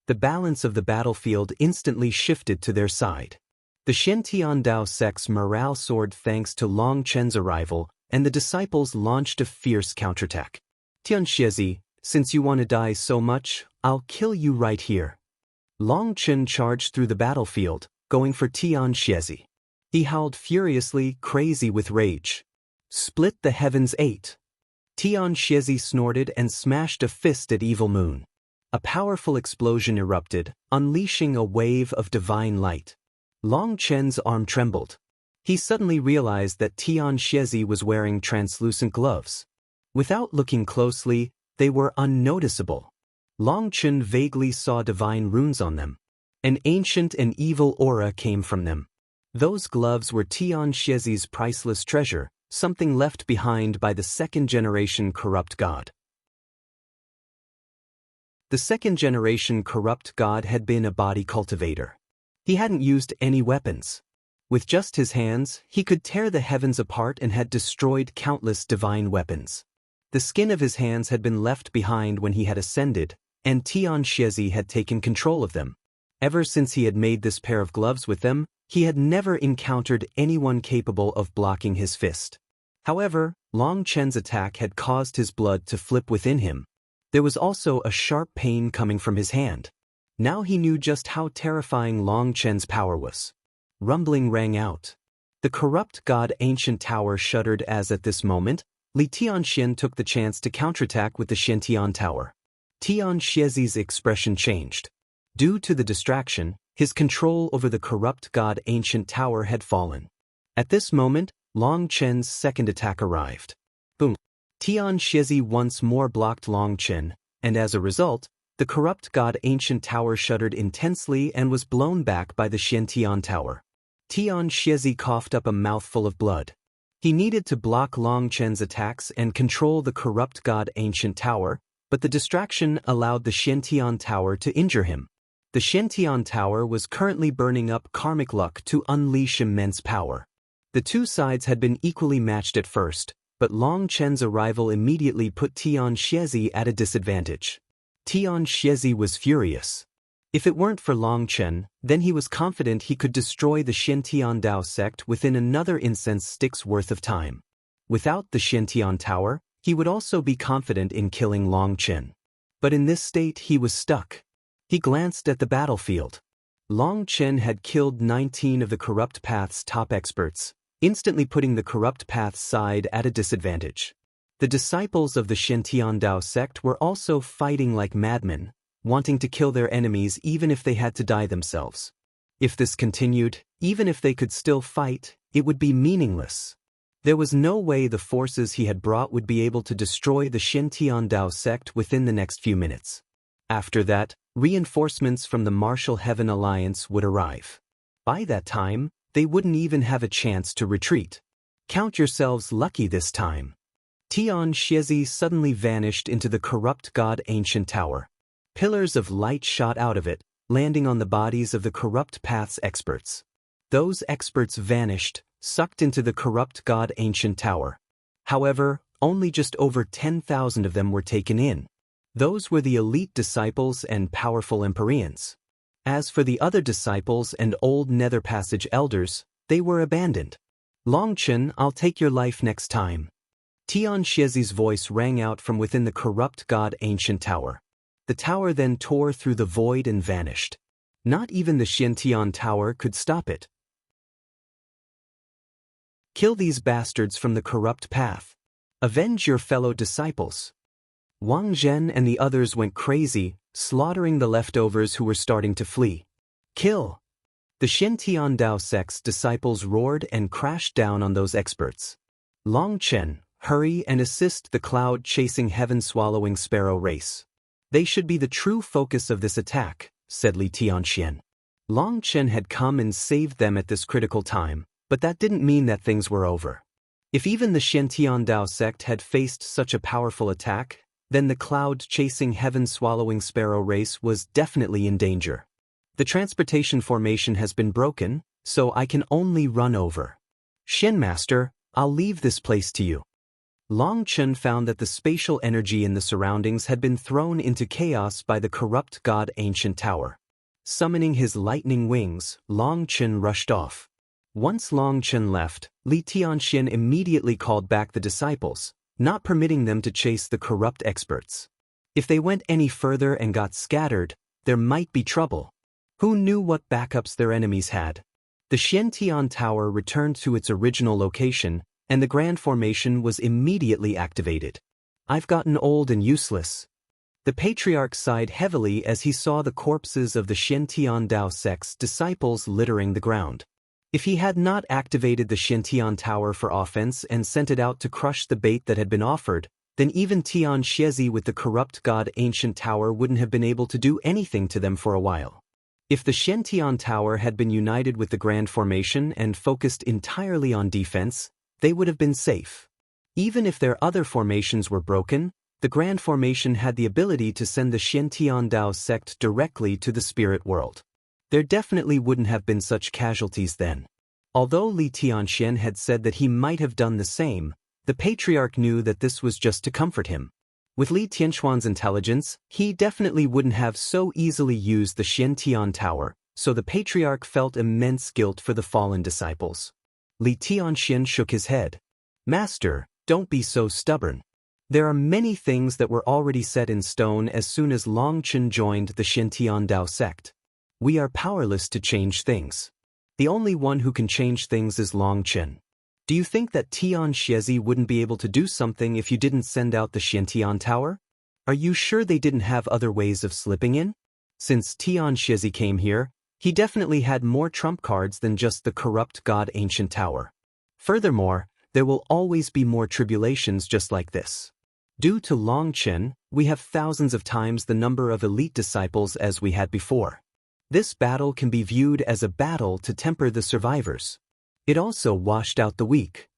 The balance of the battlefield instantly shifted to their side. The Xiantian Dao sect's morale soared thanks to Long Chen's arrival, and the disciples launched a fierce counterattack. Tian Xiezi, since you want to die so much, I'll kill you right here. Long Chen charged through the battlefield, going for Tian Xiezi. He howled furiously, crazy with rage. Split the heavens 8. Tian Xiezi snorted and smashed a fist at Evil Moon. A powerful explosion erupted, unleashing a wave of divine light. Long Chen's arm trembled. He suddenly realized that Tian Xiezi was wearing translucent gloves. Without looking closely, they were unnoticeable. Long Chen vaguely saw divine runes on them. An ancient and evil aura came from them. Those gloves were Tian Xiezi's priceless treasure, something left behind by the second-generation corrupt god. The second-generation corrupt god had been a body cultivator. He hadn't used any weapons. With just his hands, he could tear the heavens apart and had destroyed countless divine weapons. The skin of his hands had been left behind when he had ascended, and Tian Xiezi had taken control of them. Ever since he had made this pair of gloves with them, he had never encountered anyone capable of blocking his fist. However, Long Chen's attack had caused his blood to flip within him. There was also a sharp pain coming from his hand. Now he knew just how terrifying Long Chen's power was. Rumbling rang out. The corrupt god ancient tower shuddered as at this moment, Li Tianxian took the chance to counterattack with the Shantian tower. Tian Xiezi's expression changed. Due to the distraction, his control over the corrupt god ancient tower had fallen. At this moment, Long Chen's second attack arrived. Boom! Tian Xiezi once more blocked Long Chen, and as a result, the corrupt god ancient tower shuddered intensely and was blown back by the Shantian tower. Tian Xiezi coughed up a mouthful of blood. He needed to block Long Chen's attacks and control the corrupt god ancient tower, but the distraction allowed the Shantian tower to injure him. The Shantian tower was currently burning up karmic luck to unleash immense power. The two sides had been equally matched at first, but Long Chen's arrival immediately put Tian Xiezi at a disadvantage. Tian Xiezi was furious. If it weren't for Long Chen, then he was confident he could destroy the Shantian Dao sect within another incense stick's worth of time. Without the Shantian tower, he would also be confident in killing Long Chen. But in this state he was stuck. He glanced at the battlefield. Long Chen had killed 19 of the Corrupt Path's top experts, instantly putting the Corrupt Path's side at a disadvantage. The disciples of the Shantian Dao sect were also fighting like madmen, wanting to kill their enemies even if they had to die themselves. If this continued, even if they could still fight, it would be meaningless. There was no way the forces he had brought would be able to destroy the Shantian Dao sect within the next few minutes. After that, reinforcements from the Martial Heaven Alliance would arrive. By that time, they wouldn't even have a chance to retreat. Count yourselves lucky this time. Tian Xiezi suddenly vanished into the corrupt god ancient tower. Pillars of light shot out of it, landing on the bodies of the corrupt path's experts. Those experts vanished, sucked into the corrupt god ancient tower. However, only just over 10,000 of them were taken in. Those were the elite disciples and powerful Empyreans. As for the other disciples and old Nether Passage elders, they were abandoned. Long Chen, I'll take your life next time. Tian Xiezi's voice rang out from within the corrupt god ancient tower. The tower then tore through the void and vanished. Not even the Shantian tower could stop it. Kill these bastards from the corrupt path. Avenge your fellow disciples. Wang Zhen and the others went crazy, slaughtering the leftovers who were starting to flee. Kill! The Shantian Dao sect's disciples roared and crashed down on those experts. Long Chen, hurry and assist the cloud-chasing heaven-swallowing Sparrow race. They should be the true focus of this attack, said Li Tianxian. Long Chen had come and saved them at this critical time, but that didn't mean that things were over. If even the Shantian Dao sect had faced such a powerful attack, then the cloud-chasing heaven-swallowing Sparrow race was definitely in danger. The transportation formation has been broken, so I can only run over. Shen Master, I'll leave this place to you. Long Chen found that the spatial energy in the surroundings had been thrown into chaos by the corrupt god ancient tower. Summoning his lightning wings, Long Chen rushed off. Once Long Chen left, Li Tianxian immediately called back the disciples, not permitting them to chase the corrupt experts. If they went any further and got scattered, there might be trouble. Who knew what backups their enemies had? The Shantian Tower returned to its original location, and the Grand Formation was immediately activated. I've gotten old and useless. The patriarch sighed heavily as he saw the corpses of the Shintian Dao sect's disciples littering the ground. If he had not activated the Shintian Tower for offense and sent it out to crush the bait that had been offered, then even Tian Xiezi with the corrupt god Ancient Tower wouldn't have been able to do anything to them for a while. If the Shintian Tower had been united with the Grand Formation and focused entirely on defense, they would have been safe. Even if their other formations were broken, the Grand Formation had the ability to send the Shintian Dao sect directly to the spirit world. There definitely wouldn't have been such casualties then. Although Li Tianxian had said that he might have done the same, the patriarch knew that this was just to comfort him. With Li Tianxuan's intelligence, he definitely wouldn't have so easily used the Shintian Tower, so the patriarch felt immense guilt for the fallen disciples. Li Tianxian shook his head. Master, don't be so stubborn. There are many things that were already set in stone as soon as Long Chen joined the Shintian Dao sect. We are powerless to change things. The only one who can change things is Long Chen. Do you think that Tian Xiezi wouldn't be able to do something if you didn't send out the Shintian Tower? Are you sure they didn't have other ways of slipping in? Since Tian Xiezi came here, he definitely had more trump cards than just the corrupt god Ancient Tower. Furthermore, there will always be more tribulations just like this. Due to Long Chen, we have thousands of times the number of elite disciples as we had before. This battle can be viewed as a battle to temper the survivors. It also washed out the weak.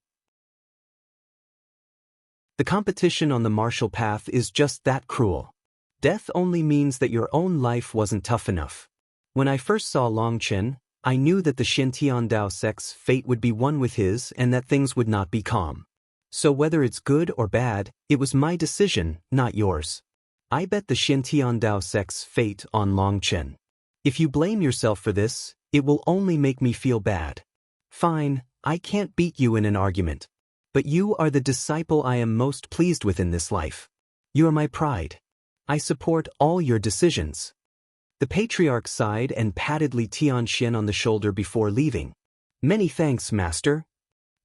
The competition on the martial path is just that cruel. Death only means that your own life wasn't tough enough. When I first saw Long Chen, I knew that the Shintian Dao sect's fate would be one with his and that things would not be calm. So whether it's good or bad, it was my decision, not yours. I bet the Shintian Dao sect's fate on Long Chen. If you blame yourself for this, it will only make me feel bad. Fine, I can't beat you in an argument. But you are the disciple I am most pleased with in this life. You are my pride. I support all your decisions. The patriarch sighed and patted Li Tianxian on the shoulder before leaving. Many thanks, master.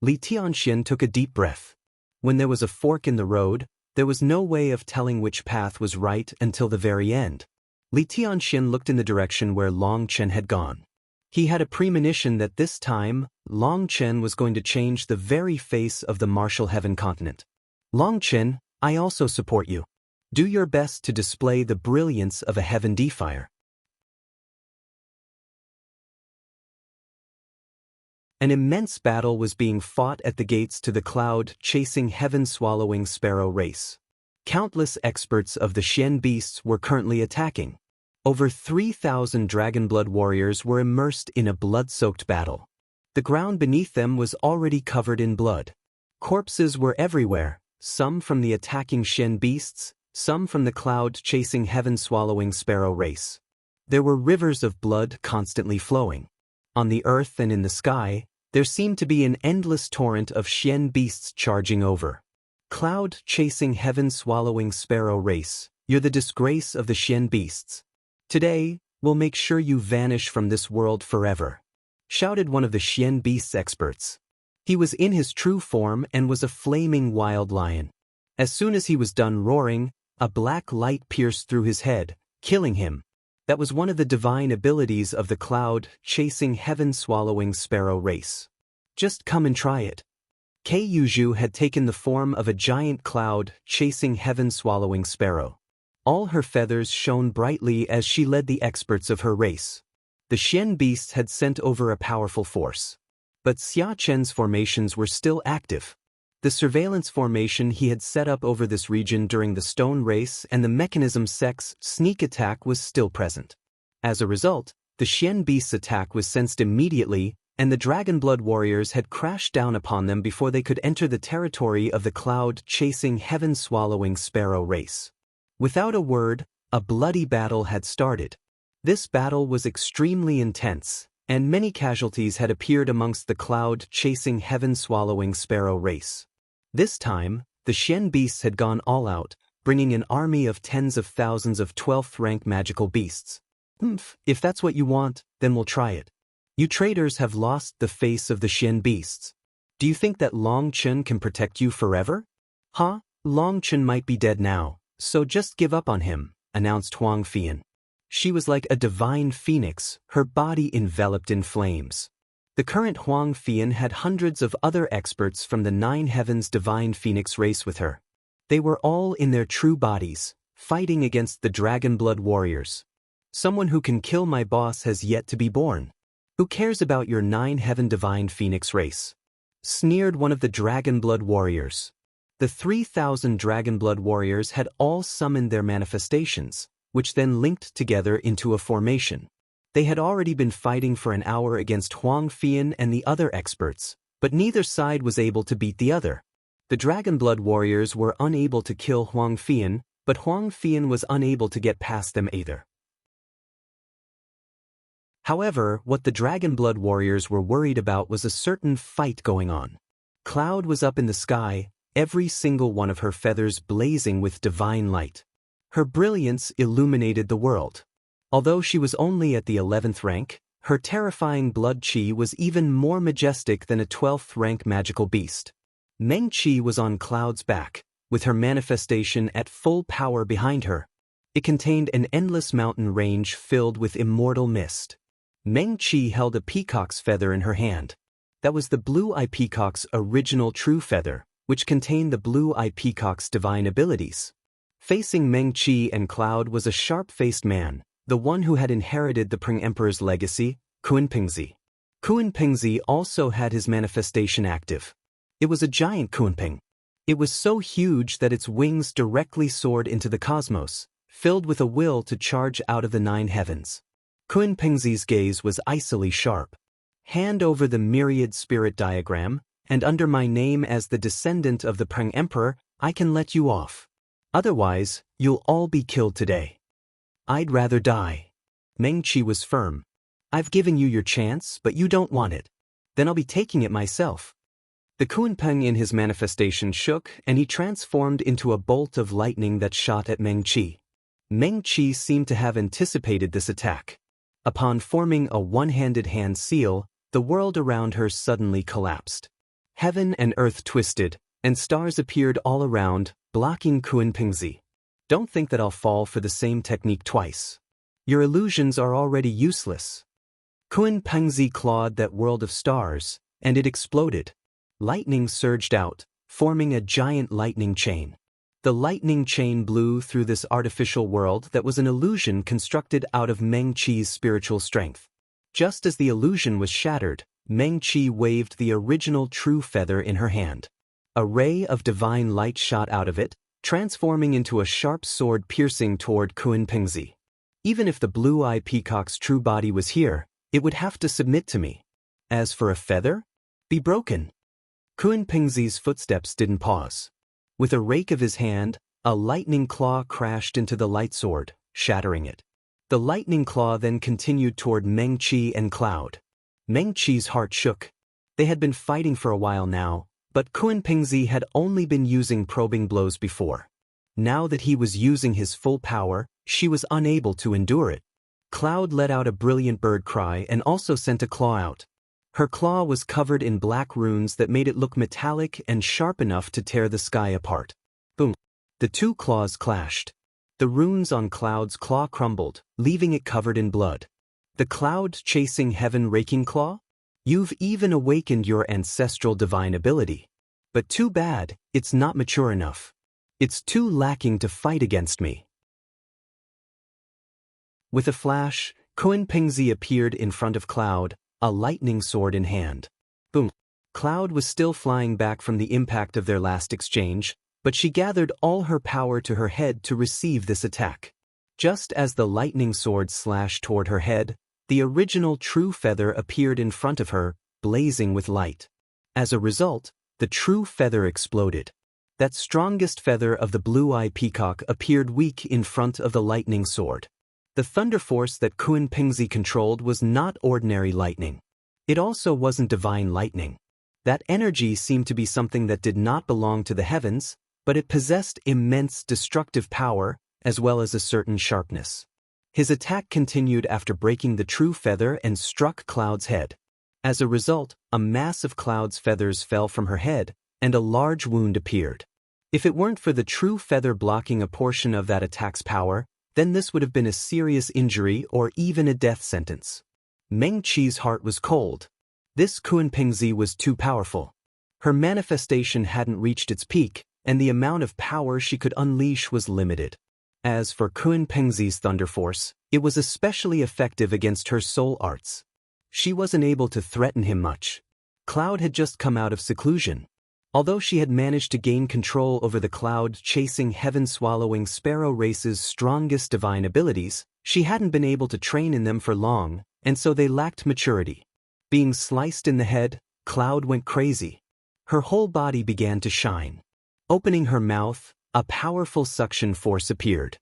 Li Tianxian took a deep breath. When there was a fork in the road, there was no way of telling which path was right until the very end. Li Tianxian looked in the direction where Long Chen had gone. He had a premonition that this time, Long Chen was going to change the very face of the martial heaven continent. Long Chen, I also support you. Do your best to display the brilliance of a heaven defier. An immense battle was being fought at the gates to the cloud-chasing heaven-swallowing Sparrow race. Countless experts of the Shen beasts were currently attacking. Over 3,000 Dragonblood warriors were immersed in a blood-soaked battle. The ground beneath them was already covered in blood. Corpses were everywhere, some from the attacking Shen beasts, some from the cloud-chasing heaven-swallowing Sparrow race. There were rivers of blood constantly flowing. On the earth and in the sky, there seemed to be an endless torrent of Shen beasts charging over. Cloud-chasing heaven-swallowing Sparrow race, you're the disgrace of the Shen beasts. Today, we'll make sure you vanish from this world forever, shouted one of the Shen beasts experts. He was in his true form and was a flaming wild lion. As soon as he was done roaring, a black light pierced through his head, killing him. That was one of the divine abilities of the cloud-chasing heaven-swallowing Sparrow race. Just come and try it. Kei Yuzhu had taken the form of a giant cloud-chasing heaven-swallowing sparrow. All her feathers shone brightly as she led the experts of her race. The Shen beasts had sent over a powerful force. But Xia Chen's formations were still active. The surveillance formation he had set up over this region during the stone race and the mechanism sect's sneak attack was still present. As a result, the Shen beast's attack was sensed immediately, and the Dragonblood warriors had crashed down upon them before they could enter the territory of the cloud-chasing heaven-swallowing Sparrow race. Without a word, a bloody battle had started. This battle was extremely intense, and many casualties had appeared amongst the cloud-chasing heaven-swallowing Sparrow race. This time, the Shen beasts had gone all out, bringing an army of tens of thousands of 12th-rank magical beasts. If that's what you want, then we'll try it. You traitors have lost the face of the Shen beasts. Do you think that Long Chen can protect you forever? Long Chen might be dead now, So just give up on him, announced Huang Fian. She was like a divine phoenix, her body enveloped in flames. The current Huang Fian had hundreds of other experts from the 9 Heavens divine phoenix race with her. They were all in their true bodies, fighting against the dragon blood warriors. Someone who can kill my boss has yet to be born. Who cares about your 9 Heaven divine phoenix race? Sneered one of the dragon blood warriors. The 3,000 dragon blood warriors had all summoned their manifestations, which then linked together into a formation. They had already been fighting for an hour against Huang Fian and the other experts, but neither side was able to beat the other. The dragon blood warriors were unable to kill Huang Fian, but Huang Fian was unable to get past them either. However, what the dragon blood warriors were worried about was a certain fight going on. Cloud was up in the sky, every single one of her feathers blazing with divine light. Her brilliance illuminated the world. Although she was only at the 11th rank, her terrifying blood chi was even more majestic than a 12th rank magical beast. Meng Qi was on Cloud's back, with her manifestation at full power behind her. It contained an endless mountain range filled with immortal mist. Meng Qi held a peacock's feather in her hand. That was the blue-eye peacock's original true feather, which contained the blue-eye peacock's divine abilities. Facing Meng Qi and Cloud was a sharp-faced man, the one who had inherited the Peng Emperor's legacy, Pengzi. Pengzi also had his manifestation active. It was a giant Kunpeng. It was so huge that its wings directly soared into the cosmos, filled with a will to charge out of the 9 heavens. Pengzi's gaze was icily sharp. Hand over the myriad spirit diagram, and under my name as the descendant of the Peng Emperor, I can let you off. Otherwise, you'll all be killed today. I'd rather die. Meng Qi was firm. I've given you your chance, but you don't want it. Then I'll be taking it myself. The Kunpeng in his manifestation shook, and he transformed into a bolt of lightning that shot at Meng Qi. Meng Qi seemed to have anticipated this attack. Upon forming a one-handed hand seal, the world around her suddenly collapsed. Heaven and earth twisted, and stars appeared all around, blocking Pengzi. Don't think that I'll fall for the same technique twice. Your illusions are already useless. Pengzi clawed that world of stars, and it exploded. Lightning surged out, forming a giant lightning chain. The lightning chain blew through this artificial world that was an illusion constructed out of Meng Qi's spiritual strength. Just as the illusion was shattered, Meng Qi waved the original true feather in her hand. A ray of divine light shot out of it, transforming into a sharp sword piercing toward Pengzi. Even if the blue-eye peacock's true body was here, it would have to submit to me. As for a feather, be broken. Pengzi's footsteps didn't pause. With a rake of his hand, a lightning claw crashed into the light sword, shattering it. The lightning claw then continued toward Meng Qi and Cloud. Meng Qi's heart shook. They had been fighting for a while now, but Pengzi had only been using probing blows before. Now that he was using his full power, she was unable to endure it. Cloud let out a brilliant bird cry and also sent a claw out. Her claw was covered in black runes that made it look metallic and sharp enough to tear the sky apart. Boom! The two claws clashed. The runes on Cloud's claw crumbled, leaving it covered in blood. The cloud-chasing heaven-raking claw? You've even awakened your ancestral divine ability. But too bad, it's not mature enough. It's too lacking to fight against me. With a flash, Pengzi appeared in front of Cloud, a lightning sword in hand. Boom! Cloud was still flying back from the impact of their last exchange, but she gathered all her power to her head to receive this attack. Just as the lightning sword slashed toward her head, the original true feather appeared in front of her, blazing with light. As a result, the true feather exploded. That strongest feather of the blue-eye peacock appeared weak in front of the lightning sword. The thunder force that Pengzi controlled was not ordinary lightning. It also wasn't divine lightning. That energy seemed to be something that did not belong to the heavens, but it possessed immense destructive power, as well as a certain sharpness. His attack continued after breaking the true feather and struck Cloud's head. As a result, a mass of Cloud's feathers fell from her head, and a large wound appeared. If it weren't for the true feather blocking a portion of that attack's power, then this would have been a serious injury or even a death sentence. Meng Qi's heart was cold. This Pengzi was too powerful. Her manifestation hadn't reached its peak, and the amount of power she could unleash was limited. As for Pengzi's Thunder Force, it was especially effective against her soul arts. She wasn't able to threaten him much. Cloud had just come out of seclusion. Although she had managed to gain control over the cloud-chasing heaven-swallowing Sparrow race's strongest divine abilities, she hadn't been able to train in them for long, and so they lacked maturity. Being sliced in the head, Cloud went crazy. Her whole body began to shine. Opening her mouth, a powerful suction force appeared.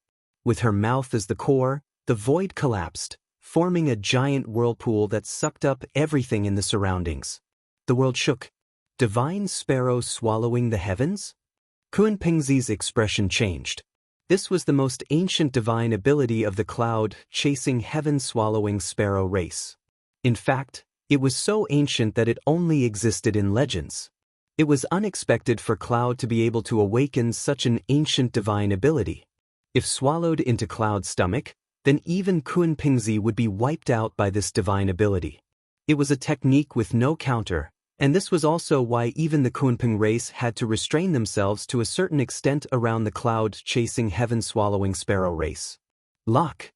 With her mouth as the core, the void collapsed, forming a giant whirlpool that sucked up everything in the surroundings. The world shook. Divine Sparrow swallowing the heavens? Pengzi's expression changed. This was the most ancient divine ability of the cloud-chasing heaven-swallowing Sparrow race. In fact, it was so ancient that it only existed in legends. It was unexpected for Cloud to be able to awaken such an ancient divine ability. If swallowed into Cloud's stomach, then even Pengzi would be wiped out by this divine ability. It was a technique with no counter, and this was also why even the Kunpeng race had to restrain themselves to a certain extent around the cloud-chasing heaven-swallowing Sparrow race. Lock!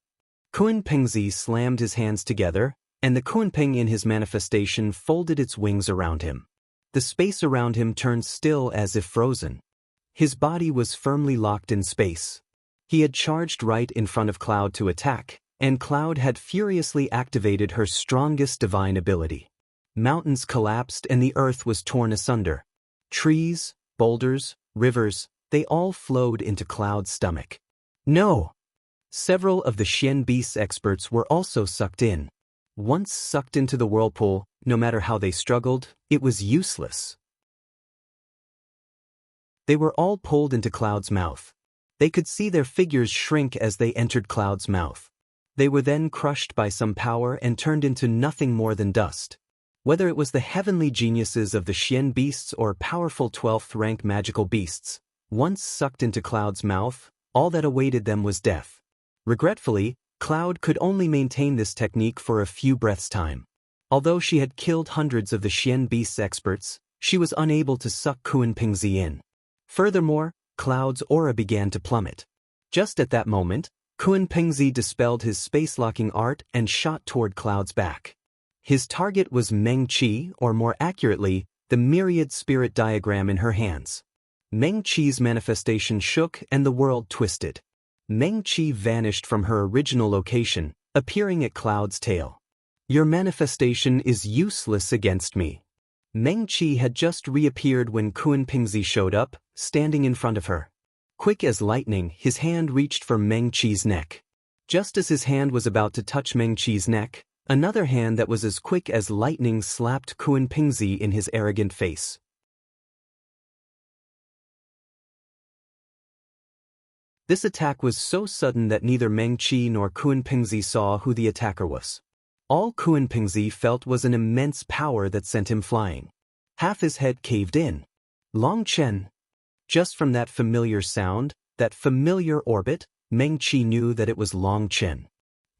Pengzi slammed his hands together, and the Kunpeng in his manifestation folded its wings around him. The space around him turned still as if frozen. His body was firmly locked in space. He had charged right in front of Cloud to attack, and Cloud had furiously activated her strongest divine ability. Mountains collapsed and the earth was torn asunder. Trees, boulders, rivers, they all flowed into Cloud's stomach. No! Several of the Xian Beast's experts were also sucked in. Once sucked into the whirlpool, no matter how they struggled, it was useless. They were all pulled into Cloud's mouth. They could see their figures shrink as they entered Cloud's mouth. They were then crushed by some power and turned into nothing more than dust. Whether it was the heavenly geniuses of the Xian beasts or powerful 12th rank magical beasts, once sucked into Cloud's mouth, all that awaited them was death. Regretfully, Cloud could only maintain this technique for a few breaths' time. Although she had killed hundreds of the Xian beasts' experts, she was unable to suck Pengzi in. Furthermore, Cloud's aura began to plummet. Just at that moment, Pengzi dispelled his space-locking art and shot toward Cloud's back. His target was Meng Qi, or more accurately, the myriad spirit diagram in her hands. Meng Qi's manifestation shook and the world twisted. Meng Qi vanished from her original location, appearing at Cloud's tail. Your manifestation is useless against me. Meng Qi had just reappeared when Pengzi showed up, standing in front of her. Quick as lightning, his hand reached for Meng Qi's neck. Just as his hand was about to touch Meng Qi's neck, another hand that was as quick as lightning slapped Pengzi in his arrogant face. This attack was so sudden that neither Meng Qi nor Pengzi saw who the attacker was. All Pengzi felt was an immense power that sent him flying. Half his head caved in. Long Chen. Just from that familiar sound, that familiar orbit, Meng Qi knew that it was Long Chen.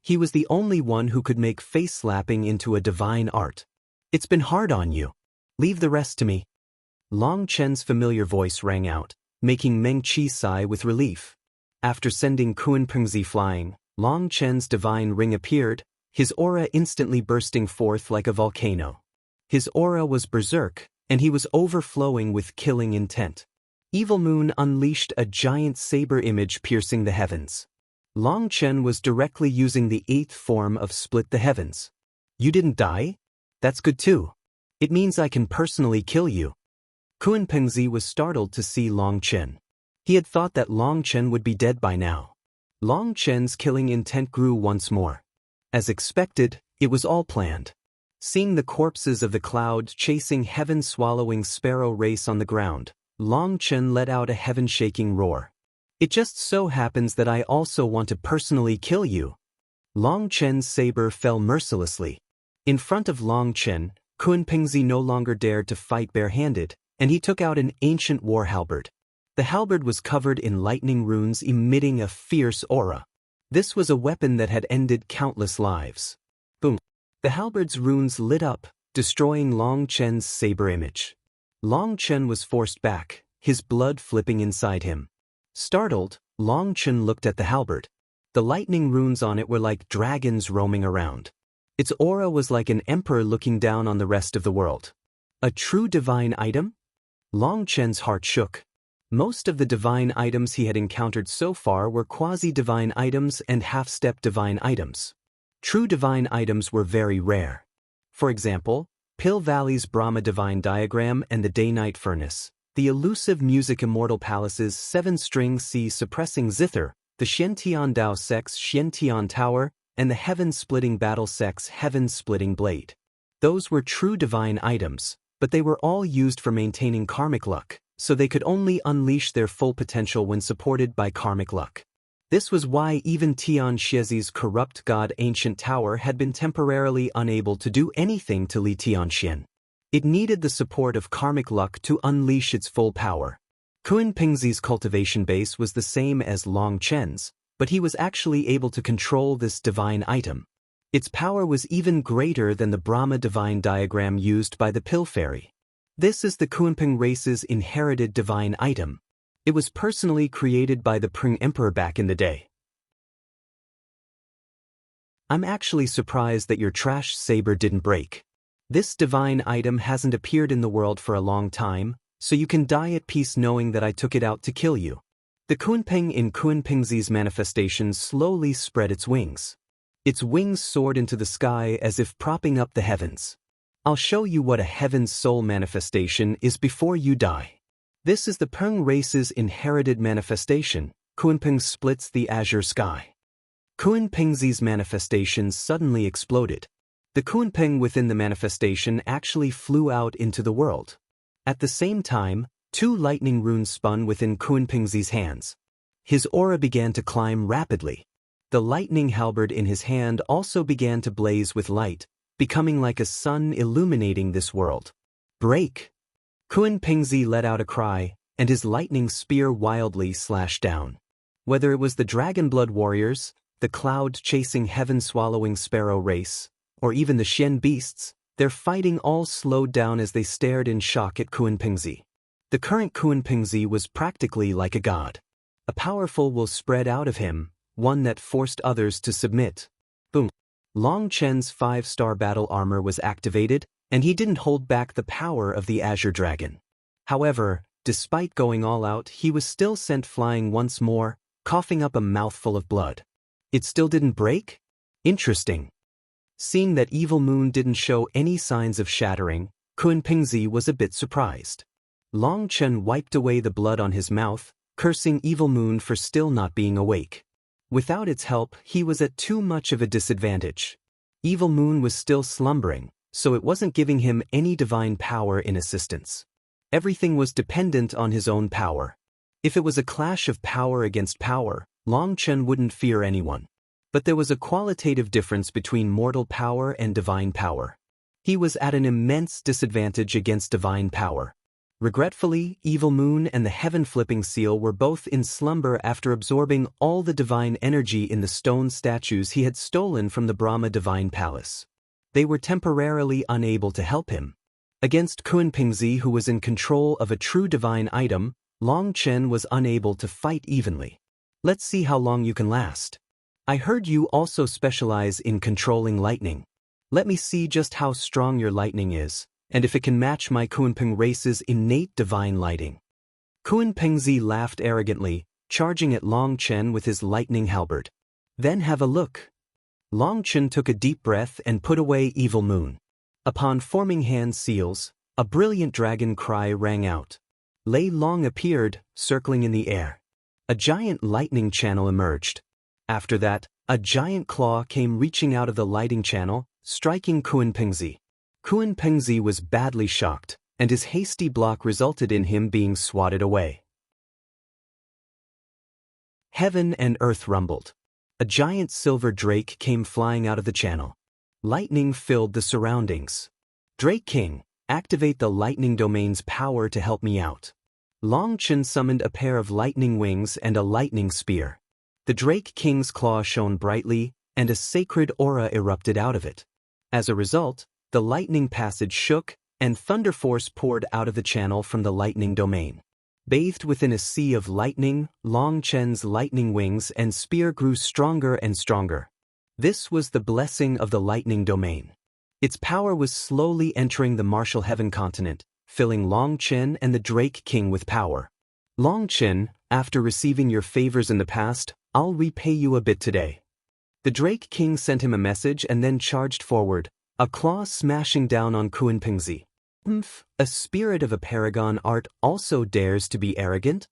He was the only one who could make face-slapping into a divine art. It's been hard on you. Leave the rest to me. Long Chen's familiar voice rang out, making Meng Qi sigh with relief. After sending Pengzi flying, Long Chen's divine ring appeared, his aura instantly bursting forth like a volcano. His aura was berserk, and he was overflowing with killing intent. Evil Moon unleashed a giant saber image piercing the heavens. Long Chen was directly using the 8th form of Split the Heavens. You didn't die? That's good too. It means I can personally kill you. Pengzi was startled to see Long Chen. He had thought that Long Chen would be dead by now. Long Chen's killing intent grew once more. As expected, it was all planned. Seeing the corpses of the cloud-chasing heaven-swallowing Sparrow race on the ground, Long Chen let out a heaven-shaking roar. It just so happens that I also want to personally kill you. Long Chen's saber fell mercilessly. In front of Long Chen, Pengzi no longer dared to fight barehanded, and he took out an ancient war halberd. The halberd was covered in lightning runes emitting a fierce aura. This was a weapon that had ended countless lives. Boom. The halberd's runes lit up, destroying Long Chen's saber image. Long Chen was forced back, his blood flipping inside him. Startled, Long Chen looked at the halberd. The lightning runes on it were like dragons roaming around. Its aura was like an emperor looking down on the rest of the world. A true divine item? Long Chen's heart shook. Most of the divine items he had encountered so far were quasi-divine items and half-step divine items. True divine items were very rare. For example, Pill Valley's Brahma divine diagram and the Day-Night Furnace, the elusive Music Immortal Palace's 7-string C suppressing zither, the Xiantian Dao Sex Xiantian Tower, and the Heaven-splitting Battle Sex Heaven-splitting Blade. Those were true divine items, but they were all used for maintaining karmic luck, so they could only unleash their full potential when supported by karmic luck. This was why even Tian Xiezi's corrupt god Ancient Tower had been temporarily unable to do anything to Li Tianxian. It needed the support of karmic luck to unleash its full power. Pengzi's cultivation base was the same as Long Chen's, but he was actually able to control this divine item. Its power was even greater than the Brahma divine diagram used by the Pill Fairy. This is the Kunpeng race's inherited divine item. It was personally created by the Peng Emperor back in the day. I'm actually surprised that your trash saber didn't break. This divine item hasn't appeared in the world for a long time, so you can die at peace knowing that I took it out to kill you. The Kunpeng in Pengzi's manifestation slowly spread its wings. Its wings soared into the sky as if propping up the heavens. I'll show you what a heaven's soul manifestation is before you die. This is the Peng race's inherited manifestation. Kunpeng splits the azure sky. Pengzi's manifestation suddenly exploded. The Kunpeng within the manifestation actually flew out into the world. At the same time, 2 lightning runes spun within Pengzi's hands. His aura began to climb rapidly. The lightning halberd in his hand also began to blaze with light, becoming like a sun illuminating this world. Break! Pengzi let out a cry, and his lightning spear wildly slashed down. Whether it was the Dragonblood warriors, the cloud-chasing heaven-swallowing Sparrow race, or even the Shen beasts, their fighting all slowed down as they stared in shock at Pengzi. The current Pengzi was practically like a god. A powerful will spread out of him, one that forced others to submit. Boom! Long Chen's 5-star battle armor was activated, and he didn't hold back the power of the Azure Dragon. However, despite going all out, he was still sent flying once more, coughing up a mouthful of blood. It still didn't break? Interesting. Seeing that Evil Moon didn't show any signs of shattering, Pengzi was a bit surprised. Long Chen wiped away the blood on his mouth, cursing Evil Moon for still not being awake. Without its help, he was at too much of a disadvantage. Evil Moon was still slumbering, so it wasn't giving him any divine power in assistance. Everything was dependent on his own power. If it was a clash of power against power, Long Chen wouldn't fear anyone. But there was a qualitative difference between mortal power and divine power. He was at an immense disadvantage against divine power. Regretfully, Evil Moon and the Heaven-flipping seal were both in slumber after absorbing all the divine energy in the stone statues he had stolen from the Brahma Divine Palace. They were temporarily unable to help him. Against Pengzi, who was in control of a true divine item, Long Chen was unable to fight evenly. Let's see how long you can last. I heard you also specialize in controlling lightning. Let me see just how strong your lightning is, and if it can match my Kunpeng race's innate divine lighting. Pengzi laughed arrogantly, charging at Long Chen with his lightning halberd. Then have a look. Long Chen took a deep breath and put away Evil Moon. Upon forming hand seals, a brilliant dragon cry rang out. Lei Long appeared, circling in the air. A giant lightning channel emerged. After that, a giant claw came reaching out of the lighting channel, striking Pengzi. Pengzi was badly shocked, and his hasty block resulted in him being swatted away. Heaven and earth rumbled. A giant silver drake came flying out of the channel. Lightning filled the surroundings. Drake King, activate the lightning domain's power to help me out. Long Chen summoned a pair of lightning wings and a lightning spear. The Drake King's claw shone brightly, and a sacred aura erupted out of it. As a result, the lightning passage shook, and thunder force poured out of the channel from the lightning domain. Bathed within a sea of lightning, Long Chen's lightning wings and spear grew stronger and stronger. This was the blessing of the lightning domain. Its power was slowly entering the martial heaven continent, filling Long Chen and the Drake King with power. Long Chen, after receiving your favors in the past, I'll repay you a bit today. The Drake King sent him a message and then charged forward, a claw smashing down on Pengzi. A spirit of a paragon art also dares to be arrogant?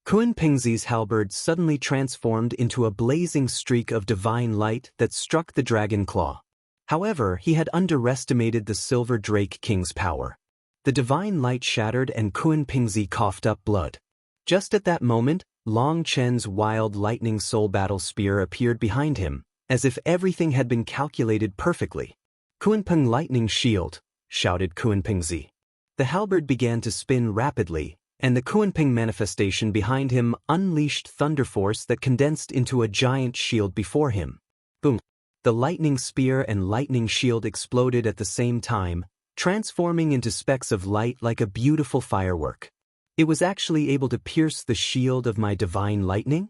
Pengzi's halberd suddenly transformed into a blazing streak of divine light that struck the dragon claw. However, he had underestimated the Silver Drake King's power. The divine light shattered and Pengzi coughed up blood. Just at that moment, Long Chen's wild lightning soul battle spear appeared behind him, as if everything had been calculated perfectly. Kunpeng lightning shield, shouted Pengzi. The halberd began to spin rapidly, and the Kunpeng manifestation behind him unleashed thunder force that condensed into a giant shield before him. Boom! The lightning spear and lightning shield exploded at the same time, transforming into specks of light like a beautiful firework. It was actually able to pierce the shield of my divine lightning?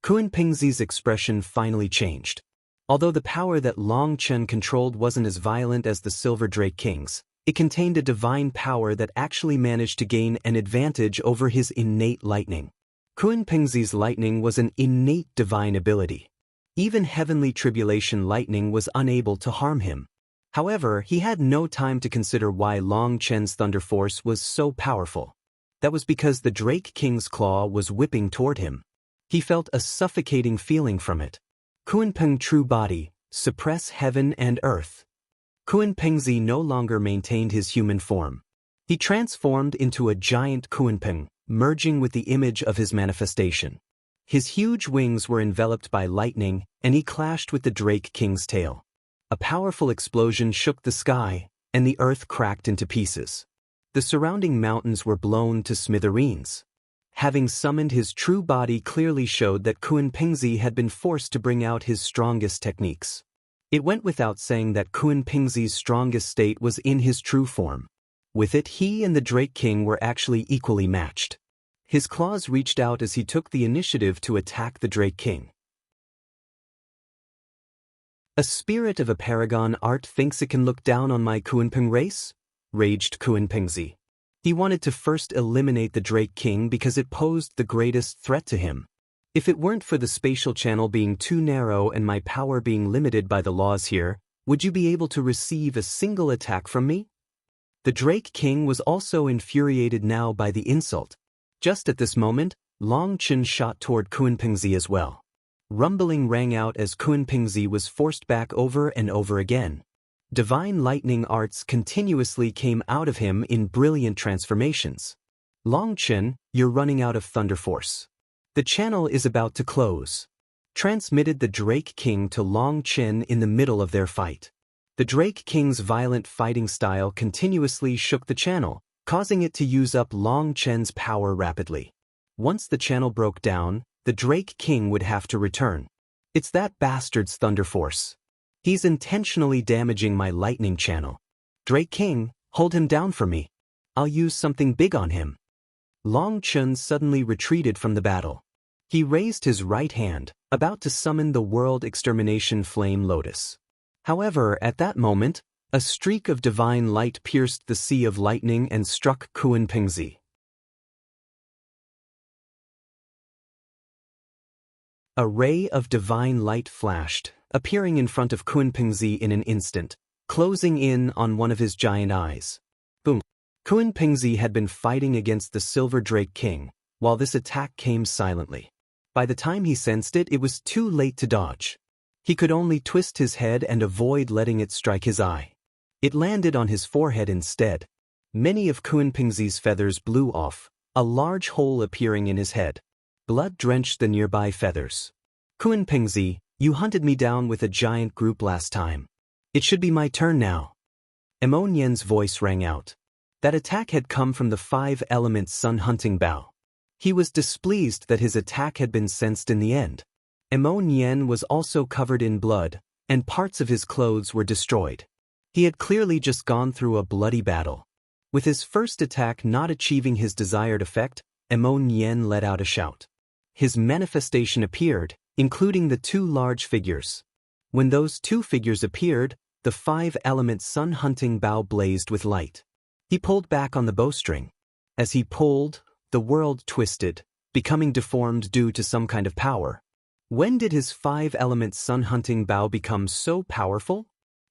Pengzi's expression finally changed. Although the power that Long Chen controlled wasn't as violent as the Silver Drake King's, it contained a divine power that actually managed to gain an advantage over his innate lightning. Pengzi's lightning was an innate divine ability. Even heavenly tribulation lightning was unable to harm him. However, he had no time to consider why Long Chen's thunder force was so powerful. That was because the Drake King's claw was whipping toward him. He felt a suffocating feeling from it. Kunpeng true body, suppress heaven and earth. Pengzi no longer maintained his human form. He transformed into a giant Kunpeng, merging with the image of his manifestation. His huge wings were enveloped by lightning, and he clashed with the Drake King's tail. A powerful explosion shook the sky, and the earth cracked into pieces. The surrounding mountains were blown to smithereens. Having summoned his true body clearly showed that Pengzi had been forced to bring out his strongest techniques. It went without saying that Pengzi's strongest state was in his true form. With it, he and the Drake King were actually equally matched. His claws reached out as he took the initiative to attack the Drake King. A spirit of a paragon art thinks it can look down on my Kunpeng race? Raged Pengzi. He wanted to first eliminate the Drake King because it posed the greatest threat to him. If it weren't for the spatial channel being too narrow and my power being limited by the laws here, would you be able to receive a single attack from me? The Drake King was also infuriated now by the insult. Just at this moment, Long Chen shot toward Pengzi as well. Rumbling rang out as Pengzi was forced back over and over again. Divine lightning arts continuously came out of him in brilliant transformations. Long Chen, you're running out of thunder force. The channel is about to close. Transmitted the Drake King to Long Chen in the middle of their fight. The Drake King's violent fighting style continuously shook the channel, causing it to use up Long Chen's power rapidly. Once the channel broke down, the Drake King would have to return. It's that bastard's thunder force. He's intentionally damaging my lightning channel. Drake King, hold him down for me. I'll use something big on him. Long Chen suddenly retreated from the battle. He raised his right hand, about to summon the World Extermination Flame Lotus. However, at that moment, a streak of divine light pierced the sea of lightning and struck Pengzi. A ray of divine light flashed, appearing in front of Pengzi in an instant, closing in on one of his giant eyes. Boom! Pengzi had been fighting against the Silver Drake King, while this attack came silently. By the time he sensed it, it was too late to dodge. He could only twist his head and avoid letting it strike his eye. It landed on his forehead instead. Many of Pengzi's feathers blew off, a large hole appearing in his head. Blood drenched the nearby feathers. Pengzi, you hunted me down with a giant group last time. It should be my turn now. Emonien's voice rang out. That attack had come from the 5-element sun-hunting bow. He was displeased that his attack had been sensed in the end. Emon was also covered in blood, and parts of his clothes were destroyed. He had clearly just gone through a bloody battle. With his first attack not achieving his desired effect, Emon let out a shout. His manifestation appeared, including the 2 large figures. When those 2 figures appeared, the 5-element sun-hunting bow blazed with light. He pulled back on the bowstring. As he pulled, the world twisted, becoming deformed due to some kind of power. When did his 5-element sun-hunting bow become so powerful?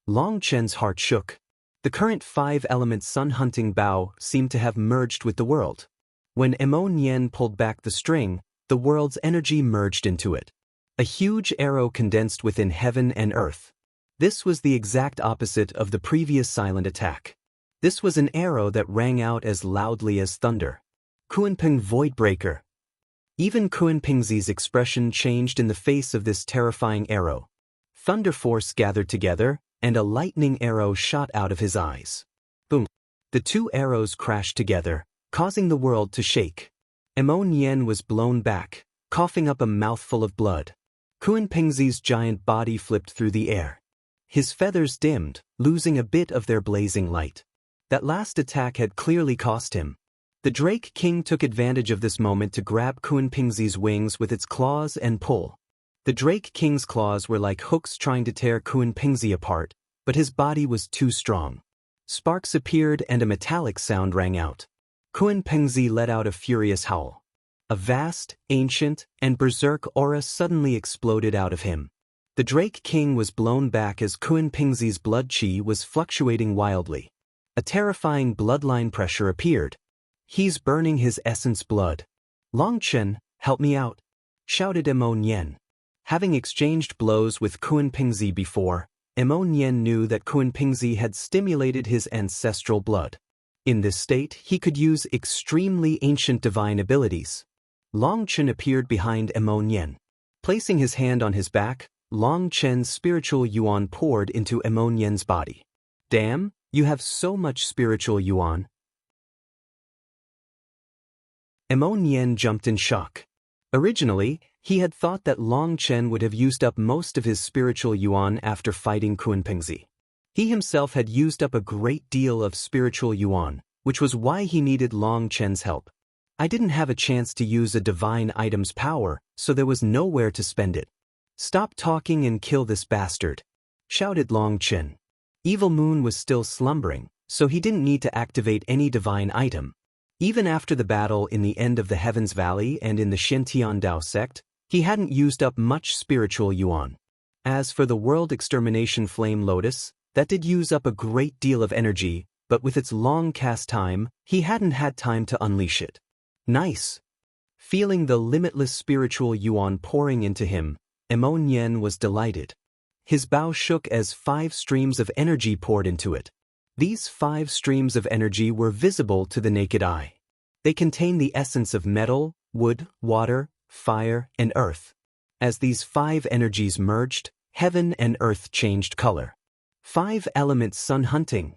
Long Chen's heart shook. The current 5-element sun-hunting bow seemed to have merged with the world. When Emon pulled back the string, the world's energy merged into it. A huge arrow condensed within heaven and earth. This was the exact opposite of the previous silent attack. This was an arrow that rang out as loudly as thunder. Kunpeng Voidbreaker. Even Pengzi's expression changed in the face of this terrifying arrow. Thunder force gathered together, and a lightning arrow shot out of his eyes. Boom! The 2 arrows crashed together, causing the world to shake. Emon was blown back, coughing up a mouthful of blood. Pengzi's giant body flipped through the air. His feathers dimmed, losing a bit of their blazing light. That last attack had clearly cost him. The Drake King took advantage of this moment to grab Pengzi's wings with its claws and pull. The Drake King's claws were like hooks trying to tear Pengzi apart, but his body was too strong. Sparks appeared and a metallic sound rang out. Pengzi let out a furious howl. A vast, ancient, and berserk aura suddenly exploded out of him. The Drake King was blown back as Pengzi's blood chi was fluctuating wildly. A terrifying bloodline pressure appeared. He's burning his essence blood. Long Chen, help me out, shouted Emon. Having exchanged blows with Pengzi before, Emon knew that Pengzi had stimulated his ancestral blood. In this state, he could use extremely ancient divine abilities. Long Chen appeared behind Emon. Placing his hand on his back, Long Chen's spiritual yuan poured into Emon's body. Damn, you have so much spiritual yuan. Emon jumped in shock. Originally, he had thought that Long Chen would have used up most of his spiritual yuan after fighting Pengzi. He himself had used up a great deal of spiritual yuan, which was why he needed Long Chen's help. I didn't have a chance to use a divine item's power, so there was nowhere to spend it. Stop talking and kill this bastard, shouted Long Chen. Evil Moon was still slumbering, so he didn't need to activate any divine item. Even after the battle in the end of the Heavens Valley and in the Shintian Dao sect, he hadn't used up much spiritual yuan. As for the World Extermination Flame Lotus, that did use up a great deal of energy, but with its long cast time, he hadn't had time to unleash it. Nice. Feeling the limitless spiritual yuan pouring into him, Emon was delighted. His bow shook as 5 streams of energy poured into it. These 5 streams of energy were visible to the naked eye. They contain the essence of metal, wood, water, fire, and earth. As these 5 energies merged, heaven and earth changed color. 5-element sun hunting.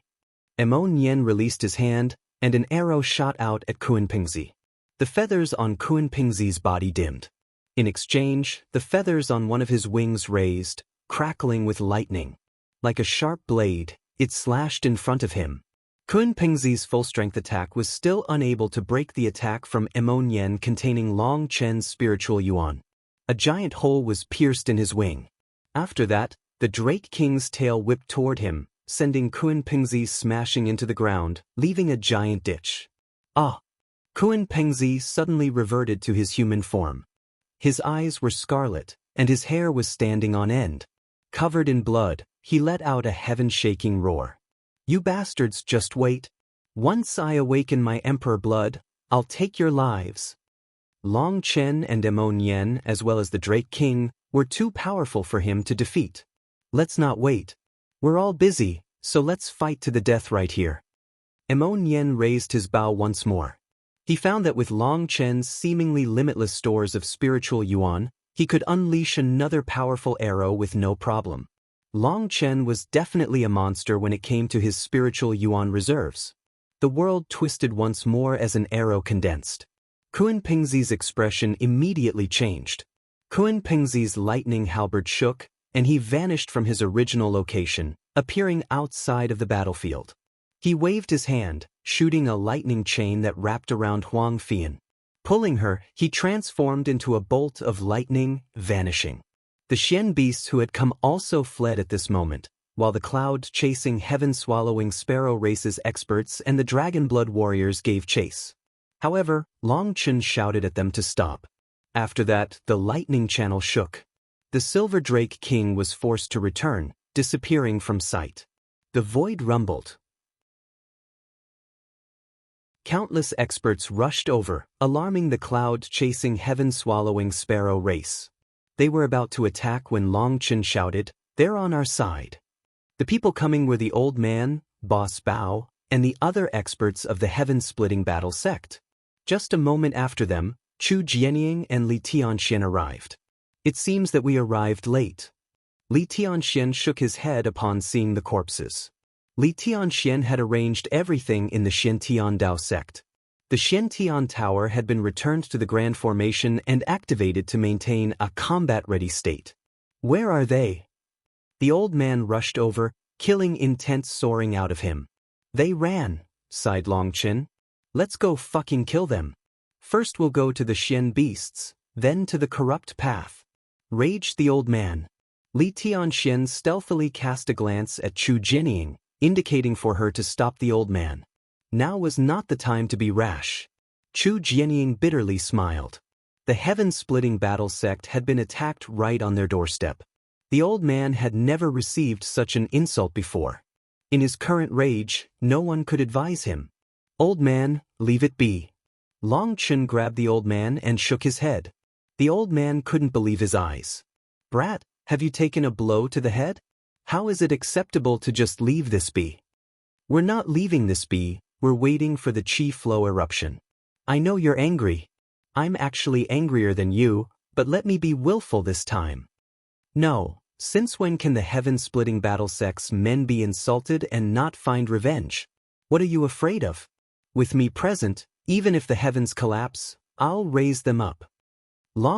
Emon released his hand, and an arrow shot out at Pengzi. The feathers on Pengzi's body dimmed. In exchange, the feathers on one of his wings raised, crackling with lightning. Like a sharp blade, it slashed in front of him. Pengzi's full-strength attack was still unable to break the attack from Emon containing Long Chen's spiritual yuan. A giant hole was pierced in his wing. After that, the Drake King's tail whipped toward him, sending Pengzi smashing into the ground, leaving a giant ditch. Ah! Pengzi suddenly reverted to his human form. His eyes were scarlet, and his hair was standing on end. Covered in blood, he let out a heaven-shaking roar. You bastards, just wait. Once I awaken my emperor blood, I'll take your lives. Long Chen and Emon, as well as the Drake King, were too powerful for him to defeat. Let's not wait. We're all busy, so let's fight to the death right here. Emon raised his bow once more. He found that with Long Chen's seemingly limitless stores of spiritual yuan, he could unleash another powerful arrow with no problem. Long Chen was definitely a monster when it came to his spiritual yuan reserves. the world twisted once more as an arrow condensed. Pengzi's expression immediately changed. Pengzi's lightning halberd shook, and he vanished from his original location, appearing outside of the battlefield. He waved his hand, shooting a lightning chain that wrapped around Huang Fian. Pulling her, he transformed into a bolt of lightning, vanishing. The Xian beasts who had come also fled at this moment, while the cloud-chasing heaven-swallowing Sparrow race's experts and the dragon blood warriors gave chase. However, Chen shouted at them to stop. After that, the lightning channel shook. The Silver Drake King was forced to return, disappearing from sight. The void rumbled. Countless experts rushed over, alarming the cloud-chasing heaven-swallowing Sparrow race. They were about to attack when Chen shouted, "They're on our side." The people coming were the Old Man, Boss Bao, and the other experts of the heaven-splitting battle sect. Just a moment after them, Chu Jianying and Li Tianxian arrived. "It seems that we arrived late." Li Tianxian shook his head upon seeing the corpses. Li Tianxian had arranged everything in the Xiantian Dao sect. The Xiantian Tower had been returned to the Grand Formation and activated to maintain a combat-ready state. "Where are they?" The old man rushed over, killing intense soaring out of him. "They ran," sighed Chen. "Let's go fucking kill them. First we'll go to the Xian beasts, then to the corrupt path," raged the old man. Li Tianxian stealthily cast a glance at Chu Jianying, indicating for her to stop the old man. Now was not the time to be rash. Chu Jianying bitterly smiled. The heaven-splitting battle sect had been attacked right on their doorstep. The old man had never received such an insult before. In his current rage, no one could advise him. "Old man, leave it be." Chen grabbed the old man and shook his head. The old man couldn't believe his eyes. "Brat, have you taken a blow to the head? How is it acceptable to just leave this be?" "We're not leaving this be, we're waiting for the chi flow eruption. I know you're angry. I'm actually angrier than you, but let me be willful this time." "No, since when can the heaven-splitting battle sect's men be insulted and not find revenge? What are you afraid of? With me present, even if the heavens collapse, I'll raise them up."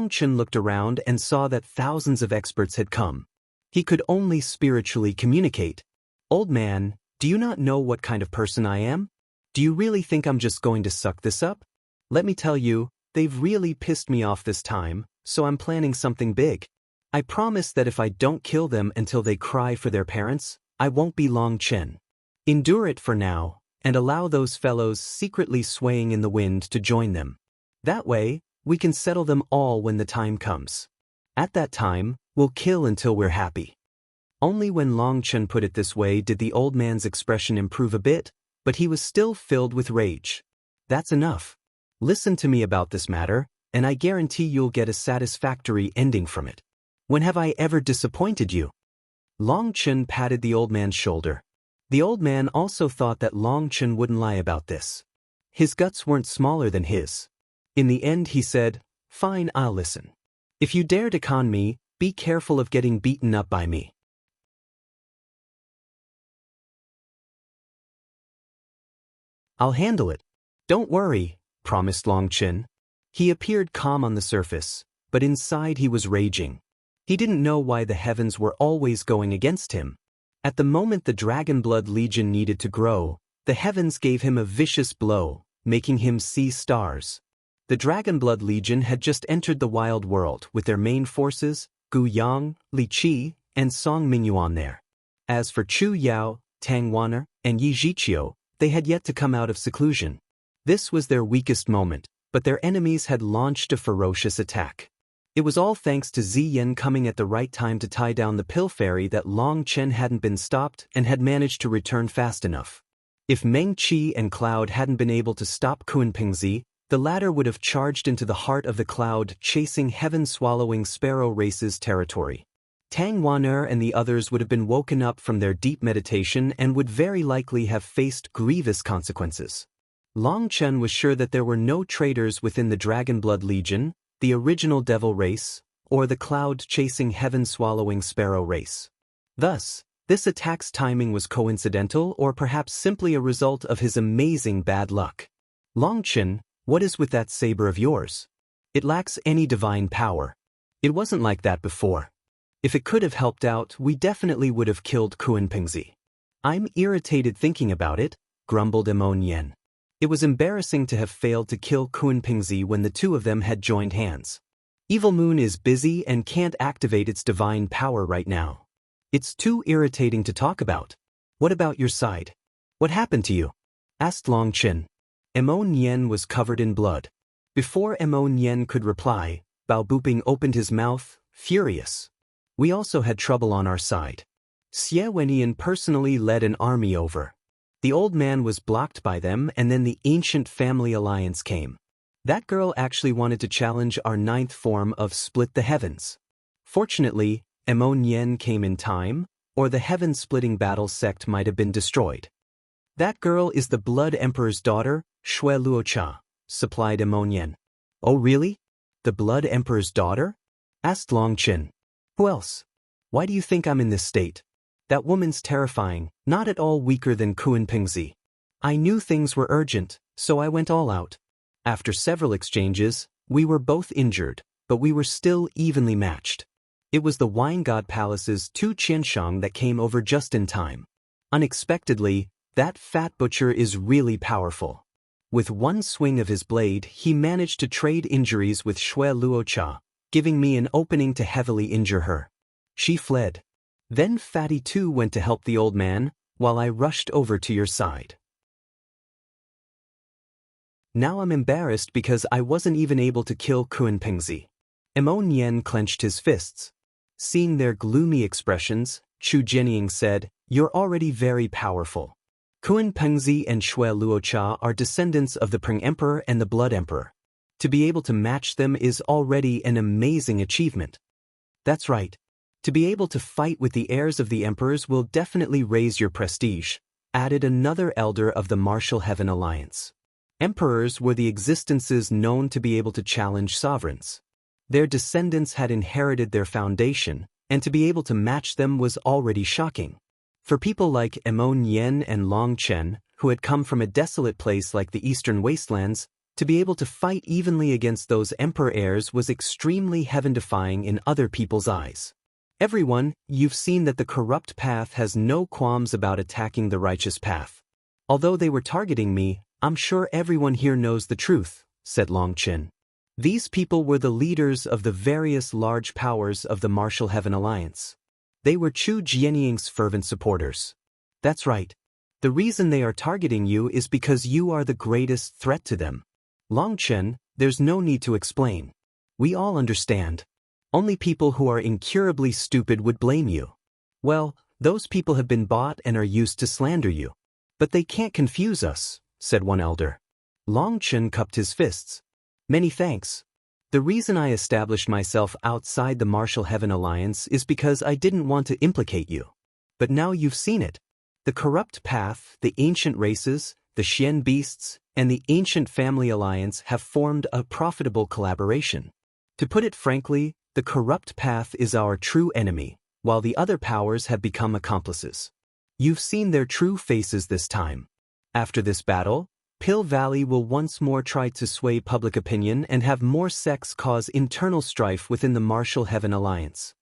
Chen looked around and saw that thousands of experts had come. He could only spiritually communicate. "Old man, do you not know what kind of person I am? Do you really think I'm just going to suck this up? Let me tell you, they've really pissed me off this time, so I'm planning something big. I promise that if I don't kill them until they cry for their parents, I won't be Chen. Endure it for now, and allow those fellows secretly swaying in the wind to join them. That way, we can settle them all when the time comes. At that time, we'll kill until we're happy." Only when Chen put it this way did the old man's expression improve a bit, but he was still filled with rage. "That's enough. Listen to me about this matter, and I guarantee you'll get a satisfactory ending from it. When have I ever disappointed you?" Chen patted the old man's shoulder. The old man also thought that Chen wouldn't lie about this. His guts weren't smaller than his. In the end he said, "Fine, I'll listen. If you dare to con me, be careful of getting beaten up by me." "I'll handle it. Don't worry," promised Chen. He appeared calm on the surface, but inside he was raging. He didn't know why the heavens were always going against him. At the moment the Dragon Blood Legion needed to grow, the heavens gave him a vicious blow, making him see stars. The Dragon Blood Legion had just entered the wild world with their main forces, Gu Yang, Li Qi, and Song Mingyuan there. As for Chu Yao, Tang Wan'er, and Yi Zhiqiu, they had yet to come out of seclusion. This was their weakest moment, but their enemies had launched a ferocious attack. It was all thanks to Ziyen coming at the right time to tie down the pill fairy that Chen hadn't been stopped and had managed to return fast enough. If Meng Qi and Cloud hadn't been able to stop Pengzi, the latter would have charged into the heart of the cloud-chasing heaven-swallowing Sparrow race's territory. Tang Wan'er and the others would have been woken up from their deep meditation and would very likely have faced grievous consequences. Chen was sure that there were no traitors within the Dragon Blood Legion, the original devil race, or the cloud-chasing heaven-swallowing Sparrow race. Thus, This attack's timing was coincidental or perhaps simply a result of his amazing bad luck. Chen, what is with that saber of yours? It lacks any divine power. It wasn't like that before. If it could have helped out, we definitely would have killed Pengzi. I'm irritated thinking about it, grumbled Yen. It was embarrassing to have failed to kill Pengzi when the two of them had joined hands. Evil Moon is busy and can't activate its divine power right now. It's too irritating to talk about. What about your side? What happened to you? Asked Chen. Yen was covered in blood. Before Yen could reply, Bao Buping opened his mouth, furious. We also had trouble on our side. Xie Wenyan personally led an army over. The old man was blocked by them, and then the ancient family alliance came. That girl actually wanted to challenge our 9th form of Split the Heavens. Fortunately, Yen came in time, or the heaven-splitting battle sect might have been destroyed. That girl is the Blood Emperor's daughter, Shui Luocha, supplied Yen. Oh really? The Blood Emperor's daughter? Asked Chen. Who else? Why do you think I'm in this state? That woman's terrifying, not at all weaker than Pengzi. I knew things were urgent, so I went all out. After several exchanges, we were both injured, but we were still evenly matched. It was the Wine God Palace's Tu Qianshang that came over just in time. Unexpectedly, that fat butcher is really powerful. With one swing of his blade, he managed to trade injuries with Shui Luocha, giving me an opening to heavily injure her. She fled. Then Fatty too went to help the old man, while I rushed over to your side. Now I'm embarrassed because I wasn't even able to kill Pengzi. Yen clenched his fists. Seeing their gloomy expressions, Chu Jianying said, "You're already very powerful. Pengzi and Shui Luocha are descendants of the Peng Emperor and the Blood Emperor. To be able to match them is already an amazing achievement." That's right. To be able to fight with the heirs of the emperors will definitely raise your prestige, added another elder of the Martial Heaven Alliance. Emperors were the existences known to be able to challenge sovereigns. Their descendants had inherited their foundation, and to be able to match them was already shocking. For people like Yen and Chen, who had come from a desolate place like the Eastern Wastelands, to be able to fight evenly against those emperor heirs was extremely heaven-defying in other people's eyes. Everyone, you've seen that the corrupt path has no qualms about attacking the righteous path. Although they were targeting me, I'm sure everyone here knows the truth, said Chen. These people were the leaders of the various large powers of the Martial Heaven Alliance. They were Chu Jianying's fervent supporters. That's right. The reason they are targeting you is because you are the greatest threat to them. Chen, there's no need to explain. We all understand. Only people who are incurably stupid would blame you. Well, those people have been bought and are used to slander you. But they can't confuse us, said one elder. Chen cupped his fists. Many thanks. The reason I established myself outside the Martial Heaven Alliance is because I didn't want to implicate you. But now you've seen it. The corrupt path, the ancient races, the Xian beasts, and the ancient family alliance have formed a profitable collaboration. To put it frankly, the corrupt path is our true enemy, while the other powers have become accomplices. You've seen their true faces this time. After this battle, Pill Valley will once more try to sway public opinion and have more sects cause internal strife within the Martial Heaven Alliance.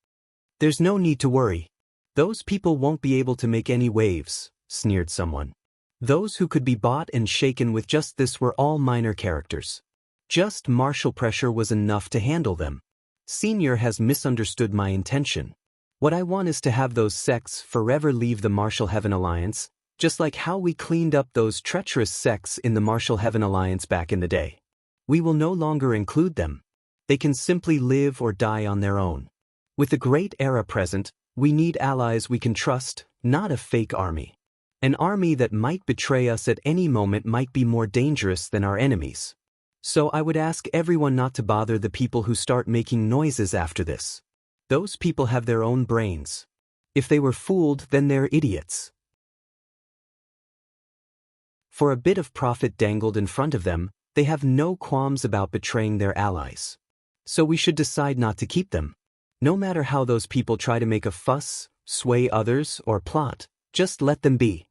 There's no need to worry. Those people won't be able to make any waves, sneered someone. Those who could be bought and shaken with just this were all minor characters. Just martial pressure was enough to handle them. Senior has misunderstood my intention. What I want is to have those sects forever leave the Martial Heaven Alliance, just like how we cleaned up those treacherous sects in the Martial Heaven Alliance back in the day. We will no longer include them. They can simply live or die on their own. With the great era present, we need allies we can trust, not a fake army. An army that might betray us at any moment might be more dangerous than our enemies. So I would ask everyone not to bother the people who start making noises after this. Those people have their own brains. If they were fooled, then they're idiots. For a bit of profit dangled in front of them, they have no qualms about betraying their allies. So we should decide not to keep them. No matter how those people try to make a fuss, sway others, or plot. Just let them be.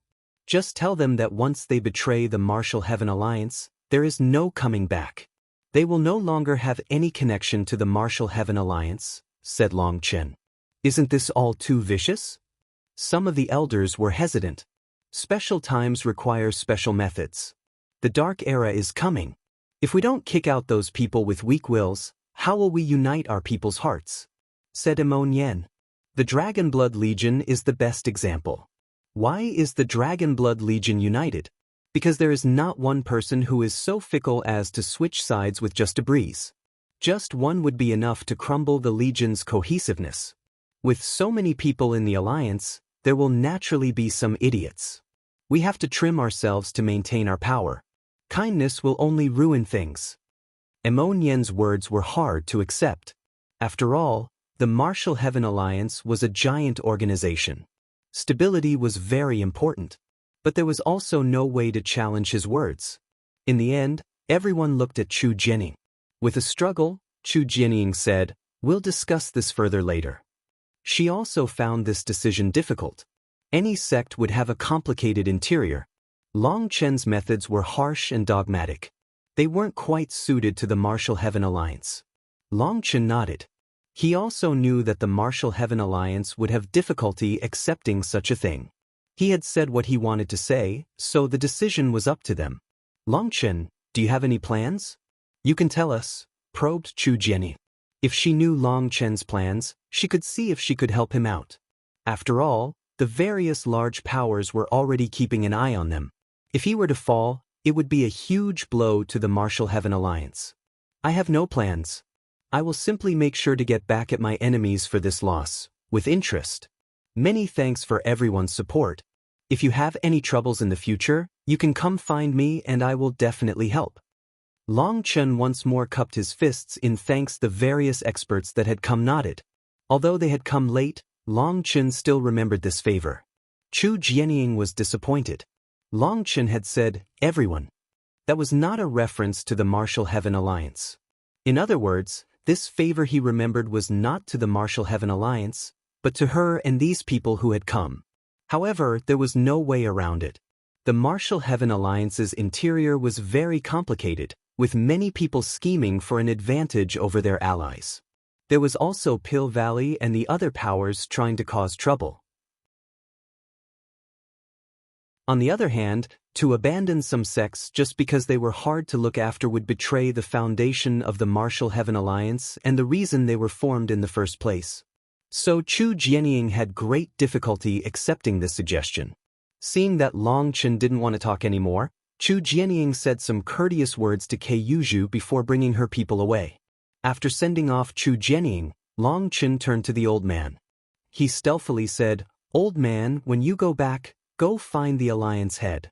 Just tell them that once they betray the Martial Heaven Alliance, there is no coming back. They will no longer have any connection to the Martial Heaven Alliance, said Long Chen. Isn't this all too vicious? Some of the elders were hesitant. Special times require special methods. The Dark Era is coming. If we don't kick out those people with weak wills, how will we unite our people's hearts? Said Emon. The Dragonblood Legion is the best example. Why is the Dragonblood Legion united? Because there is not one person who is so fickle as to switch sides with just a breeze. Just one would be enough to crumble the Legion's cohesiveness. With so many people in the Alliance, there will naturally be some idiots. We have to trim ourselves to maintain our power. Kindness will only ruin things. Emonien's words were hard to accept. After all, the Martial Heaven Alliance was a giant organization. Stability was very important. But there was also no way to challenge his words. In the end, everyone looked at Chu Jianying. With a struggle, Chu Jianying said, "We'll discuss this further later." She also found this decision difficult. Any sect would have a complicated interior. Long Chen's methods were harsh and dogmatic. They weren't quite suited to the Martial Heaven Alliance. Long Chen nodded. He also knew that the Martial Heaven Alliance would have difficulty accepting such a thing. He had said what he wanted to say, so the decision was up to them. Long Chen, do you have any plans? You can tell us, probed Chu Jianying. If she knew Long Chen's plans, she could see if she could help him out. After all, the various large powers were already keeping an eye on them. If he were to fall, it would be a huge blow to the Martial Heaven Alliance. I have no plans. I will simply make sure to get back at my enemies for this loss, with interest. Many thanks for everyone's support. If you have any troubles in the future, you can come find me and I will definitely help. Long Chen once more cupped his fists in thanks the various experts that had come nodded. Although they had come late, Long Chen still remembered this favor. Chu Jianying was disappointed. Long Chen had said, everyone. That was not a reference to the Martial Heaven Alliance. In other words, this favor he remembered was not to the Martial Heaven Alliance, but to her and these people who had come. However, there was no way around it. The Martial Heaven Alliance's interior was very complicated, with many people scheming for an advantage over their allies. There was also Pill Valley and the other powers trying to cause trouble. On the other hand, to abandon some sects just because they were hard to look after would betray the foundation of the Martial Heaven Alliance and the reason they were formed in the first place. So Chu Jianying had great difficulty accepting this suggestion. Seeing that Long Chen didn't want to talk anymore, Chu Jianying said some courteous words to Kei Yuzhu before bringing her people away. After sending off Chu Jianying, Long Chen turned to the old man. He stealthily said, "Old man, when you go back, go find the Alliance head."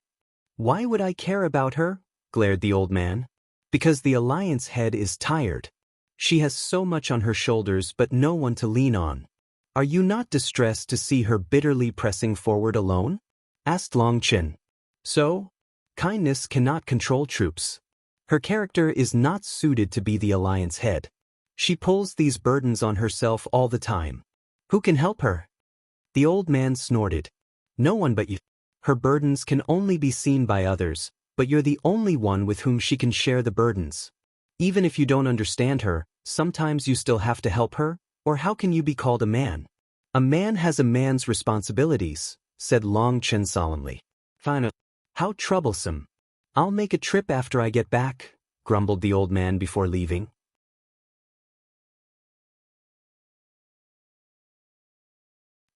"Why would I care about her?" glared the old man. "Because the Alliance head is tired. She has so much on her shoulders but no one to lean on. Are you not distressed to see her bitterly pressing forward alone?" asked Long Chen. "So? Kindness cannot control troops. Her character is not suited to be the Alliance head. She pulls these burdens on herself all the time. Who can help her?" The old man snorted. "No one but you. Her burdens can only be seen by others, but you're the only one with whom she can share the burdens. Even if you don't understand her, sometimes you still have to help her, or how can you be called a man?" "A man has a man's responsibilities," said Long Chen solemnly. "Fine. How troublesome. I'll make a trip after I get back," grumbled the old man before leaving.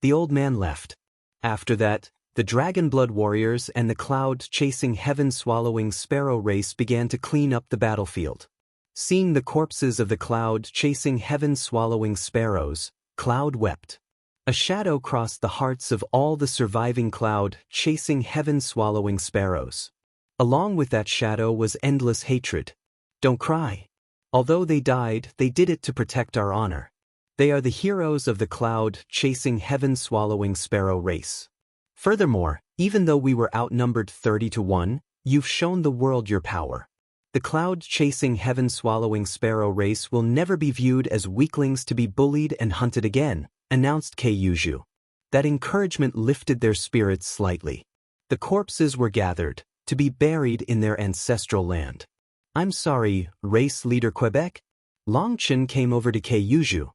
The old man left. After that, the Dragonblood warriors and the cloud-chasing heaven-swallowing Sparrow race began to clean up the battlefield. Seeing the corpses of the cloud-chasing heaven-swallowing sparrows, Cloud wept. A shadow crossed the hearts of all the surviving cloud-chasing heaven-swallowing sparrows. Along with that shadow was endless hatred. Don't cry. Although they died, they did it to protect our honor. They are the heroes of the cloud-chasing heaven-swallowing sparrow race. Furthermore, even though we were outnumbered 30-1, you've shown the world your power. The cloud-chasing heaven-swallowing sparrow race will never be viewed as weaklings to be bullied and hunted again, announced Kei Yuzhu. That encouragement lifted their spirits slightly. The corpses were gathered, to be buried in their ancestral land. I'm sorry, race leader Quebec? Long Chen came over to Keiyuju.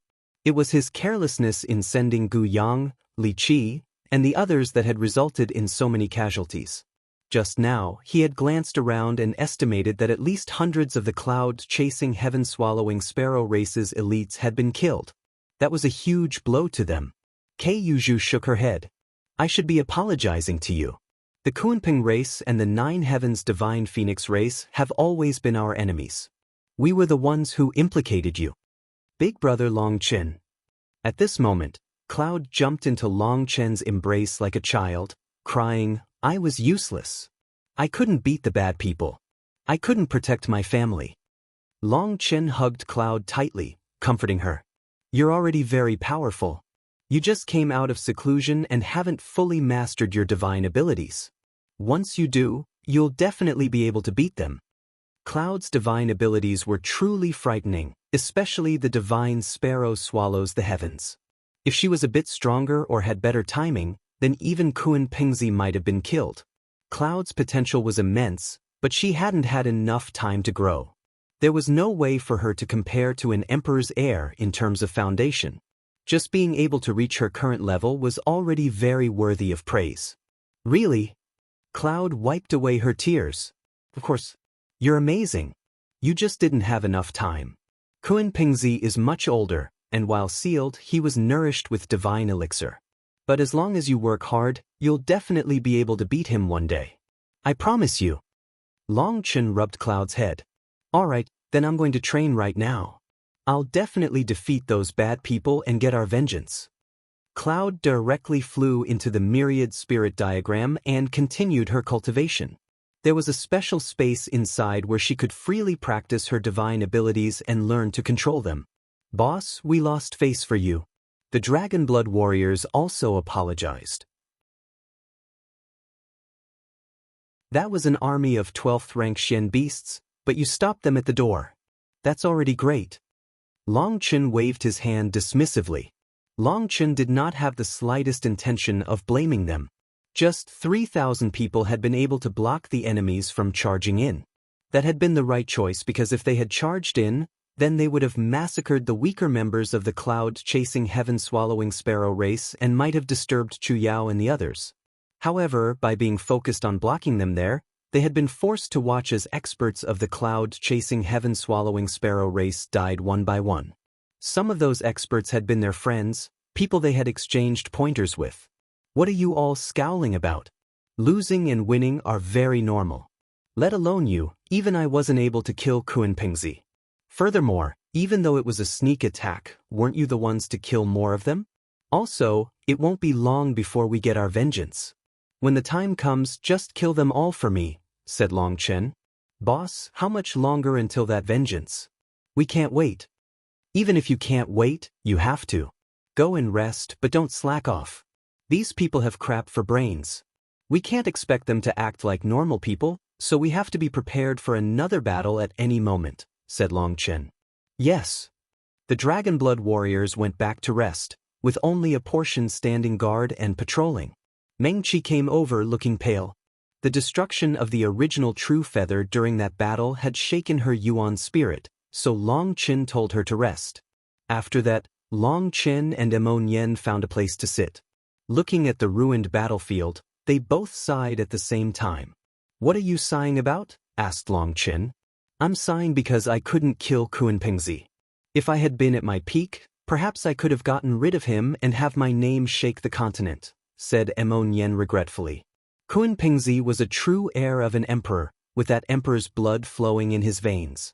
It was his carelessness in sending Gu Yang, Li Qi, and the others that had resulted in so many casualties. Just now, he had glanced around and estimated that at least hundreds of the cloud-chasing heaven-swallowing Sparrow race's elites had been killed. That was a huge blow to them. Keiyuju shook her head. I should be apologizing to you. The Kunpeng race and the Nine Heavens Divine Phoenix race have always been our enemies. We were the ones who implicated you. Big brother Long Chen. At this moment, Cloud jumped into Long Chen's embrace like a child, crying, I was useless. I couldn't beat the bad people. I couldn't protect my family. Long Chen hugged Cloud tightly, comforting her. You're already very powerful. You just came out of seclusion and haven't fully mastered your divine abilities. Once you do, you'll definitely be able to beat them. Cloud's divine abilities were truly frightening, especially the divine Sparrow swallows the heavens. If she was a bit stronger or had better timing, then even Pengzi might have been killed. Cloud's potential was immense, but she hadn't had enough time to grow. There was no way for her to compare to an emperor's heir in terms of foundation. Just being able to reach her current level was already very worthy of praise. Really? Cloud wiped away her tears. Of course, you're amazing. You just didn't have enough time. Pengzi is much older, and while sealed, he was nourished with divine elixir. But as long as you work hard, you'll definitely be able to beat him one day. I promise you. Long Chen rubbed Cloud's head. All right, then I'm going to train right now. I'll definitely defeat those bad people and get our vengeance. Cloud directly flew into the myriad spirit diagram and continued her cultivation. There was a special space inside where she could freely practice her divine abilities and learn to control them. Boss, we lost face for you. The Dragon Blood warriors also apologized. That was an army of 12th rank Xian beasts, but you stopped them at the door. That's already great. Long Chen waved his hand dismissively. Long Chen did not have the slightest intention of blaming them. Just 3,000 people had been able to block the enemies from charging in. That had been the right choice because if they had charged in, then they would have massacred the weaker members of the cloud-chasing heaven-swallowing Sparrow race and might have disturbed Chu Yao and the others. However, by being focused on blocking them there, they had been forced to watch as experts of the cloud-chasing heaven-swallowing Sparrow race died one by one. Some of those experts had been their friends, people they had exchanged pointers with. What are you all scowling about? Losing and winning are very normal. Let alone you, even I wasn't able to kill Pengzi. Furthermore, even though it was a sneak attack, weren't you the ones to kill more of them? Also, it won't be long before we get our vengeance. When the time comes, just kill them all for me, said Long Chen. Boss, how much longer until that vengeance? We can't wait. Even if you can't wait, you have to. Go and rest, but don't slack off. These people have crap for brains. We can't expect them to act like normal people, so we have to be prepared for another battle at any moment, said Long Chen. Yes. The Dragon Blood warriors went back to rest, with only a portion standing guard and patrolling. Mengqi came over looking pale. The destruction of the original True Feather during that battle had shaken her Yuan spirit, so Long Chen told her to rest. After that, Long Chen and Emon Yen found a place to sit. Looking at the ruined battlefield, they both sighed at the same time. What are you sighing about? Asked Long Chen. I'm sighing because I couldn't kill Pengzi. If I had been at my peak, perhaps I could have gotten rid of him and have my name shake the continent, said Emon Yen regretfully. Pengzi was a true heir of an emperor, with that emperor's blood flowing in his veins.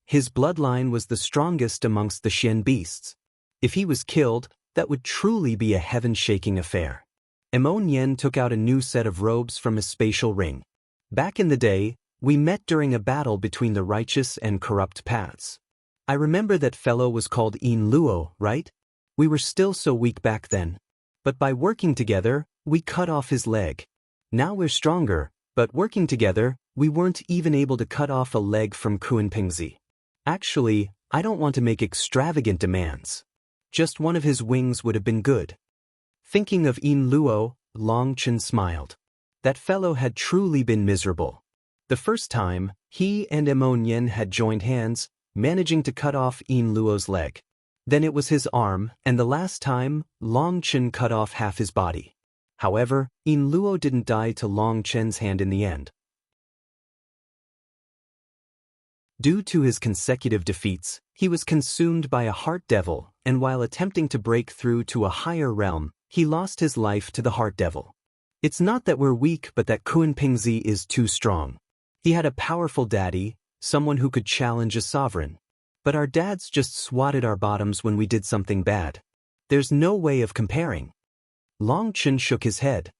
His bloodline was the strongest amongst the Xian beasts. If he was killed, that would truly be a heaven-shaking affair. Emon Yen took out a new set of robes from his spatial ring. Back in the day, we met during a battle between the righteous and corrupt paths. I remember that fellow was called Yin Luo, right? We were still so weak back then. But by working together, we cut off his leg. Now we're stronger, but working together, we weren't even able to cut off a leg from Pengzi. Actually, I don't want to make extravagant demands. Just one of his wings would have been good. Thinking of Yin Luo, Long Chen smiled. That fellow had truly been miserable. The first time, he and Emon Yen had joined hands, managing to cut off Yin Luo's leg. Then it was his arm, and the last time, Long Chen cut off half his body. However, Yin Luo didn't die to Long Chen's hand in the end. Due to his consecutive defeats, he was consumed by a heart devil, and while attempting to break through to a higher realm, he lost his life to the heart devil. It's not that we're weak, but that Pengzi is too strong. He had a powerful daddy, someone who could challenge a sovereign. But our dads just swatted our bottoms when we did something bad. There's no way of comparing. Long Chen shook his head.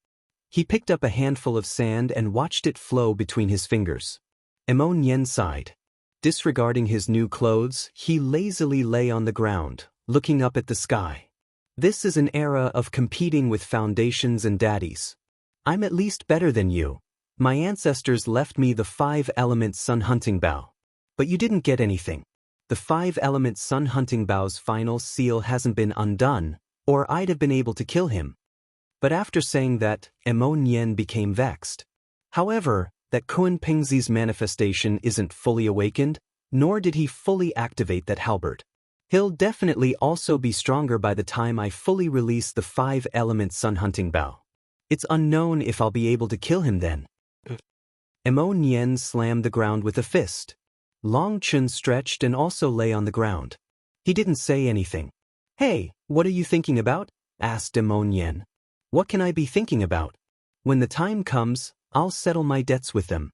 He picked up a handful of sand and watched it flow between his fingers. Emon Yen sighed. Disregarding his new clothes, he lazily lay on the ground, looking up at the sky. This is an era of competing with foundations and daddies. I'm at least better than you. My ancestors left me the 5-element sun hunting bow. But you didn't get anything. The 5-element sun hunting bow's final seal hasn't been undone, or I'd have been able to kill him. But after saying that, Emon Yen became vexed. However, that Pengzi's manifestation isn't fully awakened, nor did he fully activate that halberd. He'll definitely also be stronger by the time I fully release the 5-element sun hunting bow. It's unknown if I'll be able to kill him then. Emon Yen slammed the ground with a fist. Long Chen stretched and also lay on the ground. He didn't say anything. Hey, what are you thinking about? Asked Emon Yen. What can I be thinking about? When the time comes, I'll settle my debts with them.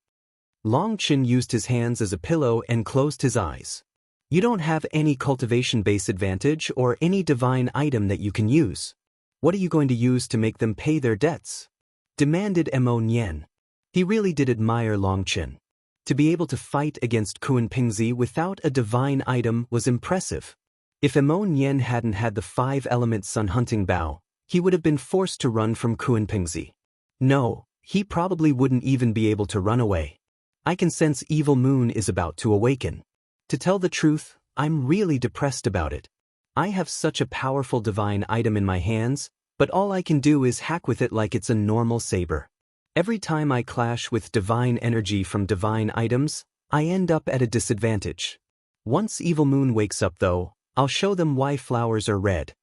Long Chen used his hands as a pillow and closed his eyes. You don't have any cultivation base advantage or any divine item that you can use. What are you going to use to make them pay their debts? Demanded Emon Yen. He really did admire Long Chen. To be able to fight against Pengzi without a divine item was impressive. If Emon Yen hadn't had the 5-element sun hunting bow, he would have been forced to run from Pengzi. No, he probably wouldn't even be able to run away. I can sense Evil Moon is about to awaken. To tell the truth, I'm really depressed about it. I have such a powerful divine item in my hands, but all I can do is hack with it like it's a normal saber. Every time I clash with divine energy from divine items, I end up at a disadvantage. Once Evil Moon wakes up though, I'll show them why flowers are red.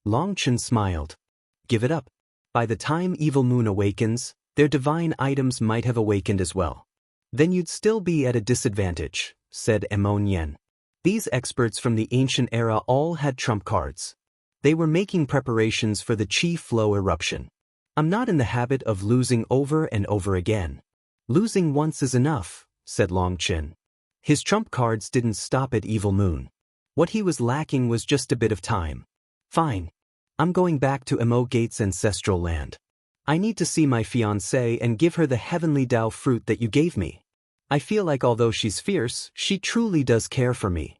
Long Chen smiled. Give it up. By the time Evil Moon awakens, their divine items might have awakened as well. Then you'd still be at a disadvantage, said Emon Yen. These experts from the ancient era all had trump cards. They were making preparations for the chi flow eruption. I'm not in the habit of losing over and over again. Losing once is enough, said Long Chen. His trump cards didn't stop at Evil Moon. What he was lacking was just a bit of time. Fine. I'm going back to Emo Gate's ancestral land. I need to see my fiancée and give her the heavenly Dao fruit that you gave me. I feel like although she's fierce, she truly does care for me.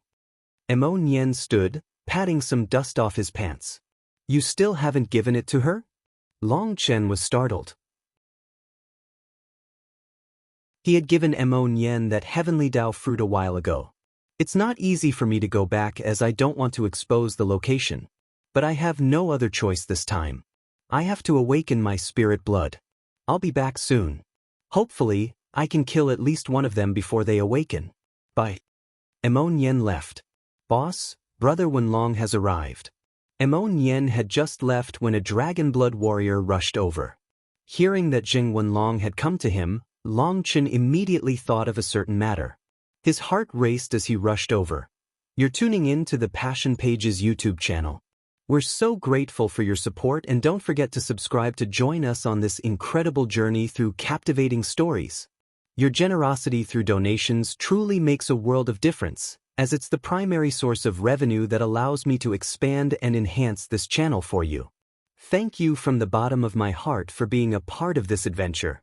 Emon Yen stood, patting some dust off his pants. You still haven't given it to her? Long Chen was startled. He had given Emon Yen that heavenly Dao fruit a while ago. It's not easy for me to go back as I don't want to expose the location. But I have no other choice this time. I have to awaken my spirit blood. I'll be back soon. Hopefully, I can kill at least one of them before they awaken. Bye. Emon Yen left. Boss, Brother Wenlong has arrived. Emon Yen had just left when a dragon blood warrior rushed over. Hearing that Zheng Wenlong had come to him, Long Chen immediately thought of a certain matter. His heart raced as he rushed over. You're tuning in to the Passion Pages YouTube channel. We're so grateful for your support, and don't forget to subscribe to join us on this incredible journey through captivating stories. Your generosity through donations truly makes a world of difference, as it's the primary source of revenue that allows me to expand and enhance this channel for you. Thank you from the bottom of my heart for being a part of this adventure.